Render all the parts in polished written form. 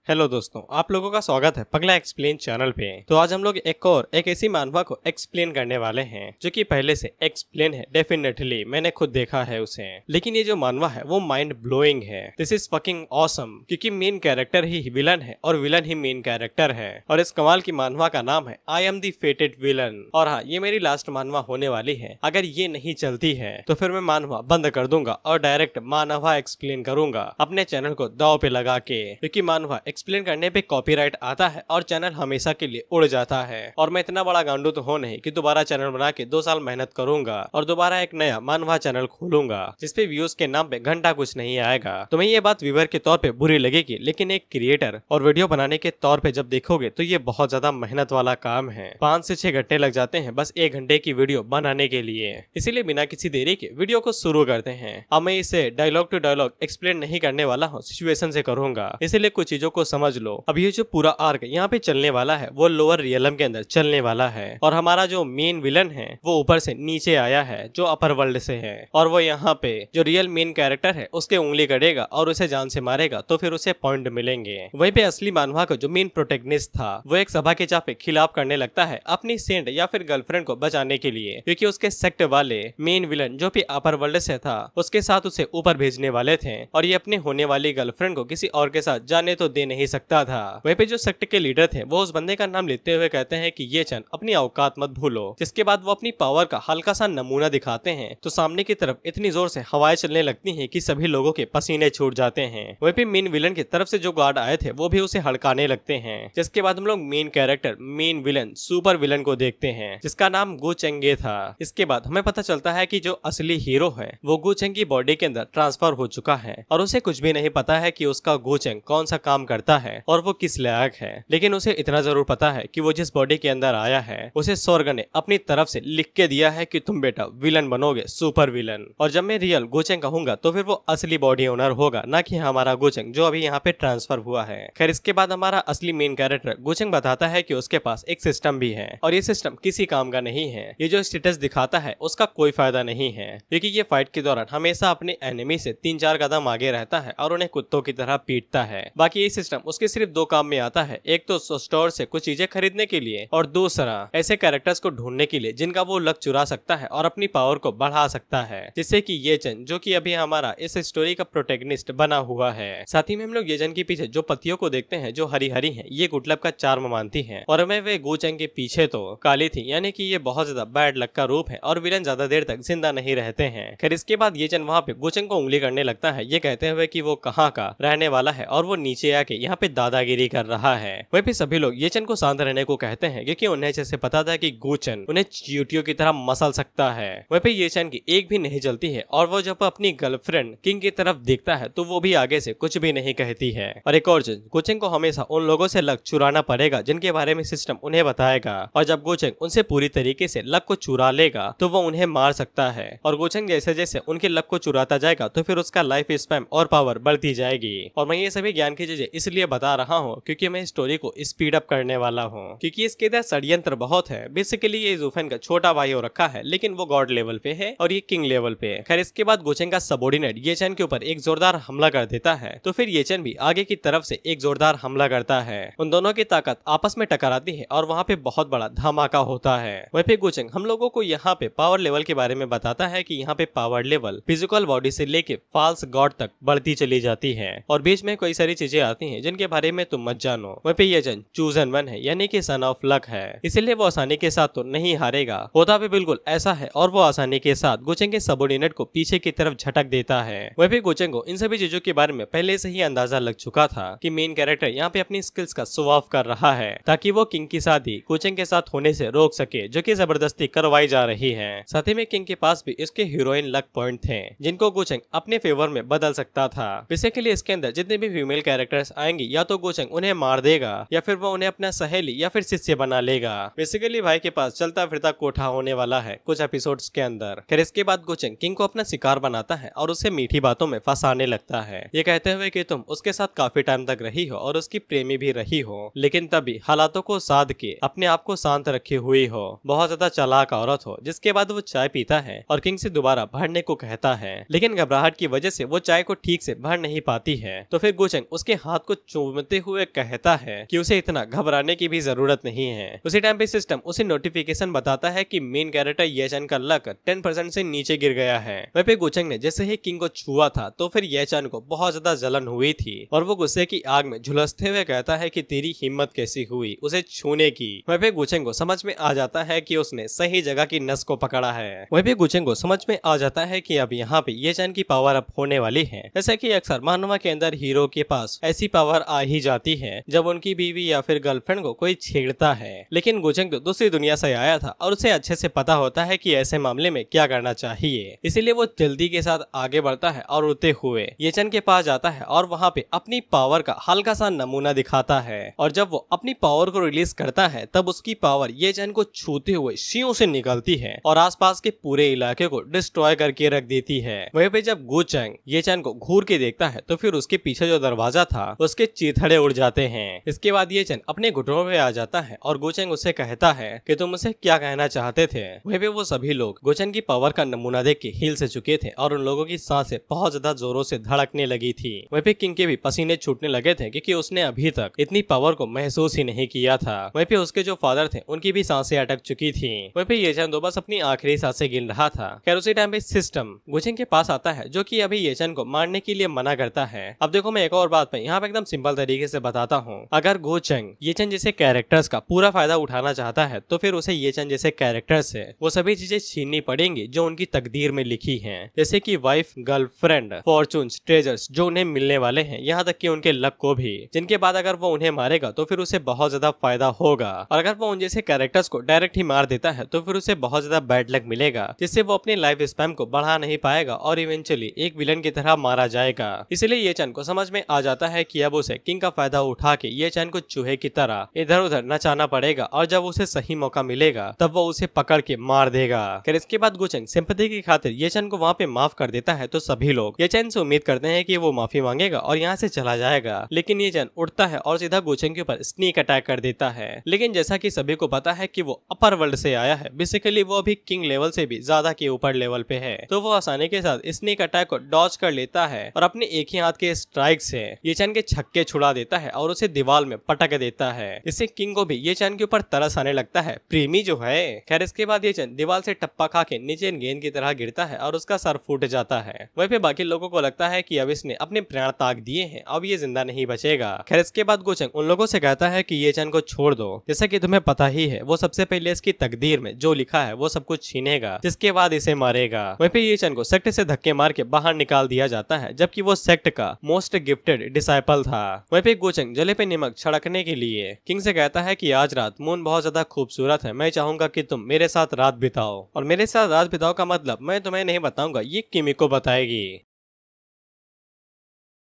Hello दोस्तों, आप लोगों का स्वागत है पगला एक्सप्लेन चैनल पे। तो आज हम लोग एक ऐसी मानवा को एक्सप्लेन करने वाले हैं जो कि पहले से एक्सप्लेन है। डेफिनेटली मैंने खुद देखा है उसे, लेकिन ये जो मानवा है वो माइंड ब्लोइंग है। दिस इज फकिंग ऑसम, क्योंकि मेन कैरेक्टर ही विलन है और विलन ही मेन कैरेक्टर है। और इस कमाल की मानवा का नाम है आई एम द फेटेड विलन। और हाँ, ये मेरी लास्ट मानवा होने वाली है। अगर ये नहीं चलती है तो फिर मैं मानवा बंद कर दूंगा और डायरेक्ट मानवा एक्सप्लेन करूंगा अपने चैनल को दाव पे लगा के, क्योंकि मानवा एक्सप्लेन करने पे कॉपीराइट आता है और चैनल हमेशा के लिए उड़ जाता है। और मैं इतना बड़ा गांडू तो हो नहीं कि दोबारा चैनल बना के 2 साल मेहनत करूंगा और दोबारा एक नया मानवा चैनल खोलूंगा जिसपे व्यूज के नाम पे घंटा कुछ नहीं आएगा। तुम्हें ये बात व्यूअर के तौर पे बुरी लगेगी, लेकिन एक क्रिएटर और वीडियो बनाने के तौर पे जब देखोगे तो ये बहुत ज्यादा मेहनत वाला काम है। 5 से 6 घंटे लग जाते हैं बस 1 घंटे की वीडियो बनाने के लिए। इसीलिए बिना किसी देरी के वीडियो को शुरू करते हैं। अब मैं इसे डायलॉग टू डायलॉग एक्सप्लेन नहीं करने वाला हूँ, सिचुएशन से करूंगा, इसीलिए कुछ चीजों को समझ लो। अब ये जो पूरा आर्क यहाँ पे चलने वाला है वो लोअर रियलम के अंदर चलने वाला है और हमारा जो मेन विलन है वो ऊपर से नीचे आया है जो अपर वर्ल्ड से है। और वो यहाँ पे जो रियल मेन कैरेक्टर है उसके उंगली कटेगा और उसे जान से मारेगा तो फिर उसे पॉइंट मिलेंगे। वहीं पे असली मानवा का जो मेन प्रोटेगनिस्ट था वो एक सभा के चापे खिलाफ करने लगता है अपनी सेंट या फिर गर्लफ्रेंड को बचाने के लिए, क्योंकि उसके सेक्ट वाले मेन विलन जो भी अपर वर्ल्ड से था उसके साथ उसे ऊपर भेजने वाले थे और ये अपनी होने वाली गर्लफ्रेंड को किसी और के साथ जाने तो दे नहीं सकता था। वहीं पे जो सेक्ट के लीडर थे वो उस बंदे का नाम लेते हुए कहते हैं कि ये चंद अपनी औकात मत भूलो। जिसके बाद वो अपनी पावर का हल्का सा नमूना दिखाते हैं तो सामने की तरफ इतनी जोर से हवाएं चलने लगती हैं कि सभी लोगों के पसीने छूट जाते हैं। वहीं पे मेन विलन की तरफ से जो गार्ड आए थे वो भी उसे हड़काने लगते हैं। जिसके बाद हम लोग main character main villain super villain को देखते हैं जिसका नाम गु चेंगे था। इसके बाद हमें पता चलता है कि जो असली हीरो है वो गु चेंग की बॉडी के अंदर ट्रांसफर हो चुका है और उसे कुछ भी नहीं पता है कि उसका गु चेंग कौन सा काम करता है और वो किस लायक है। लेकिन उसे इतना जरूर पता है कि वो जिस बॉडी के अंदर आया है उसे स्वर्ग ने अपनी तरफ से लिख के दिया है कि तुम बेटा विलन बनोगे, सुपर विलन। और जब मैं रियल गोचेंग कहूंगा तो फिर वो असली बॉडी ओनर होगा, ना कि हमारा गोचेंग जो अभी यहाँ पे ट्रांसफर हुआ है। खैर इसके बाद हमारा असली मेन कैरेक्टर गोचेंग बताता है कि उसके पास एक सिस्टम भी है और ये सिस्टम किसी काम का नहीं है। ये जो स्टेटस दिखाता है उसका कोई फायदा नहीं है, क्योंकि ये फाइट के दौरान हमेशा अपने एनिमी से 3-4 कदम आगे रहता है और उन्हें कुत्तों की तरह पीटता है। बाकी ये सिस्टम उसके सिर्फ 2 काम में आता है, एक तो स्टोर से कुछ चीजें खरीदने के लिए और दूसरा ऐसे कैरेक्टर्स को ढूंढने के लिए जिनका वो लक चुरा सकता है और अपनी पावर को बढ़ा सकता है, जिससे कि ये जन जो कि अभी हमारा इस स्टोरी का प्रोटेगनिस्ट बना हुआ है। साथ ही में हम लोग ये जन के पीछे जो पत्तियों को देखते हैं जो हरी हरी हैं, ये गुटलब का चार्म मानती हैं और मैं वे गोचेंग के पीछे तो काली थी, यानी कि ये बहुत ज्यादा बैड लक का रूप है और विलन ज्यादा देर तक जिंदा नहीं रहते हैं। खैर इसके बाद ये जन वहाँ पे गोचेंग को उंगली करने लगता है, ये कहते हुए कि वो कहाँ का रहने वाला है और वो नीचे आके यहाँ पे दादागिरी कर रहा है। वहीं पे सभी लोग ये चन को शांत रहने को कहते हैं, क्योंकि उन्हें जैसे पता था कि गोचन उन्हें चींटियों की तरह मसल सकता है। वहीं पे ये चन की एक भी नहीं चलती है और वो जब अपनी गर्लफ्रेंड किंग की तरफ देखता है तो वो भी आगे से कुछ भी नहीं कहती है। और एक और चीज, गोचेंग को हमेशा उन लोगों से लक चुराना पड़ेगा जिनके बारे में सिस्टम उन्हें बताएगा, और जब गोचेंग उनसे पूरी तरीके से लक को चुरा लेगा तो वो उन्हें मार सकता है। और गोचेंग जैसे जैसे उनके लक को चुराता जाएगा तो फिर उसका लाइफ स्पैन और पावर बढ़ती जाएगी। और मैं ये सभी ज्ञान की चीजें इसलिए बता रहा हूँ क्योंकि मैं स्टोरी को स्पीड अप करने वाला हूँ, क्योंकि इसके अंदर षड्यंत्र बहुत है। बेसिकली ये जूफेन का छोटा भाई हो रखा है, लेकिन वो गॉड लेवल पे है और ये किंग लेवल पे है। खैर इसके बाद गोचेंग का सबऑर्डिनेट ये चैन के ऊपर एक जोरदार हमला कर देता है तो फिर ये चैन भी आगे की तरफ से एक जोरदार हमला करता है। उन दोनों की ताकत आपस में टकराती है और वहाँ पे बहुत बड़ा धमाका होता है। वहीं पे गोचेंग हम लोगों को यहाँ पे पावर लेवल के बारे में बताता है कि यहाँ पे पावर लेवल फिजिकल बॉडी से लेके फॉल्स गॉड तक बढ़ती चली जाती है और बीच में कई सारी चीजें आती हैं जिनके बारे में तुम मत जानो। वहीं पे ये जन चूजन वन है, यानी कि सन ऑफ लक है, इसीलिए वो आसानी के साथ तो नहीं हारेगा। होता भी बिल्कुल ऐसा है और वो आसानी के साथ गोचेंग के सबऑर्डिनेट को पीछे की तरफ झटक देता है। वहीं पे गोचेंग को इन सभी चीजों के बारे में पहले से ही अंदाजा लग चुका था कि मेन कैरेक्टर यहाँ पे अपनी स्किल्स का शो ऑफ कर रहा है ताकि वो किंग की शादी गोचेंग के साथ होने से रोक सके, जो कि जबरदस्ती करवाई जा रही है। साथ ही में किंग के पास भी इसके हीरोइन लक पॉइंट थे जिनको गोचेंग अपने फेवर में बदल सकता था। बेसिकली इसके अंदर जितने भी फीमेल कैरेक्टर्स आएंगी या तो गोचेंग उन्हें मार देगा या फिर वो उन्हें अपना सहेली या फिर शिष्य बना लेगा। बेसिकली भाई के पास चलता फिरता कोठा होने वाला है कुछ एपिसोड्स के अंदर। फिर इसके बाद गोचेंग किंग को अपना शिकार बनाता है और उसे मीठी बातों में फंसाने लगता है, ये कहते हुए कि तुम उसके साथ काफी टाइम तक रही हो और उसकी प्रेमी भी रही हो, लेकिन तभी हालातों को साध के अपने आप को शांत रखी हुई हो, बहुत ज्यादा चालाक औरत हो। जिसके बाद वो चाय पीता है और किंग से दोबारा भरने को कहता है, लेकिन घबराहट की वजह से वो चाय को ठीक से भर नहीं पाती है। तो फिर गोचेंग उसके हाथ को को चूमते हुए कहता है कि उसे इतना घबराने की भी जरूरत नहीं है। उसी टाइम पे सिस्टम उसे नोटिफिकेशन बताता है कि मेन कैरेक्टर ये चैन का लक 10% से नीचे गिर गया है। वहीं पे गुचेंग ने जैसे ही किंग को छुआ था तो फिर ये चैन को बहुत ज्यादा जलन हुई थी और वो गुस्से की आग में झुलसते हुए कहता है कि तेरी हिम्मत कैसी हुई उसे छूने की। वहीं पे गुचेंग को समझ में आ जाता है कि उसने सही जगह की नस को पकड़ा है। वहीं पे गुचेंग को समझ में आ जाता है कि अब यहाँ पे ये चैन की पावर अप होने वाली है। जैसे कि अक्सर मानवा के अंदर हीरो के पास ऐसी पावर आ ही जाती है जब उनकी बीवी या फिर गर्लफ्रेंड को कोई छेड़ता है। लेकिन गुचेंग तो दूसरी दुनिया से आया था और उसे अच्छे से पता होता है कि ऐसे मामले में क्या करना चाहिए, इसीलिए वो जल्दी के साथ आगे बढ़ता है और उड़ते हुए ये चैन के पास जाता है और वहाँ पे अपनी पावर का हल्का सा नमूना दिखाता है। और जब वो अपनी पावर को रिलीज करता है तब उसकी पावर ये चैन को छूते हुए शियों से निकलती है और आसपास के पूरे इलाके को डिस्ट्रॉय करके रख देती है। वहीं पे जब गुचेंग ये चैन को घूर के देखता है तो फिर उसके पीछे जो दरवाजा था उसके चीथड़े उड़ जाते हैं। इसके बाद ये चैन अपने घुटनों पे आ जाता है और गुचेंग उससे कहता है कि तुम उसे क्या कहना चाहते थे। वहीं पे वो सभी लोग गुचेंग की पावर का नमूना देख के हिल से चुके थे और उन लोगों की सांसें बहुत ज्यादा जोरों से धड़कने लगी थी। वहीं पे किंग के भी पसीने छूटने लगे थे क्योंकि उसने अभी तक इतनी पावर को महसूस ही नहीं किया था। वहीं पे उसके जो फादर थे उनकी भी सांसें अटक चुकी थी। वहीं पे ये चैन तो बस अपनी आखिरी सांसें गिन रहा था। खैर उसी टाइम पे सिस्टम गुचेंग के पास आता है जो कि अभी ये चैन को मारने के लिए मना करता है। अब देखो मैं एक और बात पे यहाँ पे एकदम सिंपल तरीके से बताता हूँ, अगर गुचेंग ये चैन जैसे कैरेक्टर्स का पूरा फायदा उठाना चाहता है तो फिर उसे ये चैन जैसे कैरेक्टर्स से वो सभी चीजें छीननी पड़ेंगी जो उनकी तकदीर में लिखी हैं, जैसे कि वाइफ, गर्लफ्रेंड, फॉर्चून्स, ट्रेजर्स जो उन्हें मिलने वाले हैं, यहाँ तक कि उनके लक को भी, जिनके बाद अगर वो उन्हें मारेगा तो फिर उसे बहुत ज्यादा फायदा होगा। और अगर वो उन जैसे कैरेक्टर्स को डायरेक्ट ही मार देता है तो फिर उसे बहुत ज्यादा बैड लक मिलेगा, जिससे वो अपने लाइफ स्पैन को बढ़ा नहीं पाएगा और इवेंचुअली एक विलन की तरह मारा जाएगा। इसलिए ये चैन को समझ में आ जाता है कि अब उसे किंग का फायदा उठा के ये चैन को चूहे की तरह इधर उधर नचाना पड़ेगा और जब उसे सही मौका मिलेगा तब वो उसे पकड़ के मार देगा। फिर इसके बाद गुचेंग सिंपैथी की खातिर ये चैन को वहाँ पे माफ कर देता है तो सभी लोग ये चैन से उम्मीद करते हैं कि वो माफी मांगेगा और यहाँ से चला जाएगा। लेकिन ये चैन उठता है और सीधा गुचेंग के ऊपर स्नीक अटैक कर देता है। लेकिन जैसा कि सभी को पता है कि वो अपर वर्ल्ड से आया है, बेसिकली वो अभी किंग लेवल से भी ज्यादा के ऊपर लेवल पे है, तो वो आसानी के साथ स्नीक अटैक को डॉज कर लेता है और अपने एक ही हाथ के स्ट्राइक से ये चैन के छक्के छुड़ा देता है और उसे दीवार में पटक देता है। इससे किंग को भी ये चैन के ऊपर तरस आने लगता है, प्रेमी जो है। खैर इसके बाद ये चैन दीवार से टप्पा खा के नीचे गेंद की तरह गिरता है और उसका सर फूट जाता है। वहीं पे बाकी लोगों को लगता है कि अब इसने अपने प्राण त्याग दिए हैं, अब ये जिंदा नहीं बचेगा। खैर इसके बाद गुचेंग उन लोगों से कहता है कि ये चैन को छोड़ दो, जैसा कि तुम्हें पता ही है वो सबसे पहले इसकी तकदीर में जो लिखा है वो सब कुछ छीनेगा, जिसके बाद इसे मारेगा। वहीं पे ये चैन को सेक्ट से धक्के मार के बाहर निकाल दिया जाता है, जबकि वो सेक्ट का मोस्ट गिफ्टेड डिसाइपल था। वहीं पे गुचेंग जले पे नमक छिड़कने के लिए किंग से कहता है कि आज रात मून बहुत ज्यादा खूबसूरत है, मैं चाहूंगा कि तुम मेरे साथ रात बिताओ। और मेरे साथ रात बिताओ का मतलब मैं तुम्हें नहीं बताऊंगा, ये किमी को बताएगी।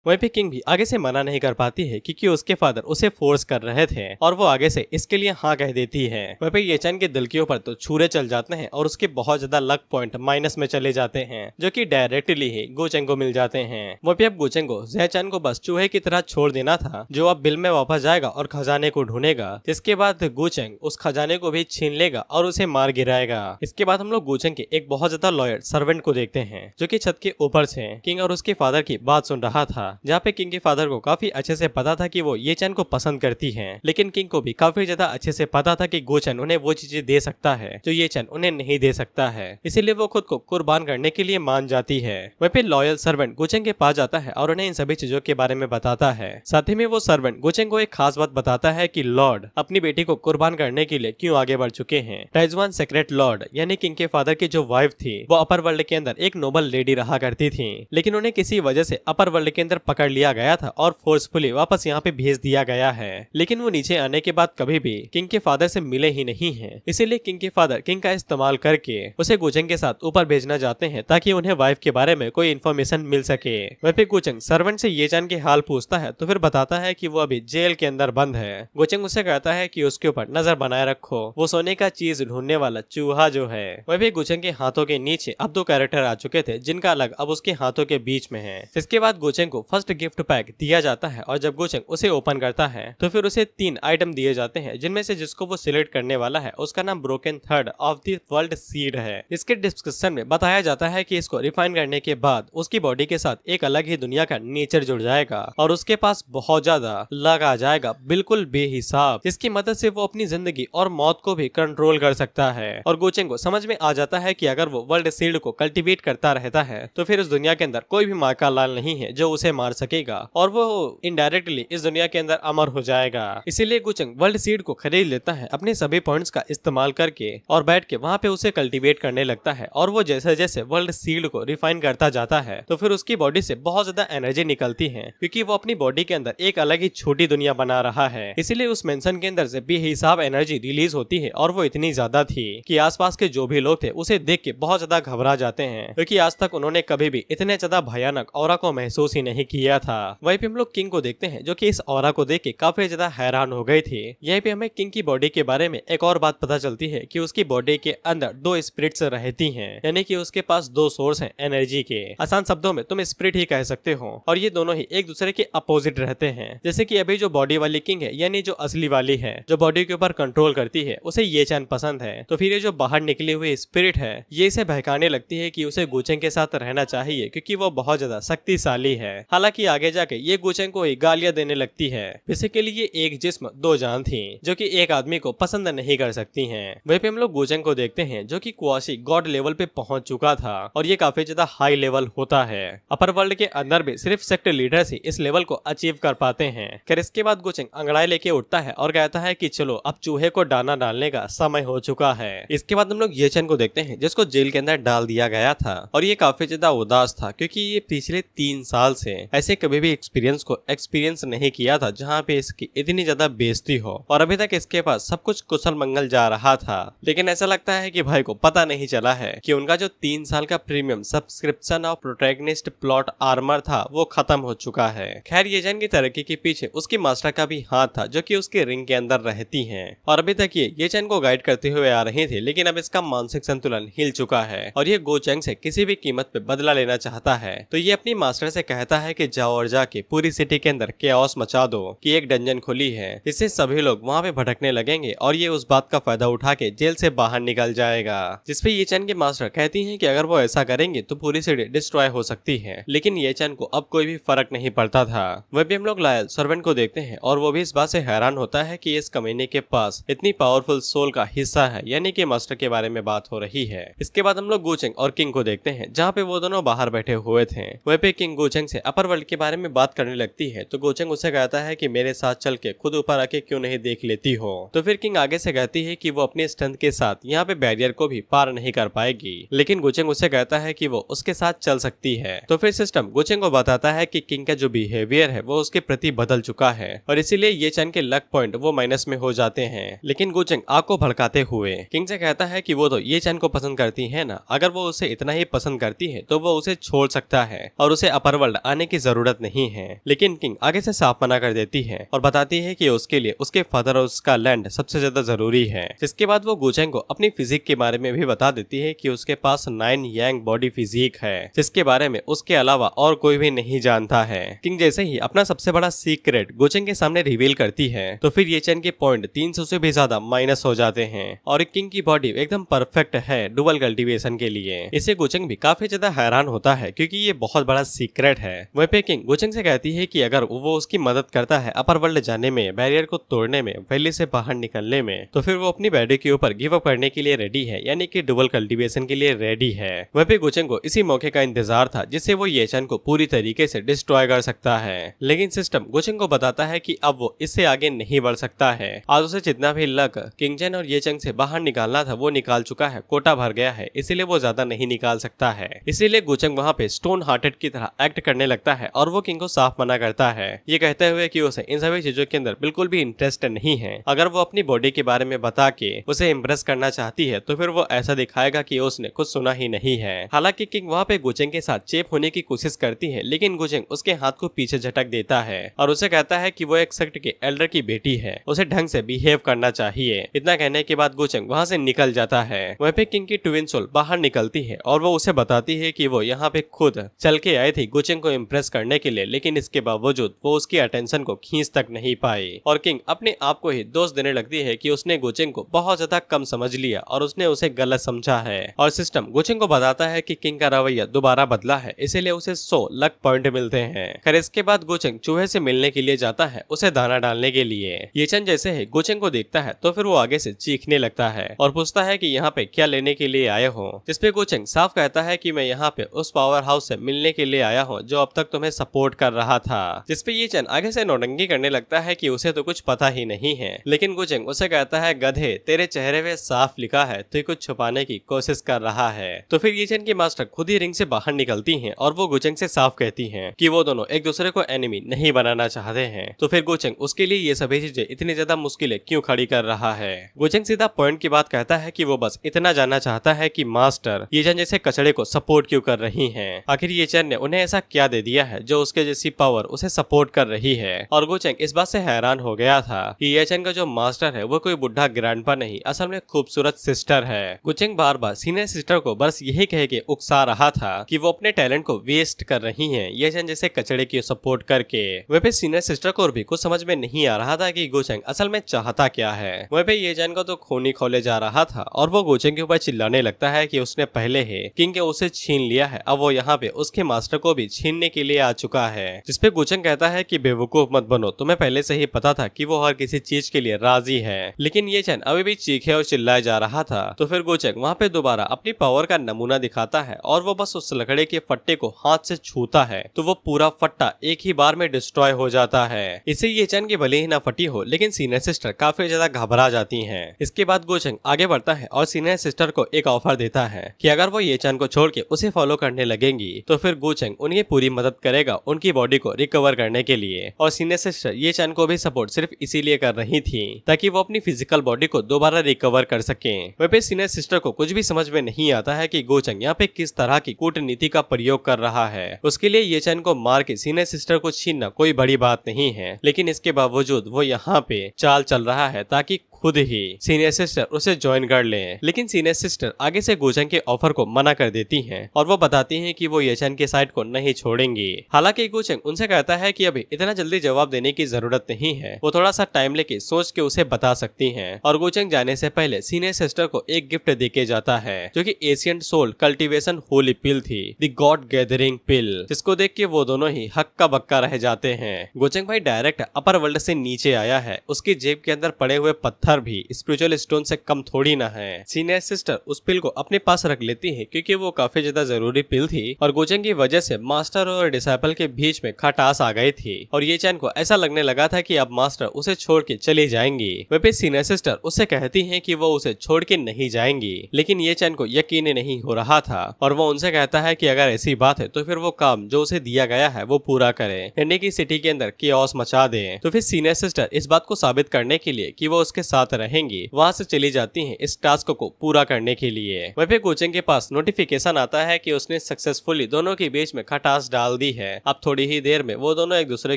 वहीं पे किंग भी आगे से मना नहीं कर पाती है क्योंकि उसके फादर उसे फोर्स कर रहे थे और वो आगे से इसके लिए हाँ कह देती है। वहीं पे ये चैन के दिल के ऊपर तो छुरे चल जाते हैं और उसके बहुत ज्यादा लक पॉइंट माइनस में चले जाते हैं, जो कि डायरेक्टली ही गुचेंग को मिल जाते हैं। वहीं पे अब गुचेंग को ये चैन को बस चूहे की तरह छोड़ देना था, जो अब बिल में वापस जाएगा और खजाने को ढूंढेगा। इसके बाद गुचेंग उस खजाने को भी छीन लेगा और उसे मार गिराएगा। इसके बाद हम लोग गुचेंग के एक बहुत ज्यादा लॉयल सर्वेंट को देखते हैं, जो कि छत के ऊपर से किंग और उसके फादर की बात सुन रहा था, जहाँ पे किंग के फादर को काफी अच्छे से पता था कि वो ये चैन को पसंद करती हैं, लेकिन किंग को भी काफी ज्यादा अच्छे से पता था कि गुचेंग उन्हें वो चीजें दे सकता है जो ये चैन उन्हें नहीं दे सकता है, इसीलिए वो खुद को कुर्बान करने के लिए मान जाती है। वहीं पे लॉयल सर्वेंट गुचेंग के पास जाता है और उन्हें इन सभी चीजों के बारे में बताता है। साथ ही में वो सर्वेंट गुचेंग को एक खास बात बताता है कि लॉर्ड अपनी बेटी को कुर्बान करने के लिए क्यों आगे बढ़ चुके हैं। टाइजवान सेक्रेट लॉर्ड यानी किंग के फादर की जो वाइफ थी वो अपर वर्ल्ड के अंदर एक नोबल लेडी रहा करती थी, लेकिन उन्हें किसी वजह से अपर वर्ल्ड के अंदर पकड़ लिया गया था और फोर्सफुली वापस यहाँ पे भेज दिया गया है। लेकिन वो नीचे आने के बाद कभी भी किंग के फादर से मिले ही नहीं हैं, इसीलिए किंग के फादर किंग का इस्तेमाल करके उसे गुचेंग के साथ ऊपर भेजना चाहते हैं ताकि उन्हें वाइफ के बारे में कोई इन्फॉर्मेशन मिल सके। वहीं पे गुचेंग सर्वेंट से ये जान के हाल पूछता है तो फिर बताता है कि वो अभी जेल के अंदर बंद है। गुचेंग उसे कहता है कि उसके ऊपर नजर बनाए रखो, वो सोने का चीज ढूंढने वाला चूहा जो है। वहीं पे गुचेंग के हाथों के नीचे अब 2 कैरेक्टर आ चुके थे जिनका अलग अब उसके हाथों के बीच में है। इसके बाद गुचेंग को फर्स्ट गिफ्ट पैक दिया जाता है और जब गोचेंग उसे ओपन करता है तो फिर उसे 3 आइटम दिए जाते हैं, जिनमें से जिसको वो सिलेक्ट करने वाला है उसका नाम broken third of the world seed है। इसके डिस्क्रिप्शन में बताया जाता है कि इसको रिफाइन करने के बाद उसकी बॉडी के साथ एक अलग ही दुनिया का नेचर जुड़ जाएगा और उसके पास बहुत ज्यादा लक आ जाएगा, बिल्कुल बेहिसाब, जिसकी मदद से वो अपनी जिंदगी और मौत को भी कंट्रोल कर सकता है। और गोचेंग को समझ में आ जाता है कि अगर वो वर्ल्ड सीड को कल्टीवेट करता रहता है तो फिर इस दुनिया के अंदर कोई भी माँ का लाल नहीं है जो उसे मार सकेगा और वो इनडायरेक्टली इस दुनिया के अंदर अमर हो जाएगा। इसीलिए गोचेंग वर्ल्ड सीड को खरीद लेता है अपने सभी पॉइंट्स का इस्तेमाल करके और बैठ के वहाँ पे उसे कल्टीवेट करने लगता है। और वो जैसे जैसे वर्ल्ड सीड को रिफाइन करता जाता है तो फिर उसकी बॉडी से बहुत ज्यादा एनर्जी निकलती है, क्योंकि वो अपनी बॉडी के अंदर एक अलग ही छोटी दुनिया बना रहा है। इसीलिए उस मेंशन के अंदर से बेहिसाब एनर्जी रिलीज होती है और वो इतनी ज्यादा थी कि आसपास के जो भी लोग थे उसे देख के बहुत ज्यादा घबरा जाते हैं, क्योंकि आज तक उन्होंने कभी भी इतने ज्यादा भयानक ऑरा को महसूस ही नहीं किया था। वहीं पे हम लोग किंग को देखते हैं जो कि इस ऑरा को देख के काफी ज्यादा हैरान हो गए थे। यहीं पे हमें किंग की बॉडी के बारे में एक और बात पता चलती है कि उसकी बॉडी के अंदर 2 स्पिरिट्स रहती हैं, यानी कि उसके पास 2 सोर्स हैं एनर्जी के। आसान शब्दों में तुम स्पिरिट ही कह सकते हो और ये दोनों ही एक दूसरे के अपोजिट रहते हैं। जैसे कि अभी जो बॉडी वाली किंग है यानी जो असली वाली है जो बॉडी के ऊपर कंट्रोल करती है उसे ये चैन पसंद है, तो फिर ये जो बाहर निकली हुई स्पिरिट है ये इसे बहकाने लगती है कि उसे गोचेंग के साथ रहना चाहिए क्योंकि वो बहुत ज्यादा शक्तिशाली है। हालांकि आगे जाके ये गोचेंग को ही गालियां देने लगती है। बेसिकली ये एक जिस्म 2 जान थी जो कि एक आदमी को पसंद नहीं कर सकती हैं। वहीं पे हम लोग गोचेंग को देखते हैं जो कि क्वाशी गॉड लेवल पे पहुंच चुका था और ये काफी ज्यादा हाई लेवल होता है। अपर वर्ल्ड के अंदर भी सिर्फ सेक्ट लीडर ही इस लेवल को अचीव कर पाते हैं। फिर इसके बाद गोचेंग अंगड़ाई लेके उठता है और कहता है कि चलो अब चूहे को दाना डालने का समय हो चुका है। इसके बाद हम लोग ये चैन को देखते हैं जिसको जेल के अंदर डाल दिया गया था और ये काफी ज्यादा उदास था क्योंकि ये पिछले 3 साल से ऐसे कभी भी एक्सपीरियंस नहीं किया था जहाँ पे इसकी इतनी ज्यादा बेइज्जती हो और अभी तक इसके पास सब कुछ कुशल मंगल जा रहा था। लेकिन ऐसा लगता है कि भाई को पता नहीं चला है कि उनका जो 3 साल का premium subscription of protagonist plot armour था वो खत्म हो चुका है। खैर ये जैन की तरक्की के पीछे उसकी मास्टर का भी हाथ था जो कि उसके रिंग के अंदर रहती हैं और अभी तक ये चैन को गाइड करते हुए आ रही थी, लेकिन अब इसका मानसिक संतुलन हिल चुका है और ये गोचेंग से किसी भी कीमत पे बदला लेना चाहता है। तो ये अपनी मास्टर से कहता है कि जाओ और जाके पूरी सिटी के अंदर केओस मचा दो कि एक डंजन खुली है, इससे सभी लोग वहाँ पे भटकने लगेंगे और ये उस बात का फायदा उठा के जेल से बाहर निकल जाएगा। जिसपे ये चैन के मास्टर कहती हैं कि अगर वो ऐसा करेंगे तो पूरी सिटी डिस्ट्रॉय हो सकती है, लेकिन ये चैन को अब कोई भी फर्क नहीं पड़ता था। वह भी हम लोग लायल सर्वेंट को देखते हैं और वो भी इस बात से हैरान होता है कि इस कमीने के पास इतनी पावरफुल सोल का हिस्सा है, यानी कि मास्टर के बारे में बात हो रही है। इसके बाद हम लोग गोचेंग और किंग को देखते हैं जहाँ पे वो दोनों बाहर बैठे हुए थे। वह पे किंग गोचेंग से अपर वर्ल्ड के बारे में बात करने लगती है तो गोचेंग उससे कहता है कि मेरे साथ चल के खुद ऊपर आके क्यों नहीं देख लेती हो। तो फिर किंग आगे से कहती है कि वो अपने स्ट्रेंथ के साथ यहाँ पे बैरियर को भी पार नहीं कर पाएगी, लेकिन गोचेंग उससे कहता है कि वो उसके साथ चल सकती है। तो फिर सिस्टम गोचेंग को बताता है कि किंग का जो बिहेवियर है वो उसके प्रति बदल चुका है और इसीलिए ये चैन के लक पॉइंट वो माइनस में हो जाते हैं। लेकिन गोचेंग आग को भड़काते हुए किंग से कहता है कि वो तो ये चैन को पसंद करती है ना, अगर वो उसे इतना ही पसंद करती है तो वो उसे छोड़ सकता है और उसे अपर वर्ल्ड आने की जरूरत नहीं है। लेकिन किंग आगे से साफ मना कर देती है और बताती है कि उसके लिए उसके फादर और उसका लैंड सबसे ज्यादा जरूरी है। जिसके बाद वो गोचेंग को अपनी फिजिक के बारे में भी बता देती है कि उसके पास 9 यांग बॉडी फिजिक है जिसके बारे में उसके अलावा और कोई भी नहीं जानता है। किंग जैसे ही अपना सबसे बड़ा सीक्रेट गोचेंग के सामने रिवील करती है तो फिर ये चैन के पॉइंट 300 से भी ज्यादा माइनस हो जाते हैं और किंग की बॉडी एकदम परफेक्ट है डुअल कल्टीवेशन के लिए। इसे गोचेंग भी काफी ज्यादा हैरान होता है क्योंकि ये बहुत बड़ा सीक्रेट है। वह पे किंग गोचेंग से कहती है कि अगर वो उसकी मदद करता है अपर वर्ल्ड जाने में, बैरियर को तोड़ने में, वैली से बाहर निकलने में, तो फिर वो अपनी बॉडी के ऊपर गिव अप करने के लिए रेडी है, यानी कि डुअल कल्टीवेशन के लिए रेडी है। वह पे गोचेंग को इसी मौके का इंतजार था जिससे वो ये चैन को पूरी तरीके से डिस्ट्रॉय कर सकता है। लेकिन सिस्टम गोचेंग को बताता है कि अब वो इससे आगे नहीं बढ़ सकता है। आज उसे जितना भी लक किंग चैन और ये चंग से बाहर निकालना था वो निकाल चुका है, कोटा भर गया है, इसीलिए वो ज्यादा नहीं निकाल सकता है। इसीलिए गोचेंग वहाँ पे स्टोन हार्टेड की तरह एक्ट करने लगता है और वो किंग को साफ मना करता है, ये कहते हुए कि उसे इन सभी चीजों के अंदर बिल्कुल भी इंटरेस्ट नहीं है। अगर वो अपनी बॉडी के बारे में बता के उसे इम्प्रेस करना चाहती है तो फिर वो ऐसा दिखाएगा कि उसने कुछ सुना ही नहीं है। हालांकि किंग वहाँ पे गोचेंग के साथ चेप होने की कोशिश करती है, लेकिन गोचेंग उसके हाथ को पीछे झटक देता है और उसे कहता है कि वो एक सेक्ट के एल्डर की बेटी है, उसे ढंग से बिहेव करना चाहिए। इतना कहने के बाद गोचेंग वहाँ से निकल जाता है। वहीं पे किंग की ट्विन सोल बाहर निकलती है और वो उसे बताती है कि वो यहाँ पे खुद चल के आए थे गोचेंग को इम्प्रेस इम्प्रेस करने के लिए, लेकिन इसके बावजूद वो उसकी अटेंशन को खींच तक नहीं पाई और किंग अपने आप को ही दोष देने लगती है कि उसने गोचेंग को बहुत ज्यादा कम समझ लिया और उसने उसे गलत समझा है। और सिस्टम गोचेंग को बताता है कि किंग का रवैया दोबारा बदला है, इसीलिए उसे 100 लक पॉइंट मिलते हैं। खैर इसके बाद गोचेंग चूहे से मिलने के लिए जाता है, उसे दाना डालने के लिए। ये चंद जैसे ही गोचेंग को देखता है तो फिर वो आगे से चीखने लगता है और पूछता है कि यहाँ पे क्या लेने के लिए आए हो, जिसपे गोचेंग साफ कहता है कि मैं यहाँ पे उस पावर हाउस से मिलने के लिए आया हूँ जो अब तक तुम्हें सपोर्ट कर रहा था। जिसपे ये चंद आगे से नौटंकी करने लगता है कि उसे तो कुछ पता ही नहीं है, लेकिन गोचेंग उसे कहता है गधे तेरे चेहरे पे साफ लिखा है तो कुछ छुपाने की कोशिश कर रहा है। तो फिर ये चंद की मास्टर खुद ही रिंग से बाहर निकलती है और वो गोचेंग से साफ कहती है कि वो दोनों एक दूसरे को एनिमी नहीं बनाना चाहते हैं। तो फिर गोचेंग उसके लिए ये सभी चीजें इतनी ज्यादा मुश्किलें क्यों खड़ी कर रहा है। गोचेंग सीधा पॉइंट की बात कहता है कि वो बस इतना जानना चाहता है कि मास्टर ये चंद जैसे कचड़े को सपोर्ट क्यों कर रही हैं। आखिर ये चंद ने उन्हें ऐसा क्या दे दिया है जो उसके जैसी पावर उसे सपोर्ट कर रही है। और गोचेंग इस बात से हैरान हो गया था कि ये चंद का जो मास्टर है वो कोई बुढ़ा ग्रैंडपा नहीं, असल में खूबसूरत सिस्टर है। गोचेंग बार बार सीनियर सिस्टर को बस यही कह के उकसा रहा था कि वो अपने टैलेंट को वेस्ट कर रही है ये चंद जैसे कचड़े की सपोर्ट करके। वह पे सीनियर सिस्टर को भी कुछ समझ में नहीं आ रहा था कि गोचेंग असल में चाहता क्या है। वह पे ये चंद को तो खून ही खोले जा रहा था और वो गोचेंग के ऊपर चिल्लाने लगता है कि उसने पहले ही किंग के उसे छीन लिया है, अब वो यहाँ पे उसके मास्टर को भी छीनने के लिए आ चुका है। जिसपे गोचेंग कहता है कि बेवकूफ मत बनो, तुम्हें पहले से ही पता था कि वो हर किसी चीज के लिए राजी है। लेकिन ये चंद अभी भी चीखे और चिल्लाए जा रहा था। तो फिर गोचेंग वहाँ पे दोबारा अपनी पावर का नमूना दिखाता है और वो बस उस लकड़े के फट्टे को हाथ से छूता है तो वो पूरा फट्टा एक ही बार में डिस्ट्रॉय हो जाता है। इससे ये चंद की भले ही ना फटी हो लेकिन सीनियर सिस्टर काफी ज्यादा घबरा जाती हैं। इसके बाद गोचेंग आगे बढ़ता है और सीनियर सिस्टर को एक ऑफर देता है कि अगर वो ये चंद को छोड़ के उसे फॉलो करने लगेंगी तो फिर गोचेंग उन्हें पूरी मदद करेगा उनकी बॉडी को रिकवर करने के लिए। और सीनियर सिस्टर ये चंद को भी सपोर्ट सिर्फ इसीलिए कर रही थी ताकि वो अपनी फिजिकल बॉडी को दोबारा रिकवर कर सके। वह पे सीनियर सिस्टर को कुछ भी समझ में नहीं आता है कि गोचेंग यहाँ पे किस तरह की कूटनीति का प्रयोग कर रहा है। उसके लिए ये चंद को मार के सीनियर सिस्टर को छीनना कोई बड़ी बात नहीं है, लेकिन इसके बावजूद वो यहाँ पे चाल चल रहा है ताकि खुद ही सीनियर सिस्टर उसे ज्वाइन कर ले। लेकिन सीनियर सिस्टर आगे से गोचेंग के ऑफर को मना कर देती हैं और वो बताती हैं कि वो येचन के साइड को नहीं छोड़ेंगी। हालांकि गोचेंग उनसे कहता है कि अभी इतना जल्दी जवाब देने की जरूरत नहीं है, वो थोड़ा सा टाइम लेके सोच के उसे बता सकती हैं। और गोचेंग जाने से पहले सीनियर सिस्टर को एक गिफ्ट देके जाता है जो कि एशियंट सोल कल्टीवेशन होली पिल थी, द गॉड गैदरिंग पिल, जिसको देख के वो दोनों ही हक्का बक्का रह जाते हैं। गोचेंग भाई डायरेक्ट अपर वर्ल्ड से नीचे आया है, उसकी जेब के अंदर पड़े हुए पत्थर भी स्पिरिचुअल स्टोन से कम थोड़ी ना है। सीनियर सिस्टर उस पिल को अपने पास रख लेती है क्योंकि वो काफी ज्यादा जरूरी पिल थी और गोचेंग की वजह से मास्टर और डिसाइपल के बीच में खटास आ गई थी और ये चैन को ऐसा लगने लगा था कि अब मास्टर उसे छोड़ के चली जाएंगी। वह पे सीनियर सिस्टर उससे कहती है कि वो उसे छोड़ के नहीं जाएंगी, लेकिन ये चैन को यकीन नहीं हो रहा था और वो उनसे कहता है कि अगर ऐसी बात है तो फिर वो काम जो उसे दिया गया है वो पूरा करे, यानी कि सिटी के अंदर किओस मचा दे। तो फिर सीनियर सिस्टर इस बात को साबित करने के लिए कि वो उसके साथ रहेंगी वहाँ से चली जाती हैं इस टास्क को पूरा करने के लिए। वह पे कोचिंग के पास नोटिफिकेशन आता है कि उसने सक्सेसफुली दोनों के बीच में खटास डाल दी है। अब थोड़ी ही देर में वो दोनों एक दूसरे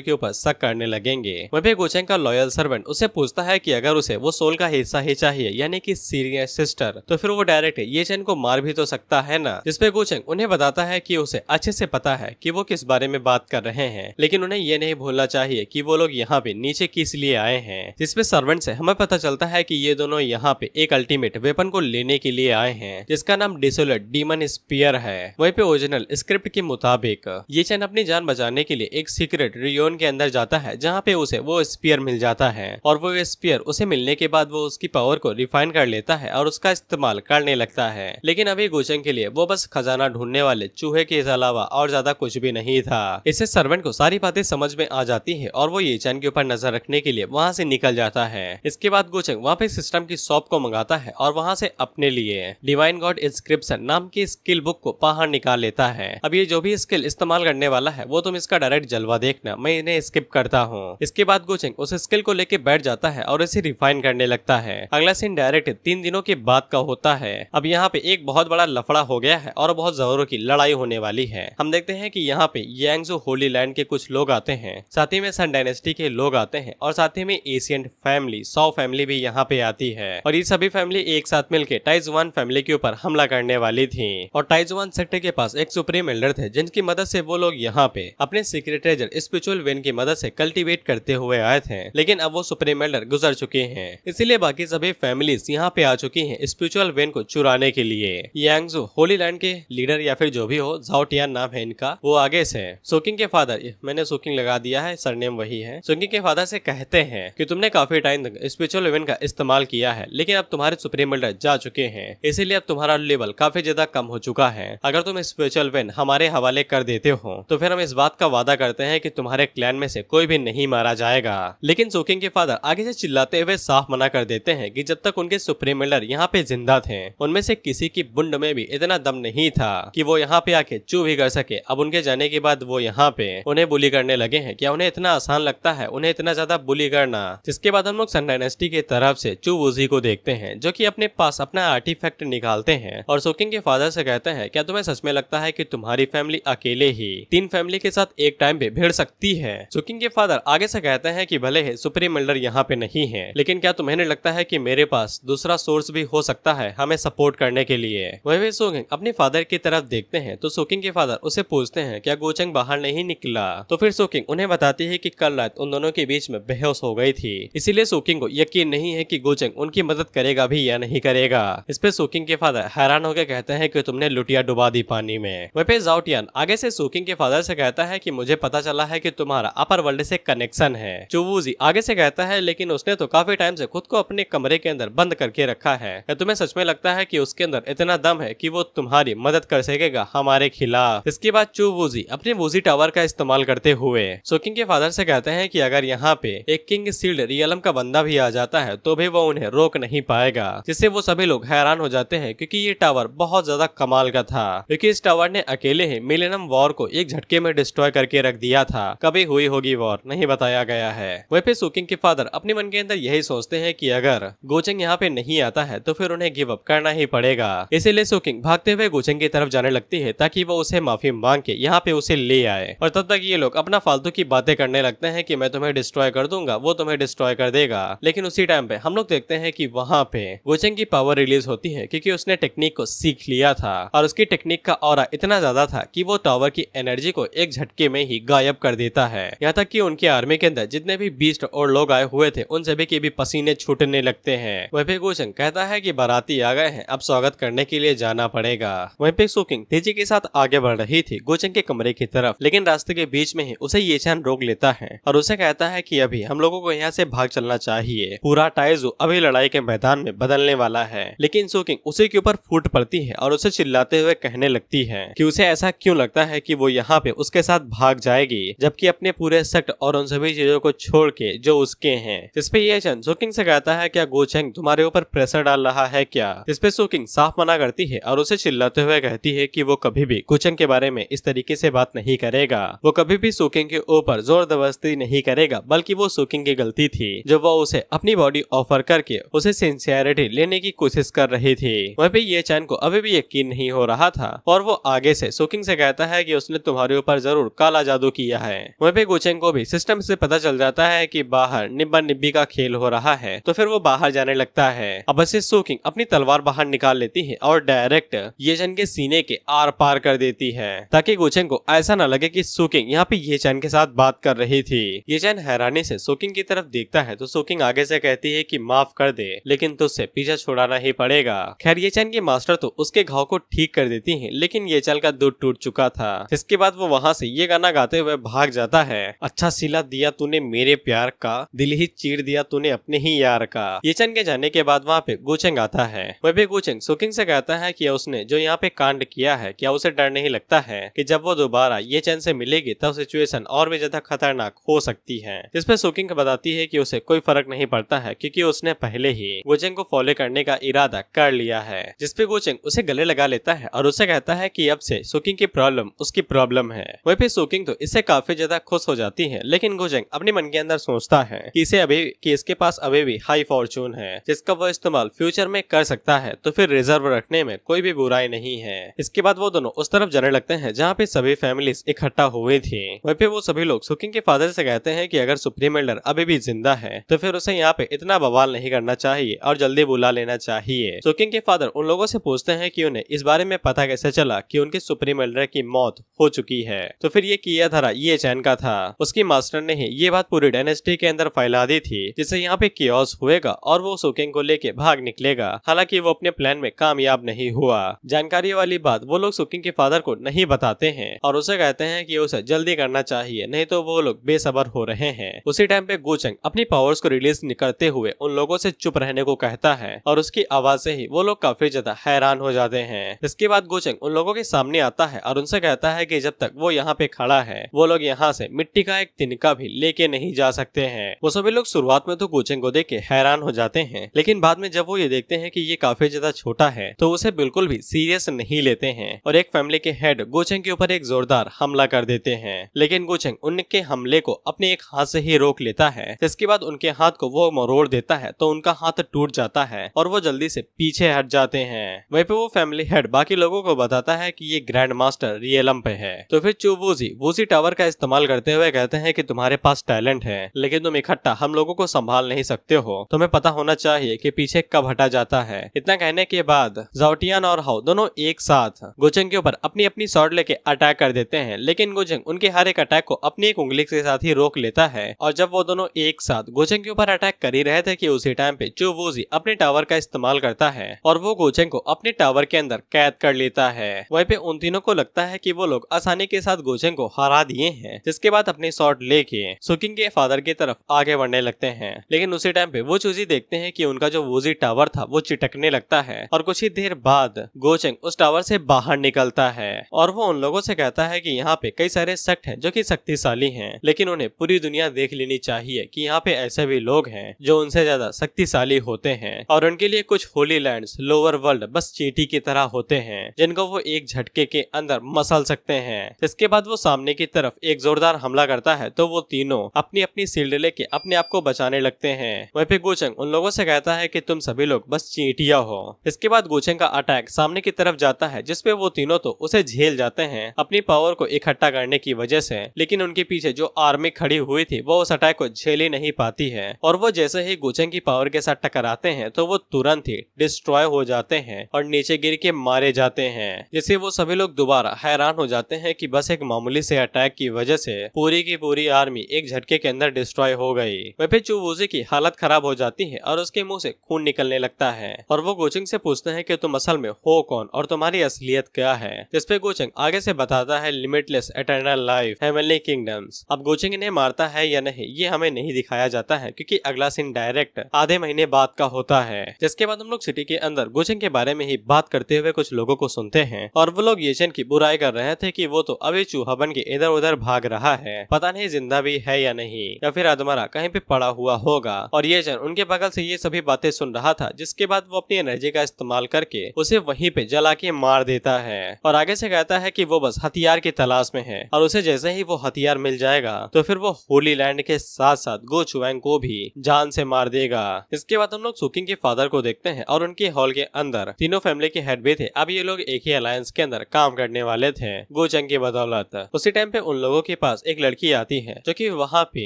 के ऊपर शक करने लगेंगे। वह पे कोचिंग का लॉयल सर्वेंट उसे पूछता है कि अगर उसे वो सोल का हिस्सा ही चाहिए यानी कि सीनियर सिस्टर, तो फिर वो डायरेक्ट ये चैन को मार भी तो सकता है ना। जिसपे कोचिंग उन्हें बताता है कि उसे अच्छे से पता है कि वो किस बारे में बात कर रहे हैं, लेकिन उन्हें ये नहीं भूलना चाहिए कि वो लोग यहाँ पे नीचे किस लिए आए हैं। जिसपे सर्वेंट से हमें पता चलता है कि ये दोनों यहाँ पे एक अल्टीमेट वेपन को लेने के लिए आए हैं जिसका नाम डिसोलेट डीमन स्पीयर है। वहीं पे ओरिजिनल स्क्रिप्ट के मुताबिक ये चैन अपनी जान बचाने के लिए एक सीक्रेट रियोन के अंदर जाता है जहाँ पे उसे वो स्पीयर मिल जाता है और वो स्पीयर उसे मिलने के बाद वो उसकी पावर को रिफाइन कर लेता है और उसका इस्तेमाल करने लगता है। लेकिन अभी गोचेंग के लिए वो बस खजाना ढूंढने वाले चूहे के अलावा और ज्यादा कुछ भी नहीं था। इससे सर्वेंट को सारी बातें समझ में आ जाती है और वो ये चैन के ऊपर नजर रखने के लिए वहाँ से निकल जाता है। इसके बाद गोचेंग वहाँ पे सिस्टम की शॉप को मंगाता है और वहाँ से अपने लिए डिवाइन गॉड इंस्क्रिप्शन नाम की स्किल बुक को बाहर निकाल लेता है। अब ये जो भी स्किल इस्तेमाल करने वाला है वो तुम इसका डायरेक्ट जलवा देखना, मैं इन्हें स्किप करता हूँ। इसके बाद गोचेंग उस स्किल को लेके बैठ जाता है और इसे रिफाइन करने लगता है। अगला सीन डायरेक्ट 3 दिनों के बाद का होता है। अब यहाँ पे एक बहुत बड़ा लफड़ा हो गया है और बहुत जोरों की लड़ाई होने वाली है। हम देखते हैं कि यहाँ पे यांगजो होली लैंड के कुछ लोग आते हैं, साथ ही में सन डायनेस्टी के लोग आते हैं और साथ ही में एशियंट फैमिली 100 फैमिली भी यहाँ पे आती है और ये सभी फैमिली एक साथ मिलकर टाइजुआन फैमिली के ऊपर हमला करने वाली थी। और टाइजुआन सेक्टर के पास एक सुप्रीम एल्डर थे जिनकी मदद से वो लोग यहाँ पे अपने सीक्रेट ट्रेजर स्पिरिचुअल वेन की मदद से कल्टीवेट करते हुए आए थे, लेकिन अब वो सुप्रीम एल्डर गुजर चुके हैं, इसीलिए बाकी सभी फैमिलीज यहाँ पे आ चुकी हैं स्पिरिचुअल वेन को चुराने के लिए। यांगजू होली लैंड के लीडर या फिर जो भी हो, झाओटियान नाम है इनका, वो आगे से सोकिंग के फादर, मैंने सोकिंग लगा दिया है, सरनेम वही है, सोकिंग के फादर से कहते हैं कि तुमने काफी टाइम तक स्पिरिचुअल वेन का इस्तेमाल किया है, लेकिन अब तुम्हारे सुप्रीम एल्डर जा चुके हैं, इसीलिए अब तुम्हारा लेवल काफी ज्यादा कम हो चुका है। अगर तुम स्पिरिचुअल वेन हमारे हवाले कर देते हो तो फिर हम इस बात का वादा करते हैं कि तुम्हारे क्लैन में से कोई भी नहीं मारा जाएगा। लेकिन सोकिंग के फादर आगे से चिल्लाते हुए साफ मना कर देते हैं कि जब तक उनके सुप्रीम एल्डर यहाँ पे जिंदा थे उनमें से किसी की बुंड में भी इतना दम नहीं था कि वो यहाँ पे आके चू भी कर सके। अब उनके जाने के बाद वो यहाँ पे उन्हें बुली करने लगे हैं। क्या उन्हें इतना आसान लगता है उन्हें इतना ज्यादा बुली करना? जिसके बाद हम लोग सन डायनेस्टी की तरफ से चू वूजी को देखते हैं जो कि अपने पास अपना आर्टिफैक्ट निकालते हैं और सोकिंग के फादर से कहते हैं क्या तुम्हें सच में लगता है कि तुम्हारी फैमिली अकेले ही 3 फैमिली के साथ एक टाइम पे भिड़ सकती है? सोकिंग के फादर आगे से कहते हैं कि भले ही सुप्रीम एल्डर यहाँ पे नहीं है, लेकिन क्या तुम्हें नहीं लगता है कि मेरे पास दूसरा सोर्स भी हो सकता है हमें सपोर्ट करने के लिए? वही सोकिंग अपने फादर की तरफ देखते हैं तो सोकिंग के फादर उसे पूछते हैं क्या गोचंग बाहर नहीं निकला? तो फिर सोकिंग उन्हें बताती है कि कल रात उन दोनों के बीच में बेहोश हो गई थी, इसीलिए सोकिंग को यकीन नहीं है कि गोचंग उनकी मदद करेगा भी या नहीं करेगा। इस पे सोकिंग के फादर हैरान होकर कहते हैं कि तुमने लुटिया डुबा दी पानी में। वहीं पे झाओटियान आगे से सोकिंग के फादर से कहता है कि मुझे पता चला है कि तुम्हारा अपर वर्ल्ड से कनेक्शन है। चुवूजी आगे से कहता है लेकिन उसने तो काफी टाइम से खुद को अपने कमरे के अंदर बंद करके रखा है, क्या तुम्हें सच में लगता है कि उसके अंदर इतना दम है कि वो तुम्हारी मदद कर सकेगा हमारे खिलाफ? इसके बाद चुवूजी अपने वूजी टावर का इस्तेमाल करते हुए सोकिंग के फादर से कहते हैं कि अगर यहाँ पे एक किंग सील्ड रियलम का बंदा भी आ जाता है तो भी वो उन्हें रोक नहीं पाएगा, जिससे वो सभी लोग हैरान हो जाते हैं क्योंकि ये टावर बहुत ज्यादा कमाल का था, क्योंकि इस टावर ने अकेले ही मिलेनियम वॉर को एक झटके में डिस्ट्रॉय करके रख दिया था। कभी हुई होगी वॉर नहीं बताया गया है। वहीं पे सोकिंग के फादर अपने मन के अंदर यही सोचते हैं कि अगर गोचंग यहाँ पे नहीं आता है तो फिर उन्हें गिव अप करना ही पड़ेगा, इसीलिए सोकिंग भागते हुए गोचंग की तरफ जाने लगती है ताकि वो उसे माफी मांग के यहाँ पे उसे ले आए। और तब तक ये लोग अपना फालतू की बातें करने लगते हैं कि मैं तुम्हें डिस्ट्रॉय कर दूंगा, वो तुम्हें डिस्ट्रॉय कर देगा। लेकिन उसी टाइम पे हम लोग देखते हैं कि वहाँ पे गोचंग की पावर रिलीज होती है क्योंकि उसने टेक्निक को सीख लिया था और उसकी टेक्निक का ऑरा इतना ज्यादा था कि वो टावर की एनर्जी को एक झटके में ही गायब कर देता है। यहाँ तक कि उनके आर्मी के अंदर जितने भी बीस्ट और लोग आए हुए थे उन सभी के भी पसीने छूटने लगते हैं। वहीं पे गोचंग कहता है कि बाराती आ गए हैं, अब स्वागत करने के लिए जाना पड़ेगा। वहीं पे सोकिंग तेजी के साथ आगे बढ़ रही थी गोचंग के कमरे की तरफ, लेकिन रास्ते के बीच में ही उसे ये चैन रोक लेता है और उसे कहता है कि अभी हम लोगों को यहाँ से भाग चलना चाहिए, पूरा टाइजू अभी लड़ाई के मैदान में बदलने वाला है। लेकिन सोकिंग उसी के ऊपर फूट पड़ती है और उसे चिल्लाते हुए कहने लगती है कि उसे ऐसा क्यों लगता है कि वो यहाँ पे उसके साथ भाग जाएगी, जबकि अपने पूरे सेक्ट और उन सभी चीजों को छोड़ के जो उसके हैं। जिसपे ये चैन सोकिंग से कहता है क्या गोचंग तुम्हारे ऊपर प्रेशर डाल रहा है क्या? जिसपे सोकिंग साफ मना करती है और उसे चिल्लाते हुए कहती है कि वो कभी भी गोचंग के बारे में इस तरीके से बात नहीं करेगा, वो कभी भी सोकिंग के ऊपर जोर जबरदस्ती नहीं करेगा, बल्कि वो सोकिंग की गलती थी जो वो उसे अपनी बॉडी ऑफर करके उसे सिंसियरिटी लेने की कोशिश कर रही थी। वहीं पे ये चैन को अभी भी यकीन नहीं हो रहा था और वो आगे से सोकिंग से कहता है कि उसने तुम्हारे ऊपर जरूर काला जादू किया है। वहीं पे गोचंग को भी सिस्टम से पता चल जाता है कि बाहर निब्बा निब्बी का खेल हो रहा है, तो फिर वो बाहर जाने लगता है। अब ऐसे सोकिंग अपनी तलवार बाहर निकाल लेती है और डायरेक्ट ये चैन के सीने के आर पार कर देती है ताकि गोचंग को ऐसा न लगे कि सोकिंग यहाँ पे ये चैन के साथ बात कर रही थी। ये चैन हैरानी से सोकिंग की तरफ देखता है तो सोकिंग आगे से कहती है कि माफ कर दे, लेकिन तुझसे पीछा छुड़ाना ही पड़ेगा। खैर ये चैन के मास्टर तो उसके घाव को ठीक कर देती हैं, लेकिन ये चैन का दूध टूट चुका था। इसके बाद वो वहाँ से ये गाना गाते हुए भाग जाता है, अच्छा सिला दिया तूने मेरे प्यार का, दिल ही चीर दिया तूने अपने ही यार का। ये चैन के जाने के बाद वहाँ पे गोचंग आता है। वह भी गोचंग सोकिंग से कहता है कि उसने जो यहाँ पे कांड किया है क्या उसे डर नहीं लगता है कि जब वो दोबारा ये चैन से मिलेगी तब सिचुएशन और भी ज्यादा खतरनाक हो सकती है। जिसपे सोकिंग बताती है कि उसे कोई फर्क नहीं पड़ता है क्योंकि उसने पहले ही गोचंग को फॉलो करने का इरादा कर लिया है। जिसपे गोचंग उसे गले लगा लेता है और उसे कहता है कि अब से सोकिंग की प्रॉब्लम उसकी प्रॉब्लम है। वहीं पे सोकिंग तो इससे काफी ज्यादा खुश हो जाती है, लेकिन गोचंग अपने मन के अंदर सोचता है कि इसके पास अभी भी हाई फॉर्चून है जिसका वो इस्तेमाल फ्यूचर में कर सकता है, तो फिर रिजर्व रखने में कोई भी बुराई नहीं है। इसके बाद वो दोनों उस तरफ जाने लगते हैं जहाँ पे सभी फैमिलीज इकट्ठा हुई थी। वहीं पे वो सभी लोग सोकिंग के फादर से कहते हैं कि अगर सुप्रीम एल्डर अभी भी जिंदा है तो फिर उसे यहाँ पे इतना बवाल नहीं करना चाहिए और जल्दी बुला लेना चाहिए। सुकिंग के फादर उन लोगों से पूछते हैं कि उन्हें इस बारे में पता कैसे चला कि उनके सुप्रीम एल्डर की मौत हो चुकी है। तो फिर ये कियाधारा ये चैन का था, उसकी मास्टर ने ही ये बात पूरी डायनेस्टी के अंदर फैला दी थी जिससे यहाँ पे कियोस होएगा और वो सुकिंग को लेके भाग निकलेगा। हालांकि वो अपने प्लान में कामयाब नहीं हुआ। जानकारी वाली बात वो लोग सुकिंग के फादर को नहीं बताते हैं और उसे कहते हैं कि उसे जल्दी करना चाहिए, नहीं तो वो लोग बेसब्र हो रहे हैं। उसी टाइम पे गोचंग अपनी पावर्स को रिलीज करते हुए उन लोगों से चुप रहने को कहता है और उसकी आवाज से ही वो लोग काफी ज्यादा हैरान हो जाते हैं। इसके बाद गोचंग उन लोगों के सामने आता है और उनसे कहता है कि जब तक वो यहाँ पे खड़ा है वो लोग यहाँ से मिट्टी का एक तिनका भी लेके नहीं जा सकते हैं। वो सभी लोग शुरुआत में तो गोचंग को देख के हैरान हो जाते हैं, लेकिन बाद में जब वो ये देखते हैं कि ये काफी ज्यादा छोटा है तो उसे बिल्कुल भी सीरियस नहीं लेते हैं और एक फैमिली के हेड गोचंग के ऊपर एक जोरदार हमला कर देते हैं। लेकिन गोचंग उनके हमले को अपने एक हाथ से ही रोक लेता है। इसके बाद उनके हाथ को वो मरोड़ देता है तो उनका हाथ टूट जाता है और वो जल्दी से पीछे हट जाते हैं। वहीं पे वो फैमिली हेड बाकी लोगों को बताता है कि ये ग्रैंड मास्टर रियलम पे है। तो फिर चू वूजी टावर का इस्तेमाल करते हुए कहते हैं कि तुम्हारे पास टैलेंट है लेकिन तुम इकट्ठा हम लोगों को संभाल नहीं सकते हो, तुम्हें पता होना चाहिए कि पीछे कब हटा जाता है। इतना कहने के बाद ज़ाओटियान और हाओ दोनों एक साथ गोचंग के ऊपर अपनी अपनी स्वॉर्ड लेके अटैक कर देते हैं, लेकिन गोचंग उनके हर एक अटैक को अपनी एक उंगली के साथ ही रोक लेता है। और जब वो दोनों एक साथ गोचंग के ऊपर अटैक कर ही रहे थे कि उसी टाइम पे चू वूजी अपने टावर का इस्तेमाल करता है और वो गोचंग को अपने टावर के अंदर कैद कर लेता है। वहीं पे उन तीनों को लगता है कि वो लोग आसानी के साथ गोचंग को हरा दिए हैं, जिसके बाद अपने स्वॉर्ड लेके सुकिंग के फादर की तरफ आगे बढ़ने लगते हैं। लेकिन उसी टाइम पे वो चूजी देखते हैं कि उनका जो वूजी टावर था वो चिटकने लगता है और कुछ ही देर बाद गोचंग उस टावर से बाहर निकलता है और वो उन लोगों से कहता है कि यहाँ पे कई सारे सेक्ट हैं जो कि शक्तिशाली हैं, लेकिन उन्हें पूरी दुनिया देख लेनी चाहिए कि यहाँ पे ऐसे भी लोग हैं जो उनसे ज्यादा शक्तिशाली होते हैं और उनके लिए कुछ होली लैंड्स लोअर वर्ल्ड बस चींटी की तरह होते हैं जिनको वो एक झटके के अंदर मसल सकते हैं। इसके बाद वो सामने की तरफ एक जोरदार हमला करता है तो वो तीनों अपनी अपनी शील्ड लेके अपने आप को बचाने लगते हैं। वहीं पे गोचंग उन लोगों से कहता है कि तुम सभी लोग बस चींटियां हो। इसके बाद गोचंग का अटैक सामने की तरफ जाता है जिसपे वो तीनों तो उसे झेल जाते हैं अपनी पावर को इकट्ठा करने की वजह से, लेकिन उनके पीछे जो आर्मी खड़ी हुई थी वो उस अटैक को झेल ही नहीं पाती है और वो जैसे ही गोचंग की पावर के साथ टकराते हैं तो वो तुरंत ही डिस्ट्रॉय हो जाते हैं और नीचे गिर के मारे जाते हैं, जिससे वो सभी लोग दोबारा हैरान हो जाते हैं कि बस एक मामूली से अटैक की वजह से पूरी की पूरी आर्मी एक झटके के अंदर डिस्ट्रॉय हो गई। वहीं पे चू वूजी की हालत खराब हो जाती है और उसके मुंह से खून निकलने लगता है और वो गोचंग से पूछते हैं कि तुम असल में हो कौन और तुम्हारी असलियत क्या है। जिसपे गोचंग आगे से बताता है limitless eternal life heavenly kingdoms. अब गोचंग इन्हें मारता है या नहीं ये हमें नहीं दिखाया जाता है क्योंकि अगला सीन डायरेक्ट आधे महीने बाद का होता है। जिसके बाद हम लोग सिटी के अंदर गोचंग के बारे में ही बात करते हुए कुछ लोगों को सुनते हैं और वो लोग येचन की बुराई कर रहे थे कि वो तो अभी चूहा बन के इधर उधर भाग रहा है, पता नहीं जिंदा भी है या नहीं या फिर अधमरा कहीं पे पड़ा हुआ होगा। और येचन उनके बगल से ये सभी बातें सुन रहा था, जिसके बाद वो अपनी एनर्जी का इस्तेमाल करके उसे वहीं पे जला के मार देता है और आगे से कहता है कि वो बस हथियार की तलाश में है और उसे जैसे ही वो हथियार मिल जाएगा तो फिर वो होली लैंड के साथ साथ गो चुवैंग को भी जान से मार देगा। इसके बाद हम लोग सुकिंग के फादर को देखते हैं और उनके हॉल के अंदर तीनों फैमिली के हेड भी थे। अब ये लोग एक ही अलायंस के अंदर काम करने वाले थे गोचंग की बदौलत। उसी टाइम पे उन लोगों के पास एक लड़की आती है जो कि वहाँ पे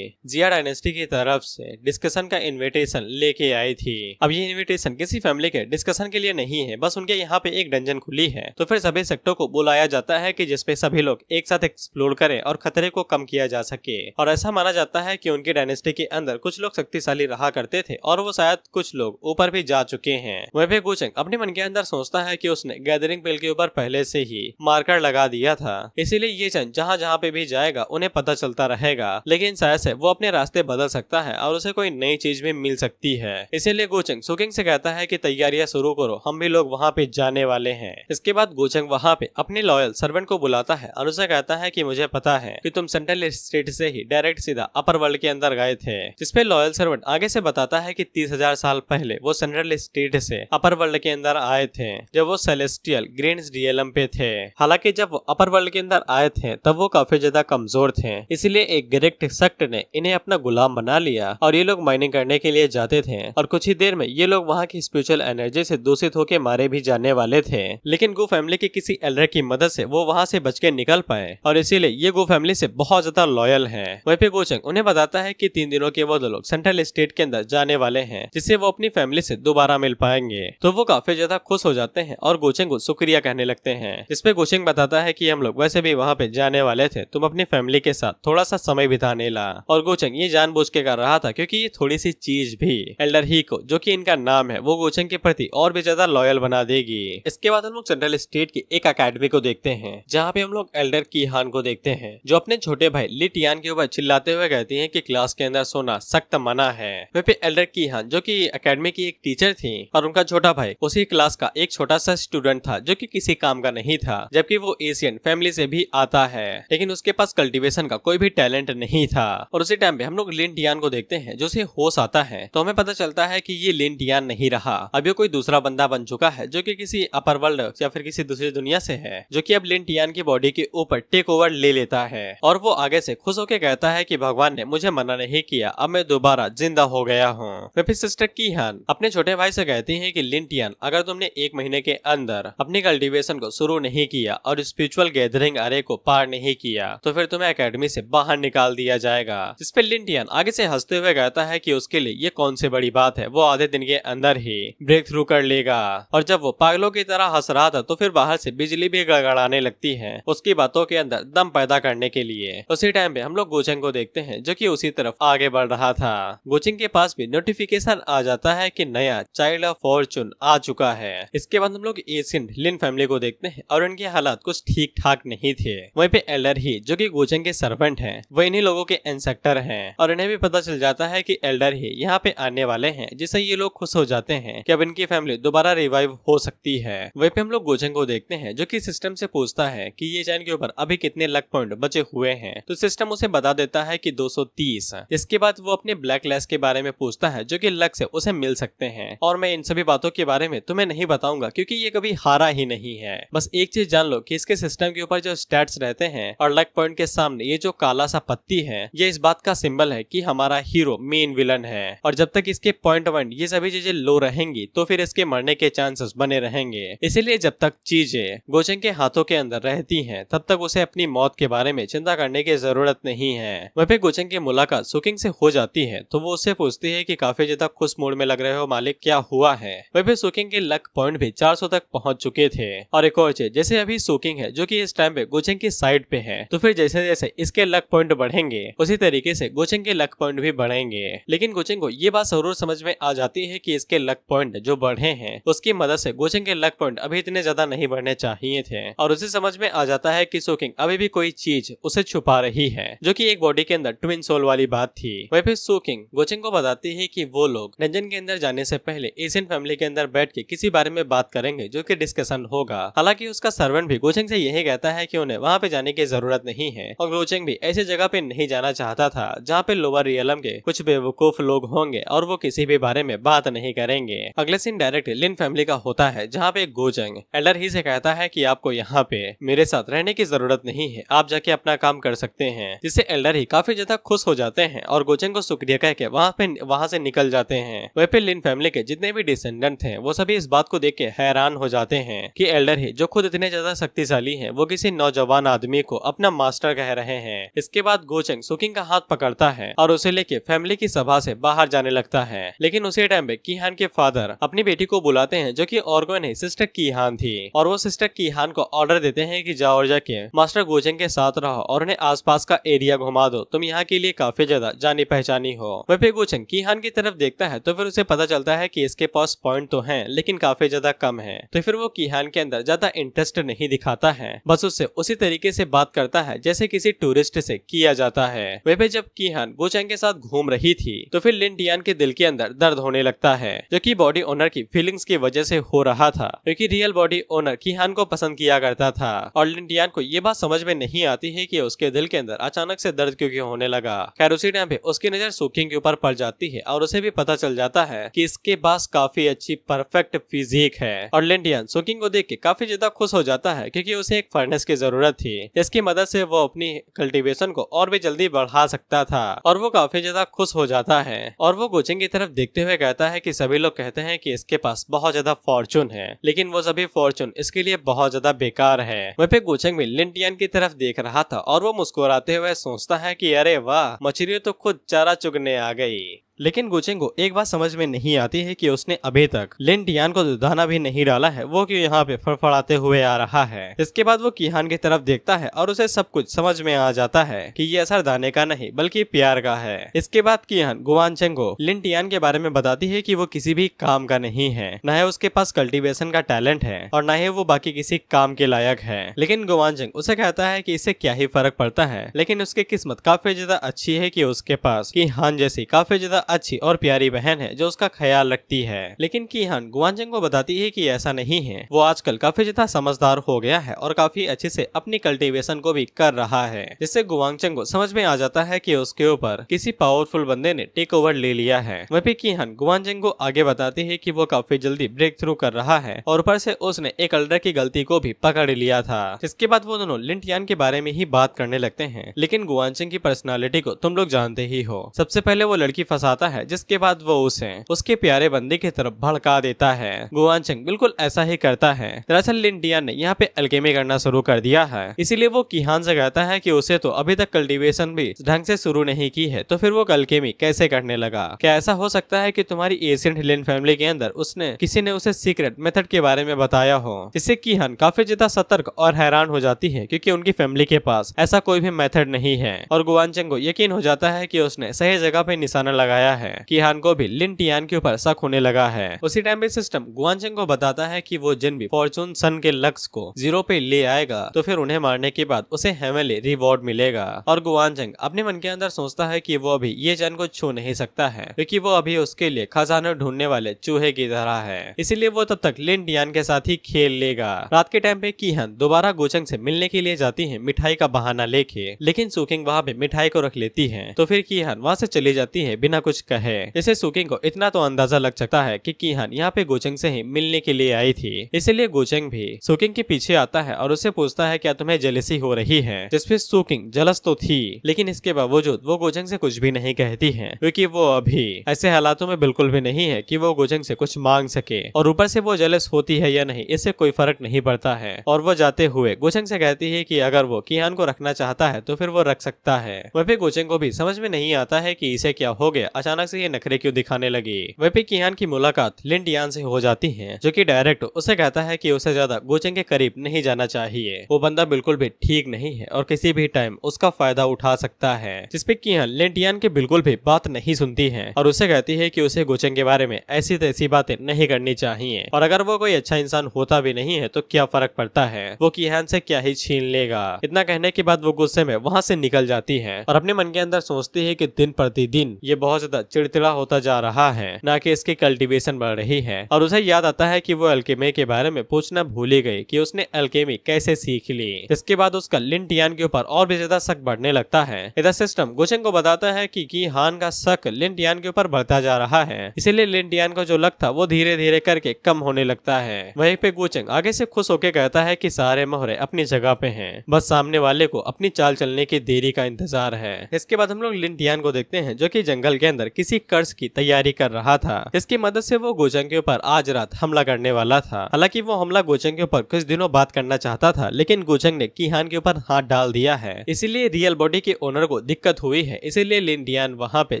जिया डायनेस्टी की तरफ से डिस्कशन का इनविटेशन लेके आई थी। अब ये इनविटेशन किसी फैमिली के डिस्कशन के लिए नहीं है, बस उनके यहाँ पे एक डंजन खुली है तो फिर सभी सेक्टरों को बुलाया जाता है कि जिसपे सभी लोग एक साथ एक्सप्लोर करें और खतरे को कम किया जा सके। और ऐसा माना जाता है कि उनकी डायनेस्टी के अंदर कुछ लोग शक्तिशाली रहा करते थे और वो शायद कुछ लोग ऊपर भी जा चुके हैं। वहीं पे गोचंग अपने मन के अंदर सोचता है कि उसने गैदरिंग पेल के ऊपर पहले से ही मार्कर लगा दिया था, इसीलिए ये चंद जहाँ जहाँ पे भी जाएगा उन्हें पता चलता रहेगा, लेकिन शायद से वो अपने रास्ते बदल सकता है और उसे कोई नई चीज भी मिल सकती है। इसीलिए गोचंग सुकिंग से कहता है कि तैयारियां शुरू करो, हम भी लोग वहाँ पे जाने वाले हैं। इसके बाद गोचंग वहाँ पे अपने लॉयल सर्वेंट को बुलाता है और उसे कहता है कि मुझे पता है कि तुम सेंट्रल स्टेट से ही डायरेक्ट सीधा अपर वर्ल्ड के अंदर गए थे। जिसपे लॉयल सर्वेंट आगे से बताता है कि 30,000 साल पहले वो सेंट्रल स्टेट से अपर वर्ल्ड के अंदर आए थे जब वो सेलेस्टियल ग्रेन्स रियलम पे थे। हालांकि जब वो अपर वर्ल्ड के अंदर आए थे तब वो काफी ज्यादा कमजोर थे, इसलिए एक ग्रेट सेक्ट ने इन्हें अपना गुलाम बना लिया और ये लोग माइनिंग करने के लिए जाते थे और कुछ ही देर में ये लोग वहाँ की स्पिरिचुअल एनर्जी से दूषित होकर मारे भी जाने वाले थे। लेकिन गो फैमिली की किसी एल्डर की मदद से वो वहाँ से बच के निकल पाए और इसीलिए ये गो फैमिली से बहुत ज्यादा लॉयल है। वहीं पे गोचंग उन्हें बताता है कि 3 दिनों के वो लोग सेंट्रल स्टेट के अंदर जाने वाले हैं, जिससे वो अपनी फैमिली से दोबारा मिल पाएंगे। तो वो काफी ज्यादा खुश हो जाते हैं और गोचेंग को शुक्रिया कहने लगते हैं, जिसपे गोचेंग बताता है कि हम लोग वैसे भी वहाँ पे जाने वाले थे, तुम अपनी फैमिली के साथ थोड़ा सा समय बिताने ला। और गोचेंग ये जानबूझ के कर रहा था क्योंकि ये थोड़ी सी चीज भी एल्डर ही को, जो कि इनका नाम है, वो गोचेंग के प्रति और भी ज्यादा लॉयल बना देगी। इसके बाद हम लोग सेंट्रल स्टेट की एक अकेडमी को देखते हैं, जहाँ पे हम लोग एल्डर की हान को देखते हैं, जो अपने छोटे भाई ली टियान के ऊपर चिल्लाते हुए कहती हैं कि क्लास के अंदर सोना सख्त मना है। वहीं पे एल्डर की हान, जो कि एकेडमी की एक टीचर थी, और उनका छोटा भाई उसी क्लास का एक छोटा सा स्टूडेंट था, जो कि किसी काम का नहीं था, जबकि वो एशियन फैमिली से भी आता है, लेकिन उसके पास कल्टीवेशन का कोई भी टैलेंट नहीं था। और उसी टाइम पे हम लोग लिन टियान को देखते हैं, जो उसे होश आता है, तो हमें पता चलता है कि ये लिन टियान नहीं रहा, अब ये कोई दूसरा बंदा बन चुका है, जो कि किसी अपर वर्ल्ड या फिर किसी दूसरी दुनिया से है, जो कि अब लिन टियान की बॉडी के ऊपर टेक ओवर ले लेता है। और वो आगे से खुश होकर कहता है कि भगवान ने मुझे मना नहीं किया, अब मैं दोबारा जिंदा हो गया हूँ। फिर सिस्टर की हान अपने छोटे भाई से कहती है कि लिन टियान, अगर तुमने 1 महीने के अंदर अपनी कल्टीवेशन को शुरू नहीं किया और स्पिरिचुअल गैदरिंग अरे को पार नहीं किया, तो फिर तुम्हें एकेडमी से बाहर निकाल दिया जाएगा। जिस पे लिन टियान आगे से हंसते हुए कहता है कि उसके लिए ये कौन सी बड़ी बात है, वो आधे दिन के अंदर ही ब्रेक थ्रू कर लेगा। और जब वो पागलों की तरह हंस रहा था, तो फिर बाहर से बिजली भी गड़गड़ाने लगती है, उसकी बातों के अंदर दम पैदा करने के लिए। उसी टाइम पे हम लोग गोचेंग को देखते हैं, जो कि उसी तरफ आगे बढ़ रहा था। गोचेंग के पास भी नोटिफिकेशन आ जाता है कि नया चाइल्ड ऑफ फॉर्चून आ चुका है। इसके बाद हम लोग एशियन लिन फैमिली को देखते हैं, और उनके हालात कुछ ठीक ठाक नहीं थे। वहीं पे एल्डर ही, जो कि गोचेंग के सर्वेंट हैं, वो इन्हीं लोगों के इंसेक्टर हैं, और इन्हें भी पता चल जाता है कि एल्डर ही यहाँ पे आने वाले हैं, जिससे ये लोग खुश हो जाते हैं कि अब इनकी फैमिली दोबारा रिवाइव हो सकती है। वहीं पे हम लोग गोचेंग को देखते हैं, जो कि सिस्टम से पूछता है कि ये चैन के ऊपर अभी कितने लक पॉइंट बचे हुए हैं, तो सिस्टम उसे बता देता है कि 230। इसके बाद वो अपने ब्लैक लेस के बारे में पूछता है, जो कि लक से उसे मिल सकते हैं, और मैं इन सभी बातों के बारे में तुम्हें नहीं बताऊंगा क्योंकि ये कभी हारा ही नहीं है। बस एक चीज जान लो कि इसके सिस्टम के ऊपर जो स्टैट्स रहते हैं और लक पॉइंट के सामने ये जो काला सा पत्ती है, ये इस बात का सिंबल है कि हमारा हीरो मेन विलन है, और जब तक इसके पॉइंट वन ये सभी चीजें लो रहेंगी, तो फिर इसके मरने के चांसेस बने रहेंगे। इसीलिए जब तक चीजें गोचेंग के हाथों के अंदर रहती हैं, तब तक उसे अपनी मौत के बारे में चिंता करने की जरूरत नहीं है। वहीं पे गोचेंग की मुलाकात सुकिंग से हो जाती है, तो वो उससे पूछती है कि काफी ज्यादा खुश मूड में लग रहे हो मालिक, क्या हुआ है। वहीं पे सुकिंग के लक पॉइंट भी 400 तक पहुंच चुके थे। और एक और चीज, जैसे अभी सुकिंग है, जो कि इस टाइम पे गोचेंग की साइड पे है, तो फिर जैसे जैसे इसके लक पॉइंट बढ़ेंगे, उसी तरीके से गोचेंग के लक पॉइंट भी बढ़ेंगे। लेकिन गोचेंग को ये बात जरूर समझ में आ जाती है कि इसके लक पॉइंट जो बढ़े हैं, उसकी मदद से गोचेंग के लक पॉइंट अभी इतने ज्यादा नहीं बढ़ने चाहिए थे, और उसे समझ में आ जाता है कि सुकिंग अभी भी कोई चीज उसे छुपा रही है, जो कि एक बॉडी के अंदर ट्विन सोल वाली बात थी। वहीं पे सुकिंग गोचेंग को बताती है कि वो लोग डंजन के अंदर जाने से पहले एशियन फैमिली के अंदर बैठ के किसी बारे में बात करेंगे, जो कि डिस्कशन होगा। हालांकि उसका सर्वेंट भी गोचेंग से यही कहता है कि उन्हें वहाँ पे जाने की जरूरत नहीं है, और गोचेंग भी ऐसी जगह पे नहीं जाना चाहता था जहाँ पे लोअर रियलम के कुछ बेवकूफ लोग होंगे और वो किसी भी बारे में बात नहीं करेंगे। अगले सीन डायरेक्ट लिन फैमिली का होता है, जहाँ पे गोचेंग एल्डर ही से कहता है कि आपको यहाँ पे मेरे साथ रहने की जरूरत नहीं है, आप जाके अपना काम कर सकते हैं, जिससे एल्डर ही काफी ज्यादा खुश हो जाते हैं और गोचेंग को शुक्रिया कह के वहाँ से निकल जाते हैं। वहीं पे लिन फैमिली के जितने भी डिसेंडेंट थे, वो सभी इस बात को देख के हैरान हो जाते हैं कि एल्डर ही, जो खुद इतने ज्यादा शक्तिशाली हैं, वो किसी नौजवान आदमी को अपना मास्टर कह रहे हैं। इसके बाद गोचेंग सुकिंग का हाथ पकड़ता है और उसे लेके फैमिली की सभा से बाहर जाने लगता है। लेकिन उसी टाइम पे कीहान के फादर अपनी बेटी को बुलाते हैं, जो कि ऑर्गन है सिस्टर कीहान थी, और वो सिस्टर कीहान को ऑर्डर देते हैं कि जाओ और जाके मास्टर गोचेंग के साथ रहो और उन्हें आसपास का एरिया घुमा दो, तुम यहाँ के लिए काफी ज्यादा जानी पहचानी हो। वहीं पे गोचेंग कीहान की तरफ देखता है, तो फिर उसे पता चलता है कि इसके पास पॉइंट तो हैं, लेकिन काफी ज्यादा कम है, तो फिर वो कीहान के अंदर ज्यादा इंटरेस्ट नहीं दिखाता है, बस उससे उसी तरीके से बात करता है जैसे किसी टूरिस्ट से किया जाता है। वहीं पे जब कीहान गोचेंग के साथ घूम रही थी, तो फिर लिन टियान के दिल के अंदर दर्द होने लगता है, जो कि बॉडी ओनर की फीलिंग्स की वजह से हो रहा था, क्योंकि रियल बॉडी ओनर कीहान को पसंद किया करता था, और लिन टियान को ये बात समझ में नहीं आती है कि उसके दिल के अंदर अचानक से दर्द क्यों होने लगा। खैर उसी टाइम पे उसकी नजर सुकिंग के ऊपर पड़ जाती है, और उसे भी पता चल जाता है कि इसके पास काफी अच्छी परफेक्ट फिजिक है, और लिन टियान सुकिंग को देख के काफी ज्यादा खुश हो जाता है, क्योंकि उसे एक फर्नेस की जरूरत थी, जिसकी मदद से वो अपनी कल्टीवेशन को और भी जल्दी बढ़ा सकता था, और वो काफी ज्यादा खुश हो जाता है। और वो गोचेंग की तरफ देखते हुए कहता है कि सभी लोग कहते हैं कि इसके पास बहुत ज्यादा फॉर्चून है, लेकिन वो सभी फॉर्चून इसके लिए बहुत ज्यादा बेकार है। वहीं पे गोचेंग भी लिन टियान की तरफ देख रहा था, और वो मुस्कुराते हुए सोचता है कि अरे वाह, मछली तो खुद चारा चुगने आ गई। लेकिन गोचेंग को एक बात समझ में नहीं आती है कि उसने अभी तक लिन टियान को दाना भी नहीं डाला है, वो क्यों यहाँ पे फड़फड़ाते हुए आ रहा है। इसके बाद वो किहान की तरफ देखता है और उसे सब कुछ समझ में आ जाता है कि ये असर दाने का नहीं बल्कि प्यार का है। इसके बाद किहान गुआनचेंग को लिन टियान के बारे में बताती है कि वो किसी भी काम का नहीं है, न है उसके पास कल्टीवेशन का टैलेंट है और न ही वो बाकी किसी काम के लायक है। लेकिन गुआनचेंग उसे कहता है कि इससे क्या ही फर्क पड़ता है, लेकिन उसकी किस्मत काफी ज्यादा अच्छी है कि उसके पास किहान जैसी काफी ज्यादा अच्छी और प्यारी बहन है जो उसका ख्याल रखती है। लेकिन किहान गुआनचेंग को बताती है कि ऐसा नहीं है, वो आजकल काफी ज्यादा समझदार हो गया है और काफी अच्छे से अपनी कल्टीवेशन को भी कर रहा है, जिससे गुआनचेंग को समझ में आ जाता है कि उसके ऊपर किसी पावरफुल बंदे ने टेक ओवर ले लिया है। वहीं पे किहान गुआनचेंग को आगे बताती है कि वो काफी जल्दी ब्रेक थ्रू कर रहा है और ऊपर से उसने एक एल्डर की गलती को भी पकड़ लिया था। इसके बाद वो दोनों लिन टियान के बारे में ही बात करने लगते हैं। लेकिन गुआनचेंग की पर्सनालिटी को तुम लोग जानते ही हो। सबसे पहले वो लड़की फंसाता है, जिसके बाद वो उसे उसके प्यारे बंदे की तरफ भड़का देता है। गुआनचेंग बिल्कुल ऐसा ही करता है। दरअसल लिन टियान ने यहाँ पे अल्केमी करना शुरू कर दिया है, इसीलिए वो किहान से कहता है कि उसे तो अभी तक कल्टीवेशन भी ढंग से शुरू नहीं की है, तो फिर वो अल्केमी कैसे करने लगा। क्या ऐसा हो सकता है कि तुम्हारी एशियन लिन फैमिली के अंदर किसी ने उसे सीक्रेट मेथड के बारे में बताया हो, जिससे किहान काफी ज्यादा सतर्क और हैरान हो जाती है क्योंकि उनकी फैमिली के पास ऐसा कोई भी मेथड नहीं है। और गुआनचेंग को यकीन हो जाता है कि उसने सही जगह पे निशाना लगाया है। किहान को भी लिन टियान के ऊपर शक होने लगा है। उसी टाइम पे सिस्टम गुआनचेंग को बताता है कि वो जिन भी फॉर्चून सन के लक्ष्य को 0 पे ले आएगा तो फिर उन्हें मारने के बाद उसे हेवनली रिवॉर्ड मिलेगा। और गुआनचेंग अपने मन के अंदर सोचता है कि वो अभी ये चैन को छू नहीं सकता है क्योंकि वो अभी उसके लिए खजाना ढूंढने वाले चूहे की तरह है, इसीलिए वो तब तक लिन टियान के साथ ही खेल लेगा। रात के टाइम पे किहान दोबारा गोचेंग से मिलने के लिए जाती है मिठाई का बहाना लेके, लेकिन सुकिंग वहाँ पे मिठाई को रख लेती है, तो फिर किहान वहाँ से चली जाती है बिना कुछ कहे। इसे सुकिंग को इतना तो अंदाजा लग सकता है कि किहान यहाँ पे गोचेंग से ही मिलने के लिए आई थी, इसीलिए गोचेंग भी सुकिंग के पीछे आता है और उससे पूछता है क्या तुम्हें जेलसी हो रही है, जिसपे सुकिंग जलस तो थी लेकिन इसके बावजूद वो गोचेंग से कुछ भी नहीं कहती है क्योंकि वो अभी ऐसे हालातों में बिल्कुल भी नहीं है कि वो गोचेंग से कुछ मांग सके, और ऊपर से वो जेलस होती है या नहीं इससे कोई फर्क नहीं पड़ता है। और वो जाते हुए गोचेंग से कहती है कि अगर वो किहान को रखना चाहता है तो फिर वो रख सकता है। वहीं पे गोचेंग को भी समझ में नहीं आता है कि इसे क्या हो गया, अचानक से ये नखरे क्यों दिखाने लगी। वहीं पे किहान की मुलाकात लिन टियान से हो जाती है, जो कि डायरेक्ट उसे कहता है कि उसे ज्यादा गोचेंग के करीब नहीं जाना चाहिए, वो बंदा बिल्कुल भी ठीक नहीं है और किसी भी टाइम उसका फायदा उठा सकता है। जिसपे किहान लिन टियान की बिल्कुल भी बात नहीं सुनती है और उसे कहती है कि उसे गोचेंग के बारे में ऐसी तैसी बातें नहीं करनी चाहिए, और अगर वो कोई अच्छा इंसान होता भी नहीं है तो क्या फर्क पड़ता है, वो किहान से क्या ही छीन लेगा। इतना कहने के बाद वो गुस्से में वहाँ से निकल जाती है और अपने मन के अंदर सोचती है कि दिन प्रतिदिन ये बहुत ज्यादा चिड़चिड़ा होता जा रहा है, ना कि इसकी कल्टीवेशन बढ़ रही है। और उसे याद आता है कि वो अल्केमी के बारे में पूछना भूल ही गई कि उसने अल्केमी कैसे सीख ली। इसके बाद उसका लिन टियान के ऊपर और भी ज्यादा शक बढ़ने लगता है। इधर सिस्टम गोचेंग को बताता है कि किहान का शक लिन टियान के ऊपर बढ़ता जा रहा है, इसीलिए लिन टियान को जो लक था वो धीरे धीरे करके कम होने लगता है। वहीं पे गोचेंग आगे से खुश होकर कहता है कि सारे मोहरे अपनी जगह पे हैं, बस सामने वाले को अपनी चाल चलने की देरी का इंतजार है। इसके बाद हम लोग लिन टियान को देखते हैं जो कि जंगल के अंदर किसी कर्ज की तैयारी कर रहा था, जिसकी मदद से वो गोचेंग के ऊपर आज रात हमला करने वाला था। हालांकि वो हमला गोचेंग के ऊपर कुछ दिनों बाद करना चाहता था, लेकिन गोचेंग ने किहान के ऊपर हाथ डाल दिया है, इसीलिए रियल बॉडी के ओनर को दिक्कत हुई है, इसीलिए लिन टियान वहाँ पे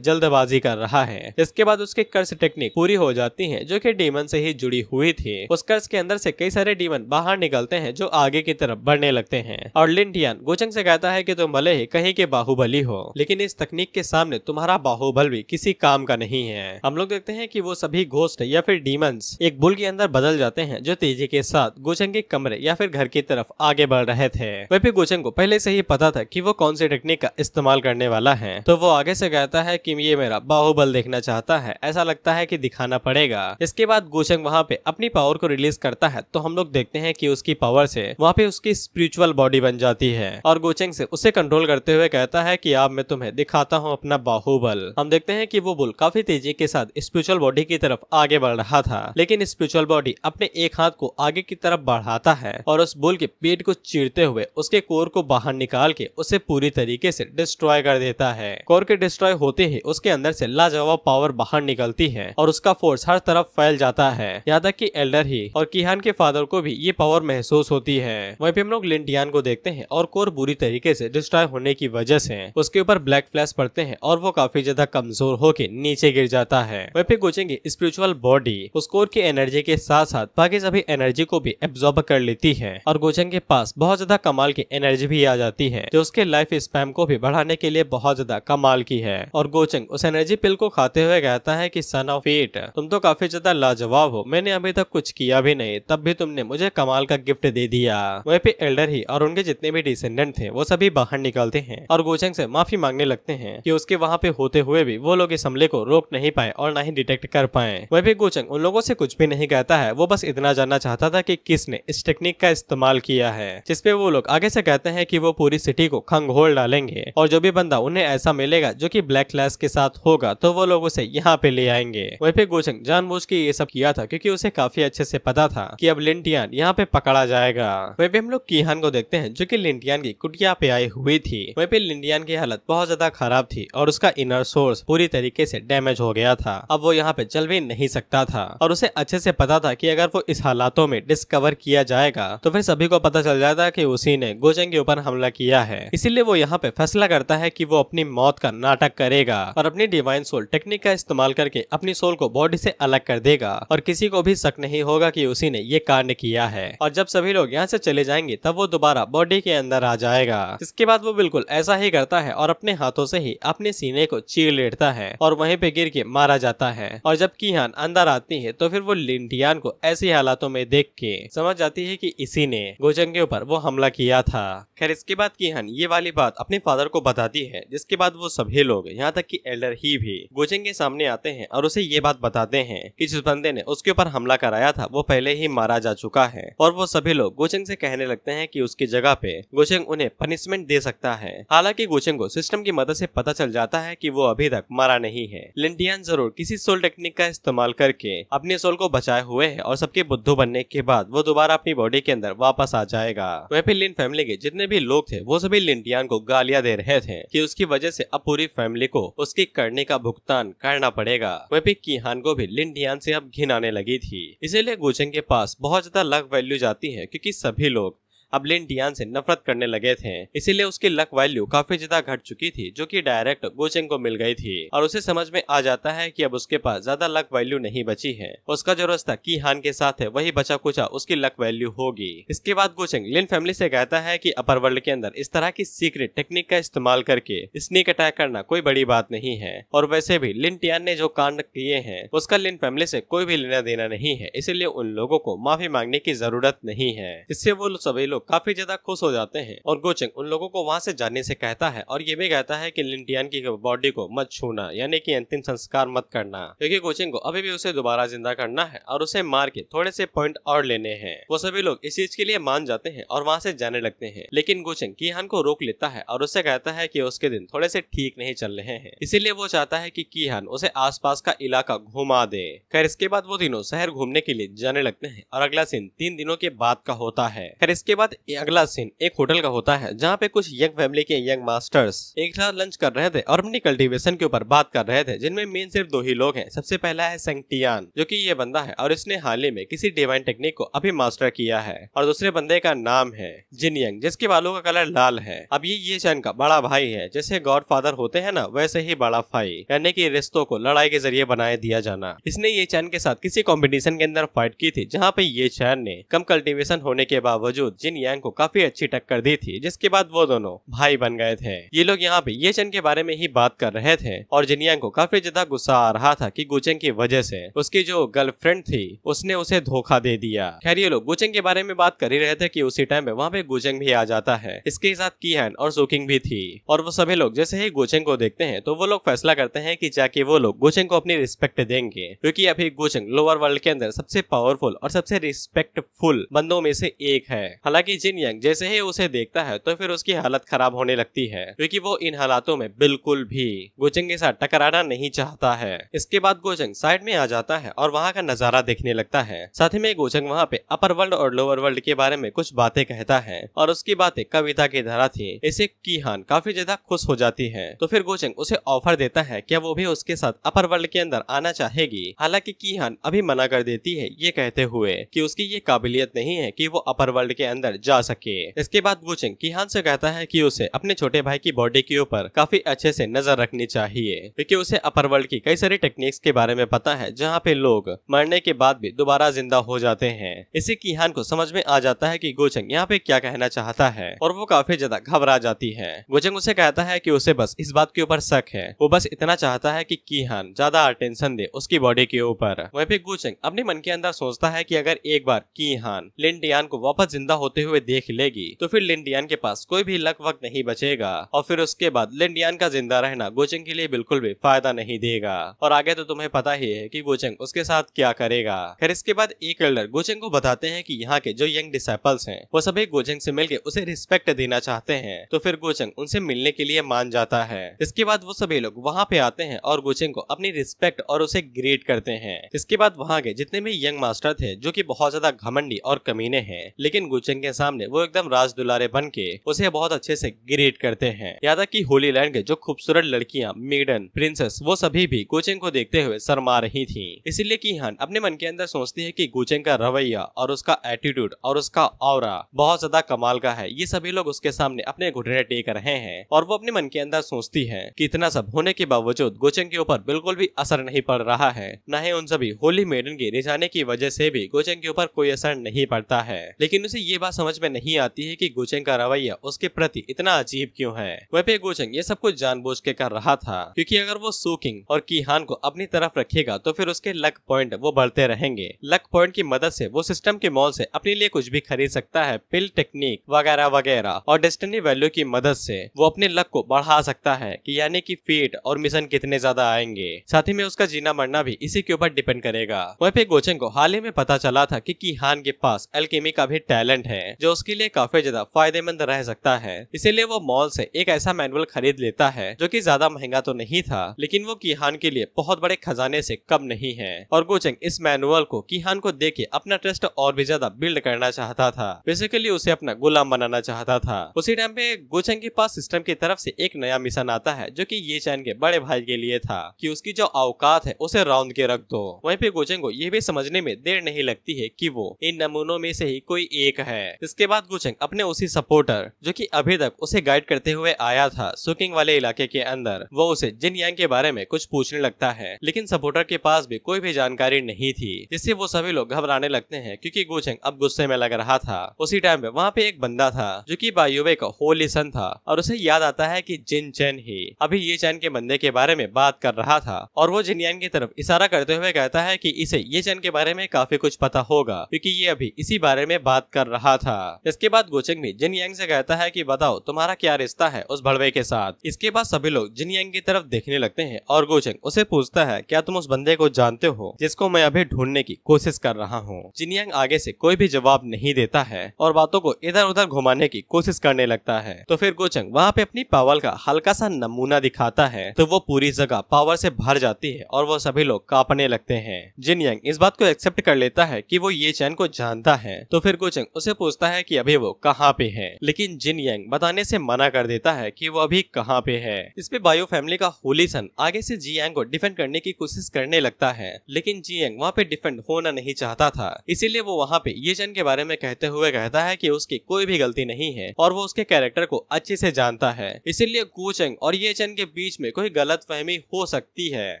जल्दबाजी कर रहा है। इसके बाद उसके कर्ज टेक्निक पूरी हो जाती है जो कि डीमन से ही जुड़ी हुई थी। उस कर्ज के अंदर से कई सारे डीमन बाहर निकलते हैं जो आगे की तरफ बढ़ने लगते हैं, और लिन टियान गोचेंग से कहता है कि तुम भले ही कहीं के बाहुबली हो, लेकिन इस तकनीक के सामने तुम्हारा बाहुबल भी किसी काम का नहीं है। हम लोग देखते हैं कि वो सभी घोस्ट या फिर डीमंस एक बुल के अंदर बदल जाते हैं जो तेजी के साथ गोचेंग के कमरे या फिर घर की तरफ आगे बढ़ रहे थे। वह भी गोचेंग को पहले से ही पता था कि वो कौन सी टेक्निक का इस्तेमाल करने वाला है, तो वो आगे से कहता है कि ये मेरा बाहुबल देखना चाहता है, ऐसा लगता है कि दिखाना पड़ेगा। इसके बाद गोचेंग वहाँ पे अपनी पावर को रिलीज करता है, तो हम लोग देखते हैं कि उसकी पावर से वहाँ पे उसकी स्पिरिचुअल बॉडी बन जाती है, और गोचेंग से उसे कंट्रोल करते हुए कहता है कि अब मैं तुम्हें दिखाता हूँ अपना बाहुबल। हम देखते हैं कि वो बुल काफी तेजी के साथ स्पिरिचुअल बॉडी की तरफ आगे बढ़ रहा था, लेकिन स्पिरिचुअल बॉडी अपने एक हाथ को आगे की तरफ बढ़ाता है और उस बुल के पेट को चीरते हुए उसके कोर को बाहर निकाल के उसे पूरी तरीके से डिस्ट्रॉय कर देता है। कोर के डिस्ट्रॉय होते ही उसके अंदर से लाजवाब पावर बाहर निकलती है और उसका फोर्स हर तरफ फैल जाता है, यहाँ तक कि एल्डर ही और किहान के फादर को भी ये पावर महसूस होती है। वहीं पे हम लोग लिन टियान को देखते हैं और कोर बुरी तरीके से डिस्ट्रॉय होने की वजह से उसके ऊपर ब्लैक फ्लैश पड़ते हैं और वो काफी ज्यादा कमजोर कमजोर होकर नीचे गिर जाता है। वहीं पे गोचेंग की स्पिरिचुअल बॉडी उस कोर की एनर्जी के साथ साथ बाकी सभी एनर्जी को भी एब्जॉर्ब कर लेती है और गोचेंग के पास बहुत ज्यादा कमाल की एनर्जी भी आ जाती है जो उसके लाइफ स्पैम को भी बढ़ाने के लिए बहुत ज्यादा कमाल की है। और गोचेंग उस एनर्जी पिल को खाते हुए कहता है कि सन ऑफ फेट, तुम तो काफी ज्यादा लाजवाब हो, मैंने अभी तक कुछ किया भी नहीं, तब भी तुमने मुझे कमाल का गिफ्ट दे दिया। वहीं पे एल्डर ही और उनके जितने भी डिसेंडेंट थे वो सभी बाहर निकलते हैं और गोचेंग से माफी मांगने लगते हैं कि उसके वहाँ पे होते हुए भी वो लोग इस हमले को रोक नहीं पाए और ना ही डिटेक्ट कर पाए। वहीं पे गोचेंग उन लोगों से कुछ भी नहीं कहता है, वो बस इतना जानना चाहता था कि किसने इस टेक्निक का इस्तेमाल किया है, जिसपे वो लोग आगे से कहते हैं कि वो पूरी सिटी को खंगोल डालेंगे और जो भी बंदा उन्हें ऐसा मिलेगा जो कि ब्लैक क्लास के साथ होगा तो वो लोग उसे यहाँ पे ले आएंगे। वहीं पे गोचेंग जानबूझ के ये सब किया था क्योंकि उसे काफी अच्छे से पता था कि अब लिन टियान यहाँ पे पकड़ा जाएगा। वहीं पे हम लोग कीहान को देखते हैं जो कि लिन टियान की कुटिया पे आई हुई थी। वहीं पे लिन टियान की हालत बहुत ज्यादा खराब थी और उसका इनर सोर्स पूरी तरीके से डैमेज हो गया था। अब वो यहाँ पे चल भी नहीं सकता था और उसे अच्छे से पता था कि अगर वो इस हालातों में डिस्कवर किया जाएगा तो फिर सभी को पता चल जाता कि उसी ने गोचेंग के ऊपर हमला किया है। इसीलिए वो यहाँ पे फैसला करता है कि वो अपनी मौत का नाटक करेगा और अपनी डिवाइन सोल टेक्निक का इस्तेमाल करके अपनी सोल को बॉडी से अलग कर देगा और किसी को भी शक नहीं होगा कि उसी ने ये कांड किया है। और जब सभी लोग यहाँ से चले जाएंगे तब वो दोबारा बॉडी के अंदर आ जाएगा। इसके बाद वो बिल्कुल ऐसा ही करता है और अपने हाथों से ही अपने सीने को चीर लेटता है और वहीं पे गिर के मारा जाता है। और जब कीहान अंदर आती है तो फिर वो लिन टियान को ऐसी हालातों में देख के समझ जाती है कि इसी ने गोचेंग के ऊपर वो हमला किया था। खैर इसके बाद कीहान ये वाली बात अपने फादर को बताती है, जिसके बाद वो सभी लोग यहाँ तक कि एल्डर ही भी गोचेंग के सामने आते हैं और उसे ये बात बताते हैं कि जिस बंदे ने उसके ऊपर हमला कराया था वो पहले ही मारा जा चुका है। और वो सभी लोग गोचेंग से कहने लगते हैं कि उसकी जगह पे गोचेंग उन्हें पनिशमेंट दे सकता है। हालांकि गोचेंग को सिस्टम की मदद से पता चल जाता है कि वो अभी तक मारा नहीं है। लिन टियान जरूर किसी सोल टेक्निक का इस्तेमाल करके अपने सोल को बचाए हुए है और सबके बुद्धू बनने के बाद वो दोबारा अपनी बॉडी के अंदर वापस आ जाएगा। वहीं पे लिन फैमिली के जितने भी लोग थे वो सभी लिन टियान को गालियां दे रहे थे कि उसकी वजह से अब पूरी फैमिली को उसकी करने का भुगतान करना पड़ेगा। वहीं पे कीहान को भी लिन टियान से अब घिन आने लगी थी, इसीलिए गोचेंग के पास बहुत ज्यादा लक वैल्यू जाती है क्योंकि सभी लोग अब लिन टियान से नफरत करने लगे थे। इसीलिए उसकी लक वैल्यू काफी ज्यादा घट चुकी थी जो कि डायरेक्ट गोचेंग को मिल गई थी और उसे समझ में आ जाता है कि अब उसके पास ज्यादा लक वैल्यू नहीं बची है। उसका जो रास्ता कीहान के साथ है वही बचा कुचा उसकी लक वैल्यू होगी। इसके बाद गोचेंग लिन फैमिली से कहता है कि अपर वर्ल्ड के अंदर इस तरह की सीक्रेट टेक्निक का इस्तेमाल करके स्नीक अटैक करना कोई बड़ी बात नहीं है और वैसे भी लिन टियान ने जो कांड किए हैं उसका लिन फैमिली से कोई भी लेना देना नहीं है, इसीलिए उन लोगों को माफी मांगने की जरूरत नहीं है। इससे वो सभी लोग काफी ज्यादा खुश हो जाते हैं और गोचेंग उन लोगों को वहां से जाने से कहता है और ये भी कहता है कि लिन टियान की बॉडी को मत छूना, यानी कि अंतिम संस्कार मत करना, क्योंकि गोचेंग को अभी भी उसे दोबारा जिंदा करना है और उसे मार के थोड़े से पॉइंट और लेने हैं। वो सभी लोग इस चीज के लिए मान जाते हैं और वहां से जाने लगते हैं, लेकिन गोचेंग कीहान को रोक लेता है और उससे कहता है कि उसके दिन थोड़े से ठीक नहीं चल रहे हैं, इसीलिए वो चाहता है कि कीहान उसे आसपास का इलाका घुमा दे। खैर इसके बाद वो तीनों शहर घूमने के लिए जाने लगते हैं और अगला सीन 3 दिनों के बाद का होता है। खैर इसके बाद अगला सीन एक होटल का होता है जहाँ पे कुछ यंग फैमिली के यंग मास्टर्स एक साथ लंच कर रहे थे और अपनी कल्टीवेशन के ऊपर बात कर रहे थे, जिनमें मेन सिर्फ 2 ही लोग हैं। सबसे पहला है सेंग टियान जो कि ये बंदा है और इसने हाल ही में किसी डिवाइन टेक्निक को अभी मास्टर किया है, और दूसरे बंदे का नाम है जिन यंग जिसके बालों का कलर लाल है। अब ये चैन का बड़ा भाई है, जैसे गॉड फादर होते हैं ना वैसे ही बड़ा भाई, यानी कि रिश्तों को लड़ाई के जरिए बनाए दिया जाना। इसने ये चैन के साथ किसी कंपटीशन के अंदर फाइट की थी जहाँ पे ये चैन ने कम कल्टीवेशन होने के बावजूद जिन यांग को काफी अच्छी टक्कर दी थी, जिसके बाद वो दोनों भाई बन गए थे। ये लोग यहाँ पे ये चैन के बारे में ही बात कर रहे थे और जिन यांग को काफी ज्यादा गुस्सा आ रहा था कि गोचेंग की वजह से उसकी जो गर्लफ्रेंड थी उसने उसे धोखा दे दिया। खैर ये लोग गोचेंग के बारे में बात कर ही रहे थे कि उसी टाइम पे वहाँ पे गोचेंग भी आ जाता है, इसके साथ कीहान और सोकिंग भी थी। और वो सभी लोग जैसे ही गोचेंग को देखते हैं तो वो लोग फैसला करते हैं कि जाके वो लोग गोचेंग को अपनी रिस्पेक्ट देंगे, क्योंकि अभी गोचेंग लोअर वर्ल्ड के अंदर सबसे पावरफुल और सबसे रिस्पेक्टफुल बंदों में से एक है। हालांकि जिन यांग जैसे ही उसे देखता है तो फिर उसकी हालत खराब होने लगती है, क्योंकि वो इन हालातों में बिल्कुल भी गोचेंग के साथ टकराना नहीं चाहता है। इसके बाद गोचेंग साइड में आ जाता है और वहाँ का नजारा देखने लगता है। साथ ही में गोचेंग वहाँ पे अपर वर्ल्ड और लोअर वर्ल्ड के बारे में कुछ बातें कहता है और उसकी बातें कविता की तरह थी। इसे कीहान काफी ज्यादा खुश हो जाती है, तो फिर गोचेंग उसे ऑफर देता है क्या वो भी उसके साथ अपर वर्ल्ड के अंदर आना चाहेगी। हालांकि कीहान अभी मना कर देती है, ये कहते हुए कि उसकी ये काबिलियत नहीं है कि वो अपर वर्ल्ड के अंदर अंदर जा सके। इसके बाद गुचेंग कीहान से कहता है कि उसे अपने छोटे भाई की बॉडी के ऊपर काफी अच्छे से नजर रखनी चाहिए, क्योंकि उसे अपर वर्ल्ड की कई सारी टेक्निक्स के बारे में पता है जहाँ पे लोग मरने के बाद भी दोबारा जिंदा हो जाते हैं। इसे कीहान को समझ में आ जाता है कि गुचेंग यहाँ पे क्या कहना चाहता है और वो काफी ज्यादा घबरा जाती है। गुचेंग उसे कहता है कि उसे बस इस बात के ऊपर शक है, वो बस इतना चाहता है कि कीहान ज्यादा अटेंशन दे उसकी बॉडी के ऊपर। वहीं पे गुचेंग अपने मन के अंदर सोचता है कि अगर एक बार कीहान लिन डियान को वापस जिंदा होते हुए देख लेगी तो फिर लिन डियान के पास कोई भी लक वक्त नहीं बचेगा और फिर उसके बाद लिन डियान का जिंदा रहना गुचेंग के लिए बिल्कुल भी फायदा नहीं देगा। और आगे तो तुम्हें पता ही है कि गुचेंग उसके साथ क्या करेगा। खैर इसके बाद एक एल्डर गुचेंग को बताते हैं कि यहाँ के जो यंग डिसाइपल्स हैं वो सभी गुचेंग से मिलकर उसे रिस्पेक्ट देना चाहते हैं, तो फिर गुचेंग उनसे मिलने के लिए मान जाता है। इसके बाद वो सभी लोग वहाँ पे आते हैं और गुचेंग को अपनी रिस्पेक्ट और उसे ग्रेट करते हैं। इसके बाद वहाँ के जितने भी यंग मास्टर थे जो कि बहुत ज्यादा घमंडी और कमीने हैं, लेकिन गुचेंग के सामने वो एकदम राज दुलारे बन के उसे बहुत अच्छे से ग्रेट करते हैं। यहाँ तक कि होली लैंड के जो खूबसूरत लड़कियां मेडन, प्रिंसेस, वो सभी भी गुचेंग को देखते हुए शर्मा रही थी। इसीलिए कीहान अपने मन के अंदर सोचती है कि गुचेंग का रवैया और उसका एटीट्यूड और उसका ऑरा बहुत ज्यादा कमाल का है, ये सभी लोग उसके सामने अपने घुटने टेक रहे हैं। और वो अपने मन के अंदर सोचती है कि इतना सब होने के बावजूद गुचेंग के ऊपर बिल्कुल भी असर नहीं पड़ रहा है, न ही उन सभी होली मेडन के रिझाने की वजह से भी गुचेंग के ऊपर कोई असर नहीं पड़ता है। लेकिन उसे ये बात समझ में नहीं आती है कि गुचेंग का रवैया उसके प्रति इतना अजीब क्यों है। वहीं पे गुचेंग ये सब कुछ जानबूझ के कर रहा था, क्योंकि अगर वो सूकिंग और कीहान को अपनी तरफ रखेगा तो फिर उसके लक पॉइंट वो बढ़ते रहेंगे। लक पॉइंट की मदद से वो सिस्टम के मॉल से अपने लिए कुछ भी खरीद सकता है, पिल टेक्निक वगैरह वगैरह, और डेस्टिनी वैल्यू की मदद से वो अपने लक को बढ़ा सकता है कि यानी कि फेट और मिशन कितने ज्यादा आएंगे। साथ ही में उसका जीना मरना भी इसी के ऊपर डिपेंड करेगा। वहीं पे गुचेंग को हाल ही में पता चला था कि कीहान के पास अल्केमी का भी टैलेंट है जो उसके लिए काफी ज्यादा फायदेमंद रह सकता है। इसीलिए वो मॉल से एक ऐसा मैनुअल खरीद लेता है जो कि ज्यादा महंगा तो नहीं था, लेकिन वो कीहान के लिए बहुत बड़े खजाने से कम नहीं है। और गुचेंग इस मैनुअल को कीहान को देके अपना ट्रस्ट और भी ज्यादा बिल्ड करना चाहता था, बेसिकली उसे अपना गुलाम बनाना चाहता था। उसी टाइम पे गुचेंग के पास सिस्टम की तरफ से एक नया मिशन आता है जो कि ये चैन के बड़े भाई के लिए था कि उसकी जो औकात है उसे राउंड के रख दो। वहीं पे गुचेंग को ये भी समझने में देर नहीं लगती है कि वो इन नमूनों में से ही कोई एक है। इसके बाद गुचेंग अपने उसी सपोर्टर जो कि अभी तक उसे गाइड करते हुए आया था सुकिंग वाले इलाके के अंदर, वो उसे जिन यांग के बारे में कुछ पूछने लगता है, लेकिन सपोर्टर के पास भी कोई भी जानकारी नहीं थी, जिससे वो सभी लोग घबराने लगते हैं क्योंकि गुचेंग अब गुस्से में लग रहा था। उसी टाइम पे वहाँ पे एक बंदा था जो कि बायुवे का होली सन था और उसे याद आता है कि जिन चैन ही अभी ये चैन के बंदे के बारे में बात कर रहा था और वो जिन यांग की तरफ इशारा करते हुए कहता है कि इसे ये चैन के बारे में काफी कुछ पता होगा क्योंकि ये अभी इसी बारे में बात कर रहा था। इसके बाद गुचेंग भी जिन यांग से कहता है कि बताओ तुम्हारा क्या रिश्ता है उस भड़वे के साथ। इसके बाद सभी लोग जिन यांग की तरफ देखने लगते हैं और गुचेंग उसे पूछता है क्या तुम उस बंदे को जानते हो जिसको मैं अभी ढूंढने की कोशिश कर रहा हूँ। जिन यांग आगे से कोई भी जवाब नहीं देता है और बातों को इधर उधर घुमाने की कोशिश करने लगता है। तो फिर गुचेंग वहाँ पे अपनी पावर का हल्का सा नमूना दिखाता है तो वो पूरी जगह पावर से भर जाती है और वो सभी लोग कांपने लगते हैं। जिन यांग इस बात को एक्सेप्ट कर लेता है कि वो ये चैन को जानता है। तो फिर गुचेंग उसे पूछता है कि अभी वो कहाँ पे है, लेकिन जिन यांग बताने से मना कर देता है कि वो अभी कहाँ पे है। इस पे बायो फैमिली का होली सन आगे से जी यांग को डिफेंड करने की कोशिश करने लगता है, लेकिन जी यांग वहाँ पे डिफेंड होना नहीं चाहता था। इसीलिए वो वहाँ पे ये चैन के बारे में कहते हुए कहता है कि उसकी कोई भी गलती नहीं है और वो उसके कैरेक्टर को अच्छे से जानता है, इसीलिए गुचेंग और ये चैन के बीच में कोई गलतफहमी हो सकती है।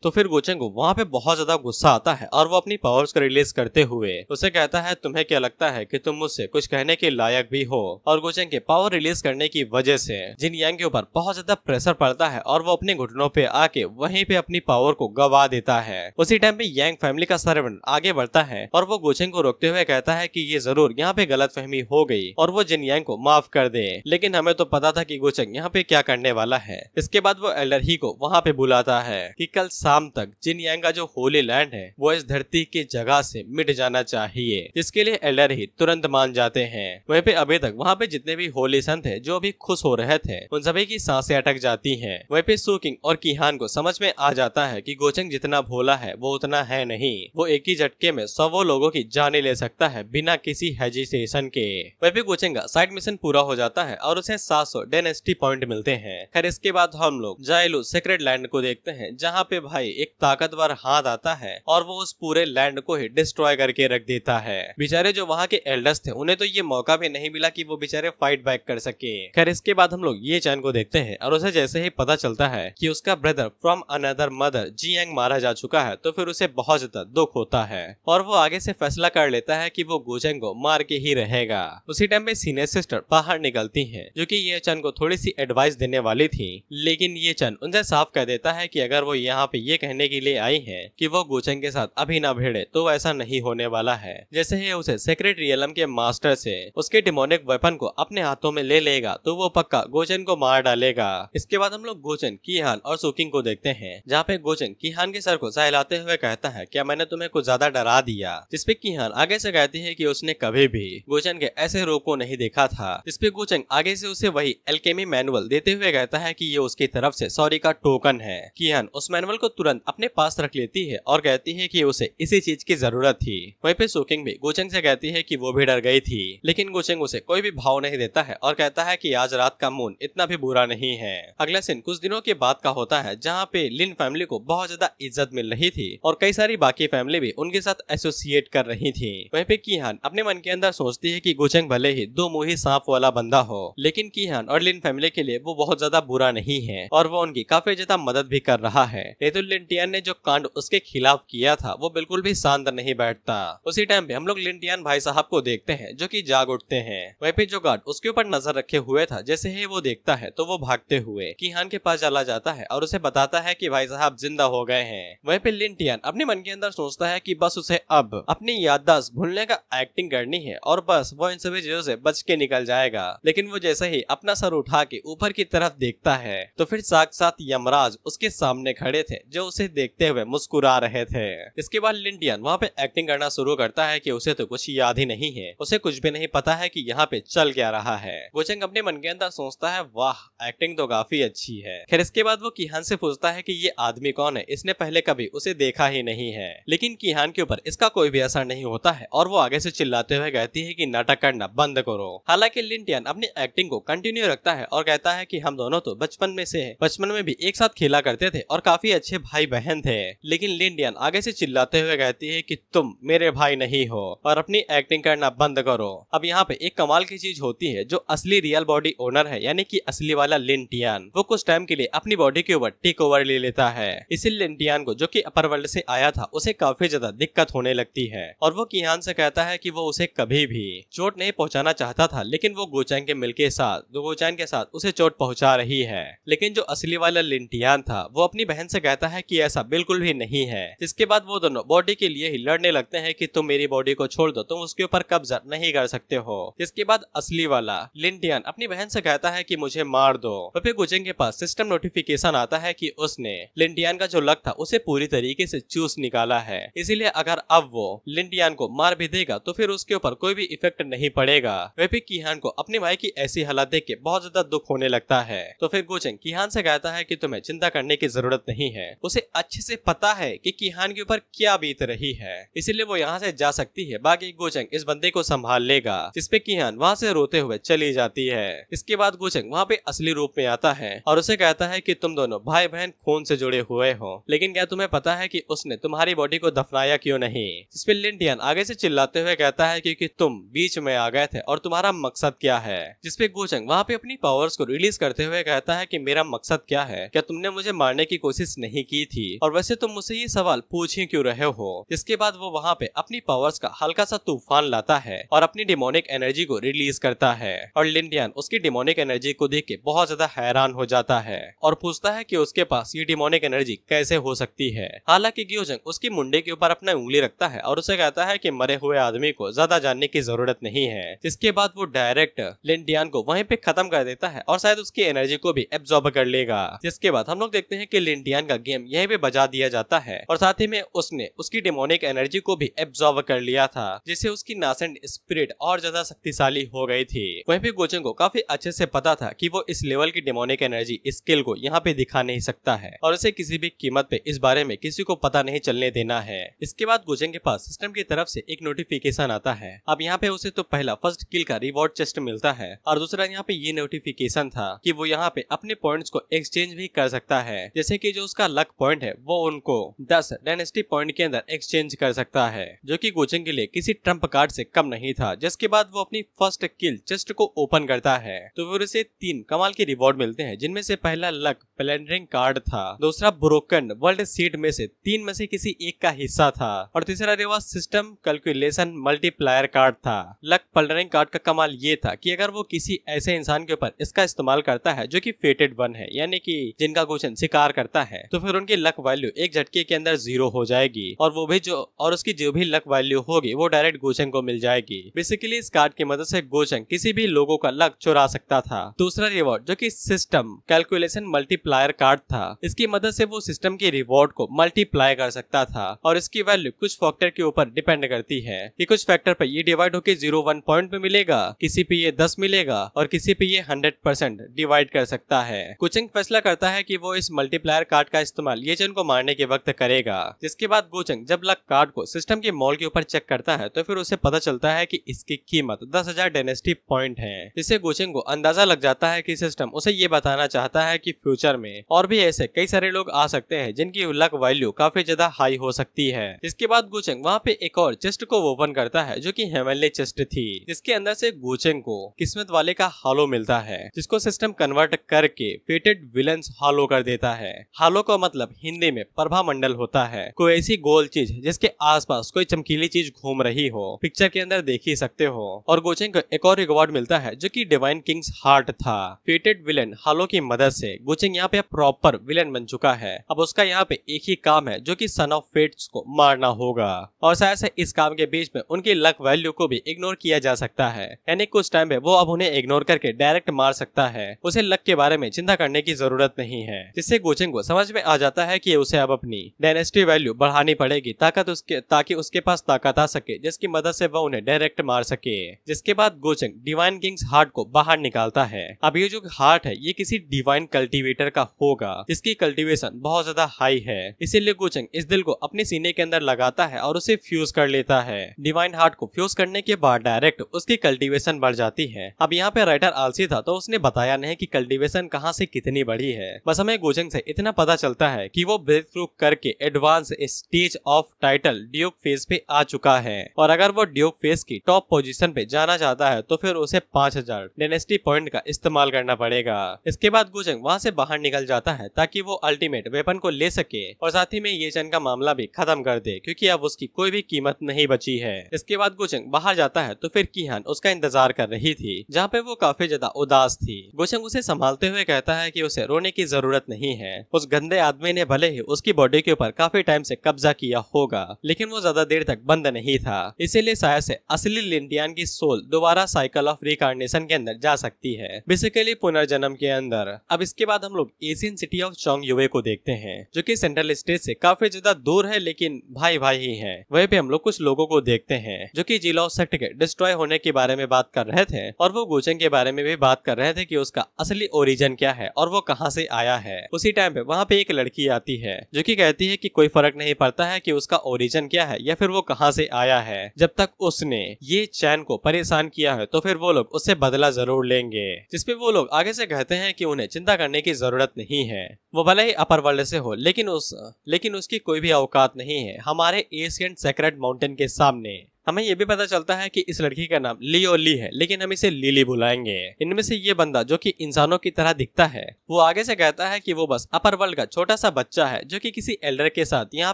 तो फिर गुचेंग को वहाँ पे बहुत ज्यादा गुस्सा आता है और वो अपनी पावर्स को रिलीज करते हुए उसे कहता है तुम्हें क्या लगता है कि तुम मुझसे कुछ कहने के लायक भी हो। और गुचेंग के पावर रिलीज करने की वजह से जिन यांग के ऊपर बहुत ज्यादा प्रेशर पड़ता है और वो अपने घुटनों पे आके वहीं पे अपनी पावर को गवा देता है। उसी टाइम पे यांग फैमिली का सर्वेंट आगे बढ़ता है और वो गुचेंग को रोकते हुए कहता है कि ये जरूर यहाँ पे गलतफहमी हो गई और वो जिन यांग को माफ कर दे, लेकिन हमें तो पता था कि गुचेंग यहाँ पे क्या करने वाला है। इसके बाद वो एल्डर ही को वहाँ पे बुलाता है कि कल शाम तक जिन यांग का जो होली लैंड है वो इस धरती की जगह से मिट जाना चाहिए, जिसके लिए एल्डर ही तुरंत मान जाते हैं। वहीं पे अभी तक वहाँ पे जितने भी होली सन थे जो अभी खुश हो रहे थे उन सभी की सांसें अटक जाती हैं। वहीं पे सूकिंग और कीहान को समझ में आ जाता है कि गुचेंग जितना भोला है वो उतना है नहीं, वो एक ही झटके में 100 लोगों की जाने ले सकता है बिना किसी हेजिटेशन के। वहीं पे गुचेंग का साइड मिशन पूरा हो जाता है और उसे 700 डायनेस्टी पॉइंट मिलते हैं। खैर इसके बाद हम लोग जायलू सेक्रेट लैंड को देखते हैं जहाँ पे भाई एक ताकतवर हाथ आता है और वो उस पूरे लैंड को ही डिस्ट्रॉय करके रख देता है। बेचारे जो वहाँ के एल्डर्स थे उन्हें तो ये मौका भी नहीं मिला कि वो बेचारे फाइट बैक कर सके। खैर इसके बाद हम लोग ये चैन को देखते हैं और उसे जैसे ही पता चलता है कि उसका brother from another mother Jiang मारा जा चुका है तो फिर उसे बहुत ज्यादा दुख होता है और वो आगे से फैसला कर लेता है कि वो गोचेंग को मार के ही रहेगा। उसी टाइम पे सीनियर सिस्टर बाहर निकलती है जो कि ये चैन को थोड़ी सी एडवाइस देने वाली थी, लेकिन ये चैन उनसे साफ कह देता है कि अगर वो यहाँ पे ये कहने के लिए आई है कि वो गोचेंग के साथ अभी ना भिड़े तो ऐसा नहीं होने वाला है। जैसे ही उसे सेक्रेट रियलम के मास्टर से उसके डिमोनिक वेपन को अपने हाथों में ले लेगा तो वो पक्का गोचेंग को मार डालेगा। इसके बाद हम लोग गोचेंग, कीहान और सुकिंग को देखते हैं जहाँ पे गोचेंग कीहान के सर को सहलाते हुए कहता है क्या मैंने तुम्हें कुछ ज्यादा डरा दिया, जिसपे कीहान आगे से कहती है कि उसने कभी भी गोचेंग के ऐसे रूप को नहीं देखा था। जिसपे गोचेंग आगे से उसे वही एल्केमी मैनुअल देते हुए कहता है कि ये उसकी तरफ से सॉरी का टोकन है। कीहान उस मैनुअल को तुरंत अपने पास रख लेती है और कहती है कि उसे इसी चीज की जरूरत थी। वहीं पे सुकिंग भी गोचेंग से कहती है कि वो भी डर गई थी, लेकिन गोचेंग उसे कोई भी भाव नहीं देता है और कहता है कि आज रात का मून इतना भी बुरा नहीं है। अगला सीन कुछ दिनों के बाद का होता है जहाँ पे लिन फैमिली को बहुत ज्यादा इज्जत मिल रही थी और कई सारी बाकी फैमिली भी उनके साथ एसोसिएट कर रही थी। वहीं पे कीहान अपने मन के अंदर सोचती है कि गोचेंग भले ही दो मुंही सांप वाला बंदा हो, लेकिन कीहान और लिन फैमिली के लिए वो बहुत ज्यादा बुरा नहीं है और वो उनकी काफी ज्यादा मदद भी कर रहा है। नहीं तो लिंटियान ने जो कांड उसके खिलाफ किया था वो बिल्कुल भी शांत नहीं बैठता। उसी टाइम पे हम लोग लिंटियान भाई साहब को देखते हैं जो कि जाग उठते हैं। वहीं पे जो गार्ड उसके ऊपर नजर रखे हुए था जैसे ही वो देखता है तो वो भागते हुए कीहान के पास चला जाता है और उसे बताता है कि भाई साहब जिंदा हो गए हैं। वहीं पे लिंटियान अपने मन के अंदर सोचता है कि बस उसे अब अपनी याददाश्त भूलने का एक्टिंग करनी है और बस वो इन सभी चीजों से बच के निकल जाएगा। लेकिन वो जैसे ही अपना सर उठा के ऊपर की तरफ देखता है तो फिर साक्षात यमराज उसके सामने खड़े थे जो उसे देखते हुए मुस्कुरा रहे थे। इसके बाद लिंटियान वहाँ पे एक्टिंग करना शुरू करता है कि उसे तो कुछ याद ही नहीं है, उसे कुछ भी नहीं पता है कि यहाँ पे चल क्या रहा है। गोचेंग अपने मन के अंदर सोचता है वाह एक्टिंग तो काफी अच्छी है। खैर इसके बाद वो कीहान से पूछता है कि ये आदमी कौन है, इसने पहले कभी उसे देखा ही नहीं है। लेकिन कीहान के ऊपर इसका कोई भी असर नहीं होता है और वो आगे से चिल्लाते हुए कहती है कि नाटक करना बंद करो। हालांकि लिंटियान अपनी एक्टिंग को कंटिन्यू रखता है और कहता है कि हम दोनों तो बचपन में भी एक साथ खेला करते थे और काफी अच्छे भाई बहन थे। लेकिन लिंटियान आगे से चिल्लाते हुए कहती है कि तुम मेरे भाई नहीं हो और अपनी एक्टिंग करना बंद करो। अब यहाँ पे एक कमाल की चीज होती है, जो असली रियल बॉडी ओनर है यानी कि असली वाला लिंटियान वो कुछ टाइम के लिए अपनी बॉडी के ऊपर टेक ओवर ले लेता है। इसी लिंटियान को जो कि अपर वर्ल्ड से आया था उसे काफी ज्यादा दिक्कत होने लगती है और वो कीहान से कहता है कि वो उसे कभी भी चोट नहीं पहुंचाना चाहता था, लेकिन वो गोचेंग के मिल के साथ उसे चोट पहुंचा रही है। लेकिन जो असली वाला लिंटियान था वो अपनी बहन से कहता है कि ऐसा बिल्कुल भी नहीं है। जिसके बाद वो दोनों बॉडी के लिए ही लड़ने लगते हैं कि तुम मेरी बॉडी को छोड़ दो, तुम उसके ऊपर कब्जा नहीं कर सकते हो। इसके बाद असली वाला लिंटियान अपनी बहन से कहता है कि मुझे मार दो। फिर गोचेंग के पास सिस्टम नोटिफिकेशन आता है कि उसने लिंटियान का जो लक था उसे पूरी तरीके से चूस निकाला है, इसीलिए अगर अब वो लिंटियान को मार भी देगा तो फिर उसके ऊपर कोई भी इफेक्ट नहीं पड़ेगा। वह भी कीहान को अपने भाई की ऐसी हालत देख के बहुत ज्यादा दुख होने लगता है। तो फिर गोचेंग कीहान से कहता है कि तुम्हें चिंता करने की जरूरत नहीं है, उसे अच्छे से पता है कि कीहान के ऊपर क्या बीत रही है, इसीलिए वो यहाँ से जा सकती है, बाकी गोचेंग इस बंदे को संभाल लेगा। जिसपे कीहान वहाँ से रोते हुए चली जाती है। इसके बाद गोचेंग वहाँ पे असली रूप में आता है और उसे कहता है कि तुम दोनों भाई बहन खून से जुड़े हुए हो, लेकिन क्या तुम्हें पता है कि उसने तुम्हारी बॉडी को दफनाया क्यों नहीं। जिसपे लिंटियान आगे से चिल्लाते हुए कहता है क्योंकि तुम बीच में आ गए थे और तुम्हारा मकसद क्या है। जिसपे गोचेंग वहाँ पे अपनी पावर्स को रिलीज करते हुए कहता है कि मेरा मकसद क्या है, क्या तुमने मुझे मारने की कोशिश नहीं की थी और वैसे तुम मुझसे ये सवाल पूछ ही क्यों रहे हो। जिसके बाद वो वहाँ पे अपनी पावर्स का हल्का सा तूफान लाता है और अपनी डिमोनिक एनर्जी को रिलीज करता है और लिंटियान उसकी डिमोनिक एनर्जी को देख के बहुत ज्यादा हैरान हो जाता है और पूछता है कि उसके पास ये डिमोनिक एनर्जी कैसे हो सकती है। हालांकि गोचेंग उसकी मुंडे के ऊपर अपना उंगली रखता है और उसे कहता है कि मरे हुए आदमी को ज्यादा जानने की जरूरत नहीं है। जिसके बाद वो डायरेक्ट लिंटियान को वहीं पे खत्म कर देता है और शायद उसकी एनर्जी को भी एब्जॉर्ब कर लेगा। जिसके बाद हम लोग देखते हैं कि लिंटियान का गेम यहीं पे बजा दिया जाता है और साथ ही में उसने उसकी डिमोनिक एनर्जी को भी एब्जॉर्ब कर लिया था, जिससे उसकी नासेंट स्पिरिट और ज्यादा शक्तिशाली हो गई थी। वहीं पे गोचेंग को काफी अच्छे से पता था कि वो इस लेवल की डिमोनिक एनर्जी स्किल को यहाँ पे दिखा नहीं सकता है और उसे किसी भी कीमत पे इस बारे में किसी को पता नहीं चलने देना है। इसके बाद गोचेंग के पास सिस्टम की तरफ से एक नोटिफिकेशन आता है। अब यहाँ पे उसे तो पहला फर्स्ट किल का रिवॉर्ड चेस्ट मिलता है और दूसरा यहाँ पे ये नोटिफिकेशन था कि वो यहाँ पे अपने पॉइंट्स को एक्सचेंज भी कर सकता है, जैसे कि जो उसका लक पॉइंट है वो उनको 10 डायनेस्टी पॉइंट के अंदर एक्सचेंज कर सकता है, जो कि गोचेंग के लिए किसी ट्रम्प कार्ड से कम नहीं था। इसके बाद वो अपनी फर्स्ट किल चेस्ट को ओपन करता है तो फिर उसे 3 कमाल के रिवॉर्ड मिलते हैं, जिनमें से पहला लक प्लैंडरिंग कार्ड था, दूसरा ब्रोकन वर्ल्ड सीट में से 3 में से किसी एक का हिस्सा था और तीसरा reward system calculation multiplier card था। लक प्लैंडरिंग कार्ड का कमाल ये था कि अगर वो किसी ऐसे इंसान के ऊपर इसका इस्तेमाल करता है जो कि फेटेड वन है, यानी कि जिनका गोचन शिकार करता है, तो फिर उनकी लक वैल्यू एक झटके के अंदर 0 हो जाएगी और उसकी जो भी लक वैल्यू होगी वो डायरेक्ट गोचन को मिल जाएगी। बेसिकली इस कार्ड की मदद से गोचन किसी भी लोगों का लक चुरा सकता था। दूसरा रिवॉर्ड जो कि सिस्टम कैलकुलेशन मल्टीप्लायर कार्ड था, इसकी मदद से वो सिस्टम के रिवॉर्ड को मल्टीप्लाई कर सकता था और इसकी वैल्यू कुछ फैक्टर के ऊपर डिपेंड करती है कि कुछ फैक्टर पर ये डिवाइड होकर 0-1 पॉइंट में मिलेगा, किसी पे ये 10 मिलेगा और किसी पे ये 100% डिवाइड कर सकता है। गोचन फैसला करता है कि वो इस मल्टीप्लायर कार्ड का इस्तेमाल ये चन को मारने के वक्त करेगा। जिसके बाद गोचन जब लक कार्ड को सिस्टम के मॉल के ऊपर चेक करता है तो फिर उसे पता चलता है कि इसकी कीमत 10,000 डायनेस्टी पॉइंट है, जिससे गोचन को अंदाजा लग जाता है कि सिस्टम उसे ये बताना चाहता है कि फ्यूचर में और भी ऐसे कई सारे लोग आ सकते हैं जिनकी लक वैल्यू काफी ज्यादा हाई हो सकती है। इसके बाद गोचन वहाँ पे एक और चेस्ट को ओपन करता है जो कि हेवनली चेस्ट थी, जिसके अंदर से गोचन को किस्मत वाले का हालो मिलता है, जिसको सिस्टम कन्वर्ट करके फेटेड विलन्स हालो कर देता है। हालो का मतलब हिंदी में प्रभा मंडल होता है, कोई ऐसी गोल चीज जिसके आसपास कोई चमकीली चीज घूम रही हो, पिक्चर के अंदर देख ही सकते हो। और गोचन को एक और रिवॉर्ड मिलता है जो कि डिवाइन किंग्स हार्ट था। फेटेड विलन हालो की मदद से गोचन यहाँ पे प्रॉपर विलन बन चुका है। अब उसका यहाँ पे एक ही काम है जो कि सन ऑफ फेट्स को मारना होगा और शायद से इस काम के बीच में उनकी लक वैल्यू को भी इग्नोर किया जा सकता है, यानी कुछ टाइम पे वो अब उन्हें इग्नोर करके डायरेक्ट मार सकता है। उसे लक के बारे में चिंता करने की जरूरत नहीं है, जिससे गोचन को समझ में आ जाता है कि उसे अब अपनी डायनेस्टी वैल्यू बढ़ानी पड़ेगी ताकि उसके पास ताकत आ सके जिसकी मदद से वह उन्हें डायरेक्ट मार सके। जिसके बाद गोचन डिवाइन किंग्स हार्ट को बाहर निकालता है। अब ये जो हार्ट है ये किसी डिवाइन कल्टीवेटर का होगा जिसकी कल्टीवेशन बहुत ज्यादा हाई है, इसीलिए गोचन इस दिल को अपने सीने के अंदर लगाता है और उसे फ्यूज कर लेता है। डिवाइन हार्ट को फ्यूज करने के बाद डायरेक्ट उसकी कल्टीवेशन बढ़ जाती है। अब यहाँ पे राइटर आलसी था तो उसने बताया नहीं कि कल्टीवेशन कहाँ से कितनी बड़ी है, बस हमें गोचन से इतना पता चलता है कि वो ब्रेक थ्रू करके advance stage of title Duke phase पे आ चुका है और अगर वो ड्यूक फेज की टॉप पोजीशन पे जाना चाहता है तो फिर उसे 5000 डायनेस्टी पॉइंट का इस्तेमाल करना पड़ेगा। इसके बाद गोचन वहाँ से बाहर निकल जाता है ताकि वो अल्टीमेट वेपन को ले सके और साथ ही में ये चन का मामला भी खत्म कर दे, क्योंकि अब उसकी कोई भी कीमत नहीं बची है। इसके बाद गोचन बाहर जाता है तो फिर कीहान उसका इंतजार कर रही थी, जहाँ पे वो काफी ज्यादा उदास थी। गोचन उसे संभालते हुए कहता है कि उसे रोने की जरूरत नहीं है। उस गंदे आदमी ने भले ही उसकी बॉडी के ऊपर काफी टाइम से कब्जा किया होगा, लेकिन वो ज्यादा देर तक बंद नहीं था, इसीलिए शायद से असली लिंटियान की सोल दोबारा साइकिल ऑफ रिकार्नेशन के अंदर जा सकती है, बेसिकली पुनर्जन्म के अंदर। अब इसके बाद हम लोग एशियन सिटी ऑफ चोंगयुए को देखते हैं जो कि सेंट्रल स्टेट से काफी ज्यादा दूर है, लेकिन भाई भाई ही है। वहीं पे हम लोग कुछ लोगों को देखते हैं जो कि जिलाओ सेक्ट के डिस्ट्रॉय होने के बारे में बात कर रहे थे और वो गोचन के बारे में भी बात कर रहे थे कि उसका असली ओरिजिन क्या है और वो कहाँ से आया है। उसी टाइम पे वहाँ पे एक लड़की आती है जो कि कहती है कि कोई फर्क नहीं पड़ता है कि उसका ओरिजिन क्या है या फिर वो कहाँ से आया है, जब तक उसने ये चैन को परेशान किया है तो फिर वो लोग उससे बदला जरूर लेंगे। जिसपे वो लोग आगे से कहते हैं कि उन्हें चिंता करने की जरूरत नहीं है, वो भले ही अपर वर्ल्ड से हो लेकिन उसकी कोई भी औकात नहीं है हमारे एशियन सेक्रेड माउंटेन के सामने। हमें ये भी पता चलता है कि इस लड़की का नाम ली है, लेकिन हम इसे लिली बुलाएंगे। इनमें से ये बंदा जो कि इंसानों की तरह दिखता है वो आगे से कहता है कि वो बस अपर वर्ल्ड का छोटा सा बच्चा है जो कि किसी एल्डर के साथ यहाँ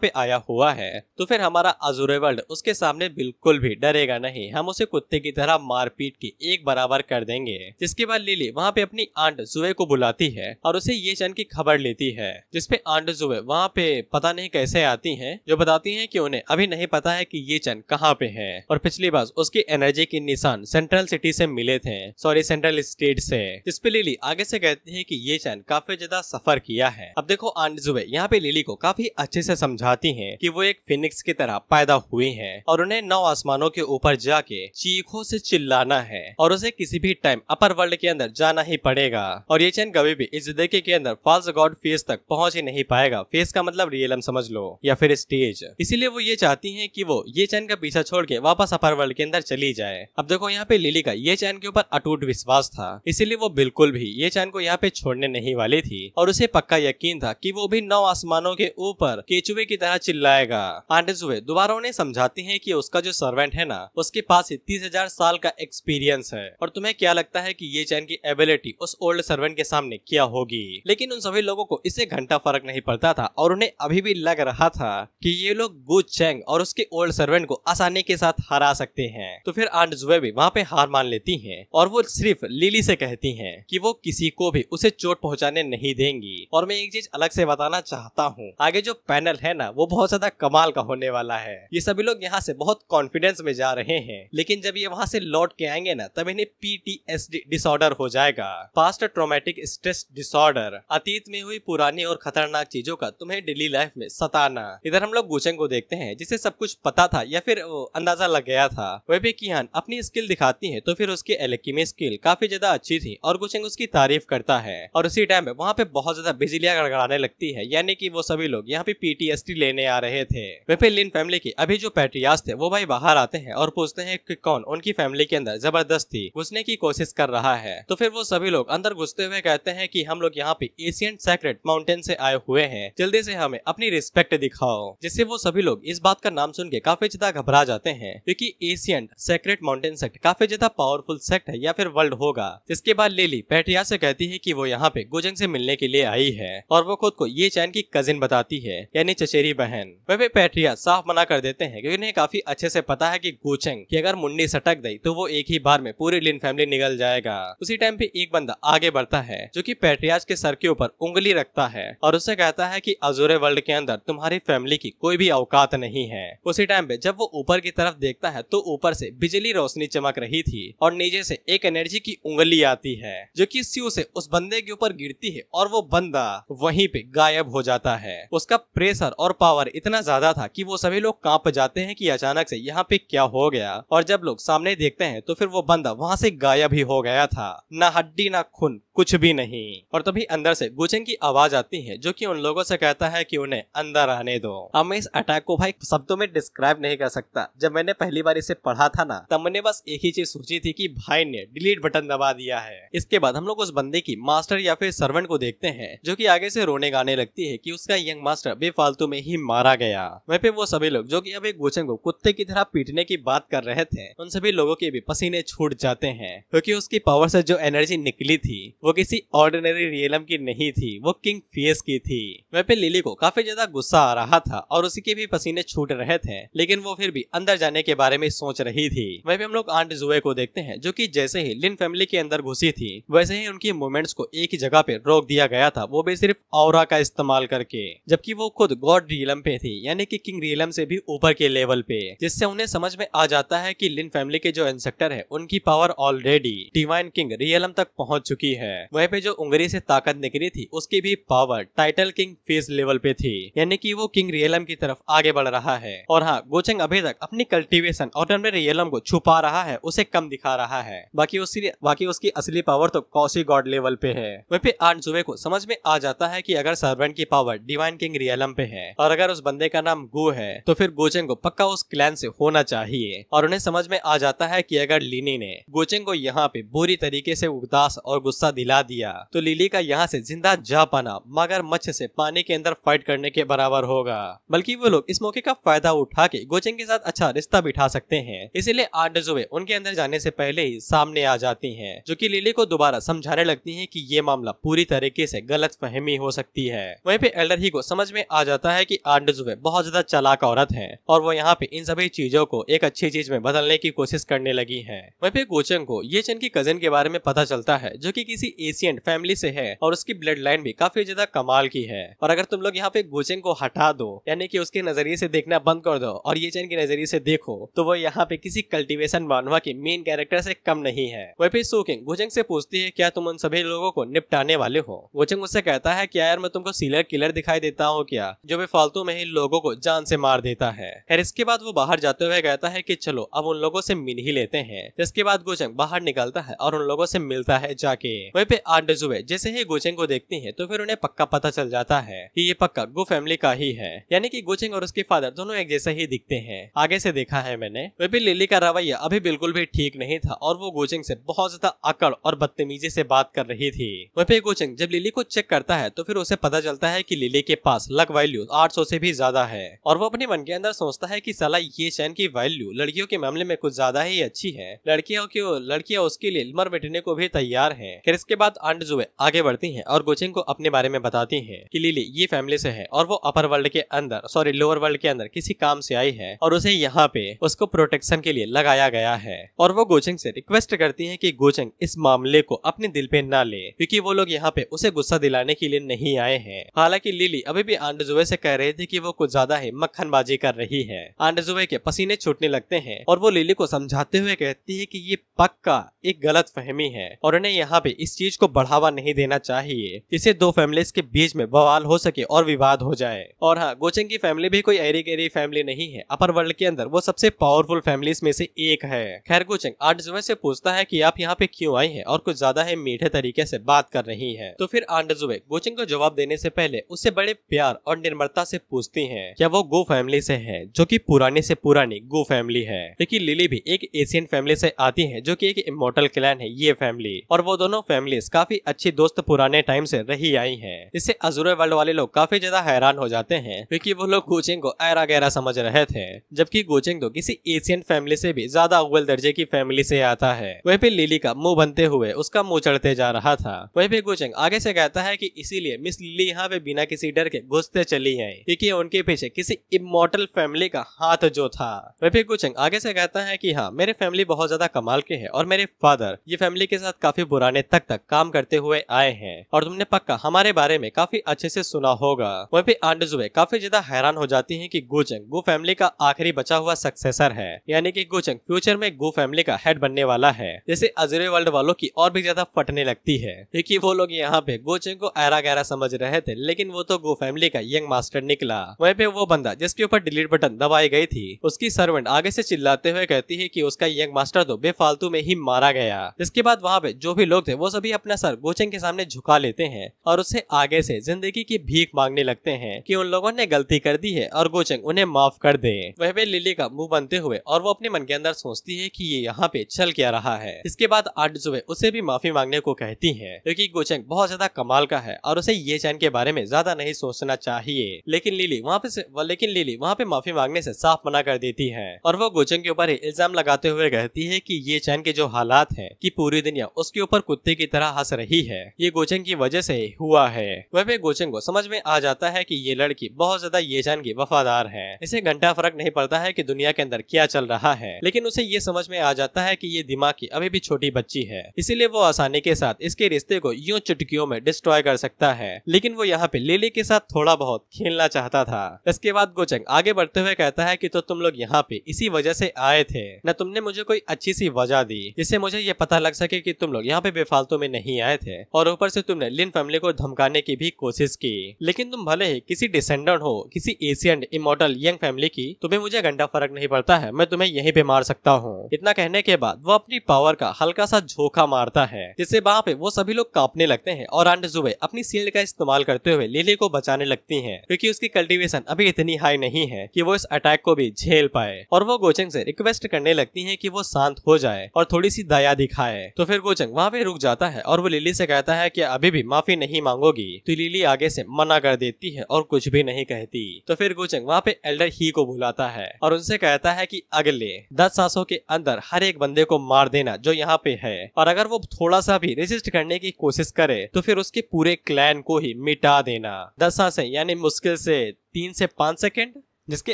पे आया हुआ है, तो फिर हमारा अजूरे वर्ल्ड उसके सामने बिल्कुल भी डरेगा नहीं, हम उसे कुत्ते की तरह मार पीट के एक बराबर कर देंगे। जिसके बाद लिली वहाँ पे अपनी आंट जुए को बुलाती है और उसे ये चैन की खबर लेती है, जिसपे आंट जुए वहाँ पे पता नहीं कैसे आती है, जो बताती है कि उन्हें अभी नहीं पता है कि ये चैन कहाँ पे है और पिछली बार उसकी एनर्जी के निशान सेंट्रल सिटी से मिले थे, सेंट्रल स्टेट से। जिस पे लिली आगे से कहती है कि ये चैन काफी ज्यादा सफर किया है। अब देखो आंट जुए यहाँ पे लिली को काफी अच्छे से समझाती हैं कि वो एक फिनिक्स की तरह पैदा हुई हैं और उन्हें 9 आसमानों के ऊपर जाके चीखों से चिल्लाना है और उसे किसी भी टाइम अपर वर्ल्ड के अंदर जाना ही पड़ेगा और ये चैन कभी भी इस देखे के अंदर फॉल्स गॉड फेस तक पहुंच ही नहीं पाएगा। फेस का मतलब रियलम समझ लो या फिर स्टेज। इसीलिए वो ये चाहती है कि वो ये चैन का पीछा छोड़ के वापस अपर वर्ल्ड के अंदर चली जाए। अब देखो यहाँ पे लिली का ये चैन के ऊपर अटूट विश्वास था, इसीलिए वो बिल्कुल भी ये चैन को यहाँ पे छोड़ने नहीं वाली थी और उसे पक्का यकीन था कि वो भी 9 आसमानों के ऊपर केचुए की तरह चिल्लाएगा। आंट जुए दोबारा उन्हें समझाती है कि उसका जो सर्वेंट है ना, उसके पास 30,000 साल का एक्सपीरियंस है और तुम्हें क्या लगता है कि ये चैन की एबिलिटी उस ओल्ड सर्वेंट के सामने क्या होगी। लेकिन उन सभी लोगों को इससे घंटा फर्क नहीं पड़ता था और उन्हें अभी भी लग रहा था कि ये लोग गु चेंग और उसके ओल्ड सर्वेंट को आसानी के साथ हरा सकते हैं। तो फिर आंट जुए भी वहाँ पे हार मान लेती हैं और वो सिर्फ लिली से कहती हैं कि वो किसी को भी उसे चोट पहुंचाने नहीं देंगी। और मैं एक चीज अलग से बताना चाहता हूँ, आगे जो पैनल है ना वो बहुत ज्यादा कमाल का होने वाला है। ये सभी लोग यहाँ से बहुत कॉन्फिडेंस में जा रहे हैं, लेकिन जब ये वहाँ से लौट के आएंगे ना तब इन्हें PTSD डिसऑर्डर हो जाएगा, पास्ट ट्रॉमेटिक स्ट्रेस डिसऑर्डर, अतीत में हुई पुरानी और खतरनाक चीजों का तुम्हें डेली लाइफ में सताना। इधर हम लोग गुचेंग को देखते हैं जिसे सब कुछ पता था या फिर अंदाजा लग गया था। वह भी किहान अपनी स्किल दिखाती है तो फिर उसकी एल्केमी स्किल काफी ज्यादा अच्छी थी और गुचेंग उसकी तारीफ करता है। और उसी टाइम पे वहाँ पे बहुत ज्यादा बिजलियां गड़गड़ाने लगती है, यानी कि वो सभी लोग यहाँ पे PTSD लेने आ रहे थे। वह पे लिन फैमिली की अभी जो पैट्रियार्च थे वो भाई बाहर आते हैं और पूछते हैं कि कौन उनकी फैमिली के अंदर जबरदस्ती घुसने की कोशिश कर रहा है। तो फिर वो सभी लोग अंदर घुसते हुए कहते हैं कि हम लोग यहाँ पे एशियंट सेक्रेट माउंटेन से आए हुए हैं, जल्दी से हमें अपनी रिस्पेक्ट दिखाओ। जिससे वो सभी लोग इस बात का नाम सुन के काफी ज्यादा घबरा जाते हैं, क्योंकि एशियंट सेक्रेट माउंटेन सेक्ट काफी ज्यादा पावरफुल सेक्ट है या फिर वर्ल्ड होगा। जिसके बाद लिली पैट्रिया से कहती है कि वो यहाँ पे गुचेंग से मिलने के लिए आई है और वो खुद को ये चैन की कजिन बताती है, यानी चचेरी बहन। वह पैट्रिया साफ मना कर देते हैं क्योंकि उन्हें काफी अच्छे से पता है कि गुचेंग की अगर मुंडी सटक गई तो वो एक ही बार में पूरी लिन फैमिली निकल जाएगा। उसी टाइम पे एक बंदा आगे बढ़ता है जो कि पैट्रियार्च के सर के ऊपर उंगली रखता है और उससे कहता है कि अजूरे वर्ल्ड के अंदर तुम्हारी फैमिली की कोई भी औकात नहीं है। उसी टाइम पे जब वो ऊपर की तरफ देखता है तो ऊपर से बिजली रोशनी चमक रही थी और नीचे से एक एनर्जी की उंगली आती है जो कि स्यू से उस बंदे के ऊपर गिरती है और वो बंदा वहीं पे गायब हो जाता है। उसका प्रेशर और पावर इतना ज्यादा था कि वो सभी लोग कांप जाते हैं कि अचानक से यहाँ पे क्या हो गया। और जब लोग सामने देखते हैं तो फिर वो बंदा वहाँ से गायब ही हो गया था, ना हड्डी ना खून, कुछ भी नहीं। और तभी अंदर से गुचेंग की आवाज आती है जो कि उन लोगों से कहता है कि उन्हें अंदर आने दो। अब मैं इस अटैक को भाई शब्दों में डिस्क्राइब नहीं कर सकता। जब मैंने पहली बार इसे पढ़ा था ना तब मैंने बस एक ही चीज सोची थी कि भाई ने डिलीट बटन दबा दिया है। इसके बाद हम लोग उस बंदे की मास्टर या फिर सर्वेंट को देखते हैं जो कि आगे से रोने गाने लगती है कि उसका यंग मास्टर बेफालतू में ही मारा गया। वहीं पे वो सभी लोग जो कि अभी गुचेंग को कुत्ते की तरह पीटने की बात कर रहे थे, उन सभी लोगों के भी पसीने छूट जाते हैं क्योंकि उसकी पावर से जो एनर्जी निकली थी वो किसी ऑर्डिनरी रियलम की नहीं थी, वो किंग फियस की थी। वहीं पे लिली को काफी ज्यादा गुस्सा आ रहा था और उसी के भी पसीने छूट रहे थे, लेकिन वो फिर भी अंदर जाने के बारे में सोच रही थी। वहीं पे हम लोग आंट जुए को देखते हैं जो कि जैसे ही लिन फैमिली के अंदर घुसी थी वैसे ही उनकी मूवमेंट्स को एक ही जगह पे रोक दिया गया था, वो भी सिर्फ ऑरा का इस्तेमाल करके, जबकि वो खुद गॉड रियलम पे थी, यानी कि किंग रियलम से भी ऊपर के लेवल पे। जिससे उन्हें समझ में आ जाता है कि लिन फैमिली के जो इंसेक्टर है उनकी power already divine king realm तक पहुंच चुकी है। वहीं पे जो उंगली से ताकत निकली थी उसकी भी power title king face level पे थी, यानी कि वो किंग रियलम की तरफ आगे बढ़ रहा है। और हाँ, गुचेंग अभी तक अपनी कल्टीवेशन और अपने रियलम को छुपा रहा है, उसे कम दिखा रहा है। बाकी उसकी असली पावर तो कौसी गॉड लेवल पे है। वहीं पे आंट जुए को समझ में आ जाता है कि अगर सर्वेंट की पावर डिवाइन किंग रियलम पे है और अगर उस बंदे का नाम गु है तो फिर गुचेंग को पक्का उस क्लैन से होना चाहिए। और उन्हें समझ में आ जाता है कि अगर लिनी ने गुचेंग को यहाँ पे बुरी तरीके से उदास और गुस्सा दिला दिया तो लिली का यहाँ से जिंदा जा पाना मगरमच्छ से पानी के अंदर फाइट करने के बराबर होगा। बल्कि वो लोग इस मौके का फायदा उठा के गुचेंग के साथ अच्छा रिश्ता बिठा सकते हैं। इसीलिए आंट जुए उनके अंदर जाने से पहले ही सामने आ जाती हैं, जो कि लिली को दोबारा समझाने लगती हैं कि ये मामला पूरी तरीके से गलत फहमी हो सकती है। वहीं पे एल्डर ही को समझ में आ जाता है कि आंट जुए बहुत ज्यादा चालाक औरत है और वो यहाँ पे इन सभी चीजों को एक अच्छी चीज में बदलने की कोशिश करने लगी है। वहीं पे गुचेंग को ये चेन की कजिन के बारे में पता चलता है जो कि किसी एशियंट फैमिली से है और उसकी ब्लड लाइन भी काफी ज्यादा कमाल की है। और अगर तुम लोग यहाँ पे गुचेंग को हटा दो, यानी कि उसके नजरिए से देखना बंद कर दो और ये चेन के नजरिए से देखो, तो वो यहाँ पे किसी कल्टीवेशन मानवा के मेन कैरेक्टर से कम नहीं है। वहीं पे सुकिंग गुचेंग से पूछती है क्या तुम उन सभी लोगों को निपटाने वाले हो। गुचेंग उससे कहता है क्या यार मैं तुमको सीरियल किलर दिखाई देता हूँ क्या, जो बेफालतू में ही लोगों को जान से मार देता है। और इसके बाद वो बाहर जाते हुए कहता है कि चलो अब उन लोगों से मिल ही लेते हैं। जिसके बाद गुचेंग बाहर निकलता है और उन लोगों से मिलता है जाके। वहीं पे आंट जुए जैसे ही गुचेंग को देखती है तो फिर उन्हें पक्का पता चल जाता है कि ये पक्का गु फैमिली का ही है, यानी कि गुचेंग और उसके फादर दोनों एक जैसे ही दिखते हैं। आगे से देखा है मैंने, वह भी लिली का रवैया अभी बिल्कुल भी ठीक नहीं था और वो गोचेंग से बहुत ज्यादा अकड़ और बदतमीजी से बात कर रही थी। वह पे गोचेंग जब लिली को चेक करता है तो फिर उसे पता चलता है कि लिली के पास लक वैल्यू 800 से भी ज्यादा है और वो अपने मन के अंदर सोचता है कि साला ये चैन की वैल्यू लड़कियों के मामले में कुछ ज्यादा ही अच्छी है, लड़कियां उसके लिए मर मिटने को भी तैयार है। फिर इसके बाद आंट जुए आगे बढ़ती है और गोचेंग को अपने बारे में बताती है कि लिली ये फैमिली से है और वो अपर वर्ल्ड के अंदर लोअर वर्ल्ड के अंदर किसी काम से आई है और उसे यहाँ पे उसको प्रोटेक्शन के लिए लगाया गया है। और वो गोचेंग से रिक्वेस्ट करती है कि गोचेंग इस मामले को अपने दिल पे ना ले क्योंकि वो लोग यहाँ पे उसे गुस्सा दिलाने के लिए नहीं आए हैं। हालांकि लिली अभी भी आंट जुए से कह रही थी कि वो कुछ ज्यादा ही मक्खनबाजी कर रही है। आंट जुए के पसीने छूटने लगते हैं और वो लिली को समझाते हुए कहती है कि ये पक्का एक गलत फहमी है और उन्हें यहाँ पे इस चीज को बढ़ावा नहीं देना चाहिए जिससे दो फैमिलीज के बीच में बवाल हो सके और विवाद हो जाए। और हाँ, गोचेंग की फैमिली भी कोई ऐरी गैरी फैमिली नहीं है, अपर वर्ल्ड के अंदर वो सबसे पावरफुल फैमिलीज में से एक है। खैर गोचेंग आंट जुए से पूछता है कि आप यहाँ पे क्यों आई हैं और कुछ ज्यादा ही मीठे तरीके से बात कर रही हैं। तो फिर आंट जुए गोचेंग को जवाब देने से पहले उससे बड़े प्यार और निर्मलता से पूछती हैं क्या वो गो फैमिली से है, जो कि पुरानी से पुरानी गो फैमिली है। लेकिन लिली भी एक एशियन फैमिली से आती है जो कि एक इमोर्टल क्लैन है ये फैमिली, और वो दोनों फैमिलीज काफी अच्छी दोस्त पुराने टाइम से रही आई हैं। इससे अज़ूरे वर्ल्ड वाले लोग काफी ज्यादा हैरान हो जाते हैं क्योंकि वो लोग गोचेंग को ऐरा गैरा समझ रहे थे, जबकि गोचेंग तो किसी एशियन फैमिली से भी ज्यादा अव्वल दर्जे की फैमिली से आता है। वहीं पे लिली का मुंह बनते हुए उसका मुंह चढ़ते जा रहा था। वहीं पे गोचेंग आगे से कहता है कि इसीलिए मिस लिली यहाँ पे बिना किसी डर के घुसते चली आई क्योंकि उनके पीछे किसी इमोर्टल फैमिली का हाथ जो था। वहीं पे गोचेंग आगे से कहता है कि हाँ, मेरे फैमिली बहुत ज्यादा कमाल के है और मेरे फादर ये फैमिली के साथ काफी पुराने तक काम करते हुए आए हैं और तुमने पक्का हमारे बारे में काफी अच्छे से सुना होगा। वहीं पे आंट जुए काफी ज्यादा हैरान हो जाती है कि गोचेंग गो फैमिली का आखिरी बचा हुआ सक्सेसर है, यानी कि गोचेंग फ्यूचर में गो फैमिली का हेड बनने वाला है। जैसे अज़ूरे वर्ल्ड वालों की और भी ज्यादा फटने लगती है क्योंकि वो लोग यहाँ पे गोचेंग को ऐरा गैरा समझ रहे थे, लेकिन वो तो गो फैमिली का यंग मास्टर निकला। वहीं पे वो बंदा जिसके ऊपर डिलीट बटन दबाई गई थी उसकी सर्वेंट आगे से चिल्लाते हुए कहती है कि उसका यंग मास्टर तो बेफालतू में ही मारा गया। इसके बाद वहाँ पे जो भी लोग थे वो सभी अपना सर गोचेंग के सामने झुका लेते हैं और उससे आगे से जिंदगी की भीख मांगने लगते हैं कि उन लोगों ने गलती कर दी है और गोचेंग उन्हें माफ कर दे। वह पे लिली का मुंह बनते हुए और वो अपने मन के अंदर सोचती है कि ये यहाँ पे चल क्या रहा है। इसके बाद आंट जुए उसे भी माफी मांगने को कहती है क्योंकि गोचेंग बहुत ज्यादा कमाल का है और उसे ये चैन के बारे में ज्यादा नहीं सोचना चाहिए। लेकिन लिली वहाँ पे माफी मांगने से साफ मना कर देती है और वो गोचेंग के ऊपर इल्जाम लगाते हुए कहती है कि ये चैन के जो हालात है कि पूरी दुनिया उसके ऊपर कुत्ते की तरह हंस रही है, ये गोचेंग की वजह से हुआ है। वह पे गोचेंग को समझ में आ जाता है कि ये लड़की बहुत ज्यादा ये चैन की वफादार है, इसे घंटा फर्क नहीं पड़ता है कि दुनिया के अंदर क्या चल रहा है, लेकिन उसे ये समझ में आ जाता है कि ये दिमाग की अभी भी छोटी बच्ची है, इसीलिए वो आसानी के साथ इसके रिश्ते को यूं चुटकियों में डिस्ट्रॉय कर सकता है। लेकिन वो यहाँ पे लिली के साथ थोड़ा बहुत खेलना चाहता था। इसके बाद गोचेंग आगे बढ़ते हुए कहता है कि तो तुम लोग यहाँ पे इसी वजह से आए थे न, तुमने मुझे कोई अच्छी सी वजह दी जिससे मुझे ये पता लग सके कि तुम लोग यहाँ पे बेफालतू में नहीं आए थे, और ऊपर से तुमने लिन फैमिली को धमकाने की भी कोशिश की। लेकिन तुम भले ही किसी डिसेंडेंट हो किसी एशियन इमोर्टल यंग फैमिली की, तुम्हें मुझे घंटा फर्क नहीं पड़ता है, मैं तुम्हें यहीं पे मार सकता हूँ। इतना कहने के बाद वो अपनी पावर का हल्का सा झोंका मारता है जिससे वहाँ पे वो सभी लोग कांपने लगते हैं और आंट जुए अपनी शील्ड का इस्तेमाल करते हुए लिली को बचाने लगती है क्योंकि उसकी कल्टीवेशन अभी इतनी हाई नहीं है कि वो इस अटैक को भी झेल पाए। और वो गोचेंग से रिक्वेस्ट करने लगती है कि वो शांत हो जाए और थोड़ी सी दया दिखाए। तो फिर गोचेंग वहाँ पे रुक जाता है और वो लिली से कहता है कि अभी भी माफी नहीं मांगोगी, तो लिली आगे से मना कर देती है और कुछ भी नहीं कहती। तो फिर गोचेंग वहाँ पे एल्डर ही को बुलाता है और उनसे कहता है कि अगले 10 सांसों के अंदर हर एक बंदे को मार देना जो यहाँ पे है, और अगर वो थोड़ा सा भी रेजिस्ट करने की कोशिश करे तो फिर उसके पूरे क्लैन को ही मिटा देना। 10 सांसें यानी मुश्किल से 3 से 5 सेकेंड। जिसके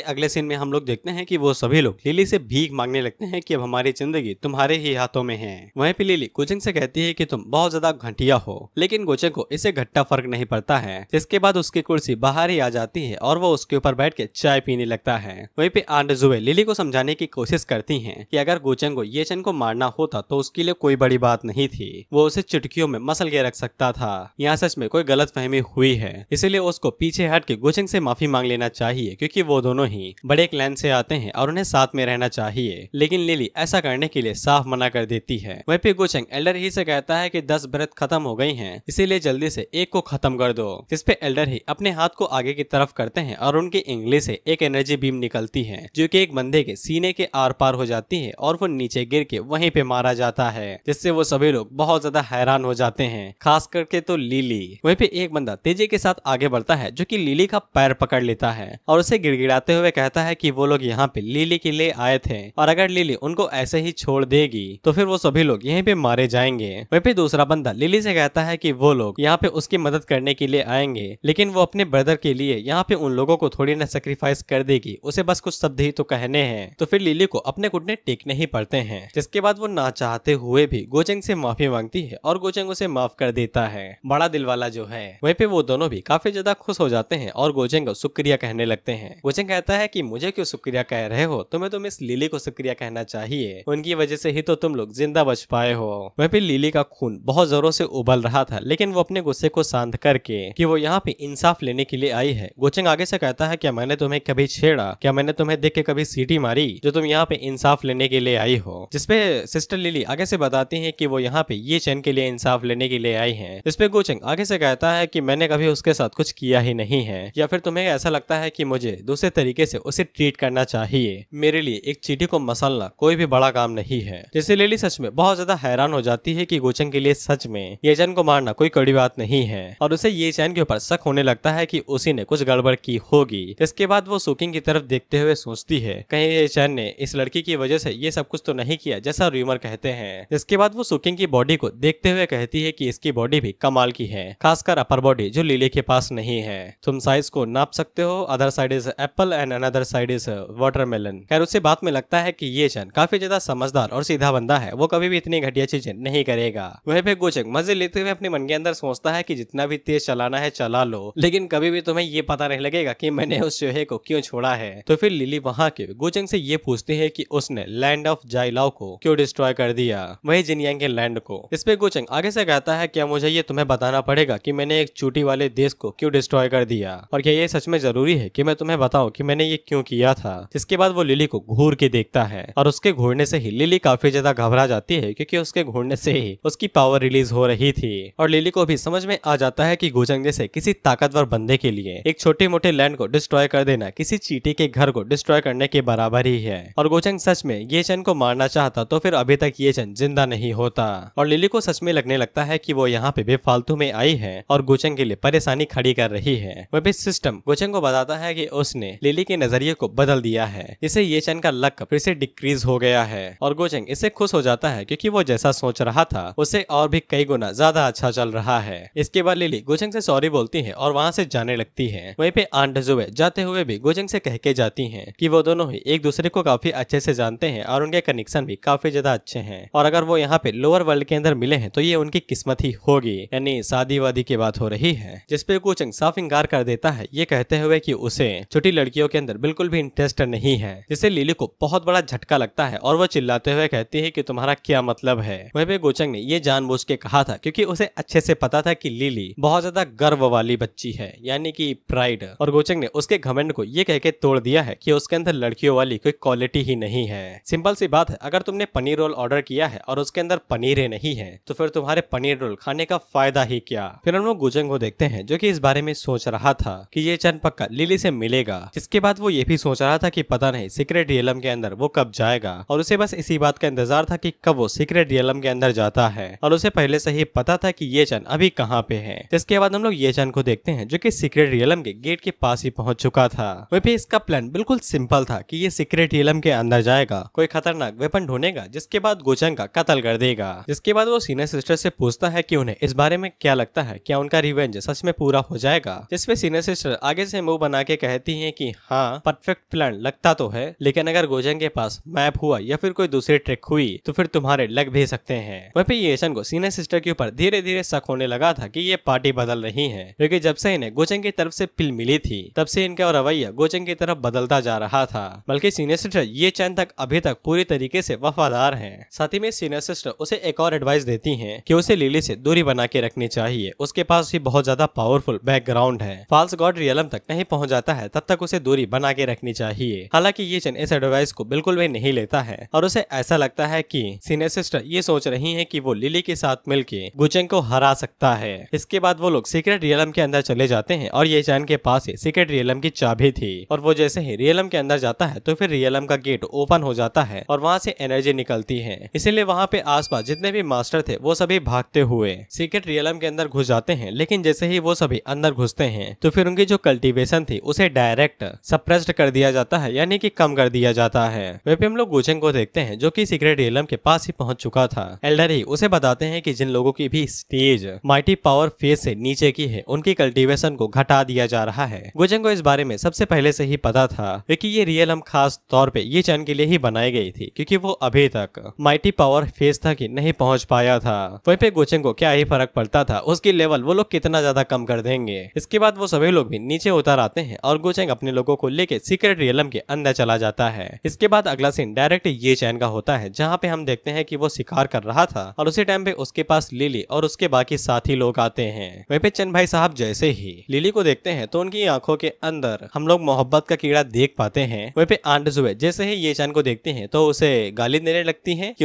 अगले सीन में हम लोग देखते हैं कि वो सभी लोग लिली से भीख मांगने लगते हैं कि अब हमारी जिंदगी तुम्हारे ही हाथों में है। वहीं पे लिली गोचेंग से कहती है कि तुम बहुत ज्यादा घटिया हो, लेकिन गोचेंग को इसे घट्टा फर्क नहीं पड़ता है। जिसके बाद उसकी कुर्सी बाहर ही आ जाती है और वो उसके ऊपर बैठ के चाय पीने लगता है। वहीं पे आंट जुए लिली को समझाने की कोशिश करती है कि अगर गोचेंग को ये चैन को मारना होता तो उसके लिए कोई बड़ी बात नहीं थी, वो उसे चुटकियों में मसल के रख सकता था। यहाँ सच में कोई गलत फहमी हुई है, इसीलिए उसको पीछे हट के गोचेंग से माफी मांग लेना चाहिए क्योंकि वो दोनों ही बड़े क्लैन से आते हैं और उन्हें साथ में रहना चाहिए, लेकिन लिली ऐसा करने के लिए साफ मना कर देती है। वहीं पे गोचेंग एल्डर ही से कहता है कि 10 व्रत खत्म हो गई हैं, इसीलिए जल्दी से एक को खत्म कर दो। जिस पे एल्डर ही अपने हाथ को आगे की तरफ करते हैं और उनकी इंगली से एक एनर्जी बीम निकलती है जो कि एक बंदे के सीने के आर पार हो जाती है और वो नीचे गिर के वहीं पे मारा जाता है, जिससे वो सभी लोग बहुत ज्यादा हैरान हो जाते हैं, खास करके तो लिली। वहीं पे एक बंदा तेजी के साथ आगे बढ़ता है जो कि लिली का पैर पकड़ लेता है और उसे गिड़गिड़ाते हुए कहता है कि वो लोग यहाँ पे लिली के लिए आए थे और अगर लिली उनको ऐसे ही छोड़ देगी तो फिर वो सभी लोग यहीं पे मारे जाएंगे। वहीं पे दूसरा बंदा लिली से कहता है कि वो लोग यहाँ पे उसकी मदद करने के लिए आएंगे, लेकिन वो अपने ब्रदर के लिए यहाँ पे उन लोगों को थोड़ी ना सेक्रीफाइस कर देगी, उसे बस कुछ शब्द ही तो कहने हैं। तो फिर लिली को अपने घुटने टेकने ही पड़ते हैं, जिसके बाद वो ना चाहते हुए भी गोचेंग से माफी मांगती है और गोचेंग उसे माफ कर देता है। बड़ा दिल वाला जो है। वहीं पे वो दोनों भी काफी ज्यादा खुश हो जाते हैं और गोचेंग को शुक्रिया कहने लगते हैं। गोचेंग कहता है कि मुझे क्यों शुक्रिया कह रहे हो, तुम्हें तो मिस लिली को शुक्रिया कहना चाहिए, उनकी वजह से ही तो तुम लोग जिंदा बच पाए हो। वहीं पे लिली का खून बहुत जोरों से उबल रहा था, लेकिन वो अपने गुस्से को शांत करके कि वो यहाँ पे इंसाफ लेने के लिए आई है। गोचेंग आगे से कहता है क्या मैंने तुम्हें कभी छेड़ा, क्या मैंने तुम्हें देख के कभी सीटी मारी जो तुम यहाँ पे इंसाफ लेने के लिए आई हो। जिसपे सिस्टर लिली आगे से बताती है कि वो यहाँ पे ये चैन के लिए इंसाफ लेने के लिए आई है। जिसपे गोचेंग आगे से कहता है कि मैंने कभी उसके साथ कुछ किया ही नहीं है, या फिर तुम्हें ऐसा लगता है कि मुझे दूसरे तरीके से उसे ट्रीट करना चाहिए। मेरे लिए एक चीटी को मसलना कोई भी बड़ा काम नहीं है। जिससे लिली सच में बहुत ज्यादा हैरान हो जाती है कि गोचेंग के लिए सच में ये चैन को मारना कोई कड़ी बात नहीं है और उसे ये चैन के ऊपर शक होने लगता है कि उसी ने कुछ गड़बड़ की होगी। इसके बाद वो सुकिंग की तरफ देखते हुए सोचती है कहीं ये चैन ने इस लड़की की वजह से ये सब कुछ तो नहीं किया जैसा रूमर कहते हैं। इसके बाद वो सुकिंग की बॉडी को देखते हुए कहती है कि इसकी बॉडी भी कमाल की है, खासकर अपर बॉडी जो लिली के पास नहीं है। तुम साइज को नाप सकते हो, other side is Apple and another side is watermelon. खैर उसे बात में लगता है कि ये चैन काफी ज्यादा समझदार और सीधा बंदा है, वो कभी भी इतनी घटिया चीजें नहीं करेगा। वहीं पे गोचेंग मजे लेते हुए अपने मन के अंदर सोचता है कि जितना भी तेज चलाना है चला लो, लेकिन कभी भी तुम्हें ये पता नहीं लगेगा कि मैंने उस चूहे को क्यों छोड़ा है। तो फिर लिली वहां के गोचेंग से ये पूछती है कि उसने लैंड ऑफ जाइलाओ को क्यों डिस्ट्रॉय कर दिया, वही जिनयांग के लैंड को। इस पे गोचेंग आगे से कहता है क्या मुझे ये तुम्हें बताना पड़ेगा कि मैंने एक चोटी वाले देश को क्यों डिस्ट्रॉय कर दिया, और क्या ये सच में जरूरी है कि मैं तुम्हें बताऊं कि मैंने ये क्यों किया था। जिसके बाद वो लिली को घूर के देखता है और उसके घूरने से ही लिली काफी ज्यादा घबरा जाती है, क्योंकि उसके घूरने से ही उसकी पावर रिलीज हो रही थी और लिली को भी समझ में आ जाता है कि गोचेंग जैसे किसी ताकतवर बंदे के लिए एक छोटे मोटे लैंड को डिस्ट्रॉय कर देना किसी चींटी के घर को डिस्ट्रॉय करने के बराबर ही है। और गोचेंग सच में ये चैन को मारना चाहता तो फिर अभी तक ये चैन जिंदा नहीं होता। और लिली को सच में लगने लगता है कि वो यहाँ पे बेफालतू में आई है और गोचेंग के लिए परेशानी खड़ी कर रही है। वह भी सिस्टम गोचेंग को बताता है कि उसने लिली के नजरिए को बदल दिया है, इससे ये चैन का लक फिर से डिक्रीज हो गया है। और गोचेंग इससे खुश हो जाता है क्योंकि वो जैसा सोच रहा था उससे और भी कई गुना ज्यादा अच्छा चल रहा है। इसके बाद लिली गोचेंग से सॉरी बोलती है और वहाँ से जाने लगती है। वहीं पे आंट जुए जाते हुए भी गोचेंग से कह के जाती हैं कि वो दोनों ही एक दूसरे को काफी अच्छे से जानते हैं और उनके कनेक्शन भी काफी ज्यादा अच्छे हैं, और अगर वो यहाँ पे लोअर वर्ल्ड के अंदर मिले हैं तो ये उनकी किस्मत ही होगी, यानी शादी वादी की बात हो रही है। जिसपे गोचेंग साफ इंकार कर देता है, ये कहते हुए कि उसे छोटी लड़कियों के अंदर बिल्कुल भी इंटरेस्ट नहीं है। जिससे लिली को बहुत बड़ा झटका लगता है और वो चिल्लाते हुए कहती है कि तुम्हारा क्या मतलब है। वहीं पे गोचेंग ने ये जानबूझ के कहा था क्योंकि उसे अच्छे से पता था कि लिली बहुत ज्यादा गर्व वाली बच्ची है, यानी कि प्राइड, और गोचेंग ने उसके घमंड को ये कह के तोड़ दिया है कि उसके अंदर लड़कियों वाली कोई क्वालिटी ही नहीं है। सिंपल सी बात है, अगर तुमने पनीर रोल ऑर्डर किया है और उसके अंदर पनीर ही नहीं है तो फिर तुम्हारे पनीर रोल खाने का फायदा ही क्या। फिर हम लोग गोचेंग को देखते हैं जो कि इस बारे में सोच रहा था कि ये चैन पक्का लिली से मिलेगा। जिसके बाद वो ये भी सोच रहा था कि पता नहीं सीक्रेट रियलम के अंदर वो कब जाएगा, और उसे बस इसी बात का इंतजार था कि कब वो सीक्रेट रियलम के अंदर जाता है, और उसे पहले से ही पता था कि ये चैन अभी कहाँ पे है। जिसके बाद हम लोग ये चैन को देखते हैं जो कि सीक्रेट रियलम के गेट के पास ही पहुंच चुका था। वहीं पे इसका प्लान बिल्कुल सिंपल था कि ये सीक्रेट रियलम के अंदर जाएगा, कोई खतरनाक वेपन ढूंढेगा, जिसके बाद गोचेंग का कत्ल कर देगा। जिसके बाद वो सीनियर सिस्टर से पूछता है कि उन्हें इस बारे में क्या लगता है, क्या उनका रिवेंज सच में पूरा हो जाएगा। जिसपे सीनियर सिस्टर आगे से मुंह बना के कहती है कि हाँ परफेक्ट प्लान लगता तो है, लेकिन अगर गोचेंग के पास मैप हुआ या फिर कोई दूसरी ट्रिक हुई तो फिर तुम्हारे लग भी सकते हैं। वहीं पे ये चैन को सीनियर सिस्टर के ऊपर धीरे धीरे शक होने लगा था कि ये पार्टी बदल रही है, क्योंकि जब से इन्हें गोचेंग की तरफ से पिल मिली थी तब से इनका रवैया गोचेंग की तरफ बदलता जा रहा था। बल्कि सीनियर सिस्टर ये चैन तक अभी तक पूरी तरीके से वफादार है। साथ ही में सीनियर सिस्टर उसे एक और एडवाइस देती है कि उसे लिली से दूरी बना के रखनी चाहिए, उसके पास ही बहुत ज्यादा पावरफुल बैकग्राउंड है। फॉल्स गॉड रियलम तक नहीं पहुंच जाता है तब तक उसे से दूरी बना के रखनी चाहिए। हालांकि ये चन इस एडवाइस को बिल्कुल भी नहीं लेता है और उसे ऐसा लगता है कि सीनियर सिस्टर ये सोच रही है कि वो लिली के साथ मिलके गुचेंग को हरा सकता है। इसके बाद वो लोग सीक्रेट रियलम के अंदर चले जाते हैं और ये चैन के पास ही सीक्रेट रियलम की चाबी थी और वो जैसे ही रियलम के अंदर जाता है तो फिर रियलम का गेट ओपन हो जाता है और वहाँ से एनर्जी निकलती है। इसीलिए वहाँ पे आसपास जितने भी मास्टर थे वो सभी भागते हुए सीक्रेट रियलम के अंदर घुस जाते हैं। लेकिन जैसे ही वो सभी अंदर घुसते हैं तो फिर उनकी जो कल्टीवेशन थी उसे डायरेक्ट सप्रेस्ड कर दिया जाता है, यानी कि कम कर दिया जाता है। वहीं पे हम लोग गुचेंग को देखते हैं जो कि सीक्रेट रियलम के पास ही पहुंच चुका था। एल्डर ही उसे बताते हैं कि जिन लोगों की भी स्टेज माइटी पावर फेज से नीचे की है उनकी कल्टीवेशन को घटा दिया जा रहा है। गुचेंग को इस बारे में सबसे पहले से ही पता था कि ये रियलम खास तौर पे ये चैन के लिए ही बनाई गई थी क्योंकि वो अभी तक माइटी पावर फेज तक ही नहीं पहुंच पाया था। वहीं पे गुचेंग को क्या ही फर्क पड़ता था उसकी लेवल वो लोग कितना ज्यादा कम कर देंगे। इसके बाद वो सभी लोग भी नीचे उतर आते हैं और गुचेंग अपने लोगों को लेके सीक्रेट रियलम के अंदर चला जाता है। इसके बाद अगला सीन डायरेक्ट ये चैन का होता है जहाँ पे हम देखते हैं कि वो शिकार कर रहा था और उसी टाइम पे उसके पास लिली और उसके बाकी साथी लोग आते हैं। वहीं पे चंद भाई साहब जैसे ही लिली को देखते हैं तो उनकी आंखों के अंदर हम लोग मोहब्बत का कीड़ा देख पाते हैं। वहीं पे आंट जुए जैसे ही ये चैन को देखते हैं तो उसे गाली देने लगती है कि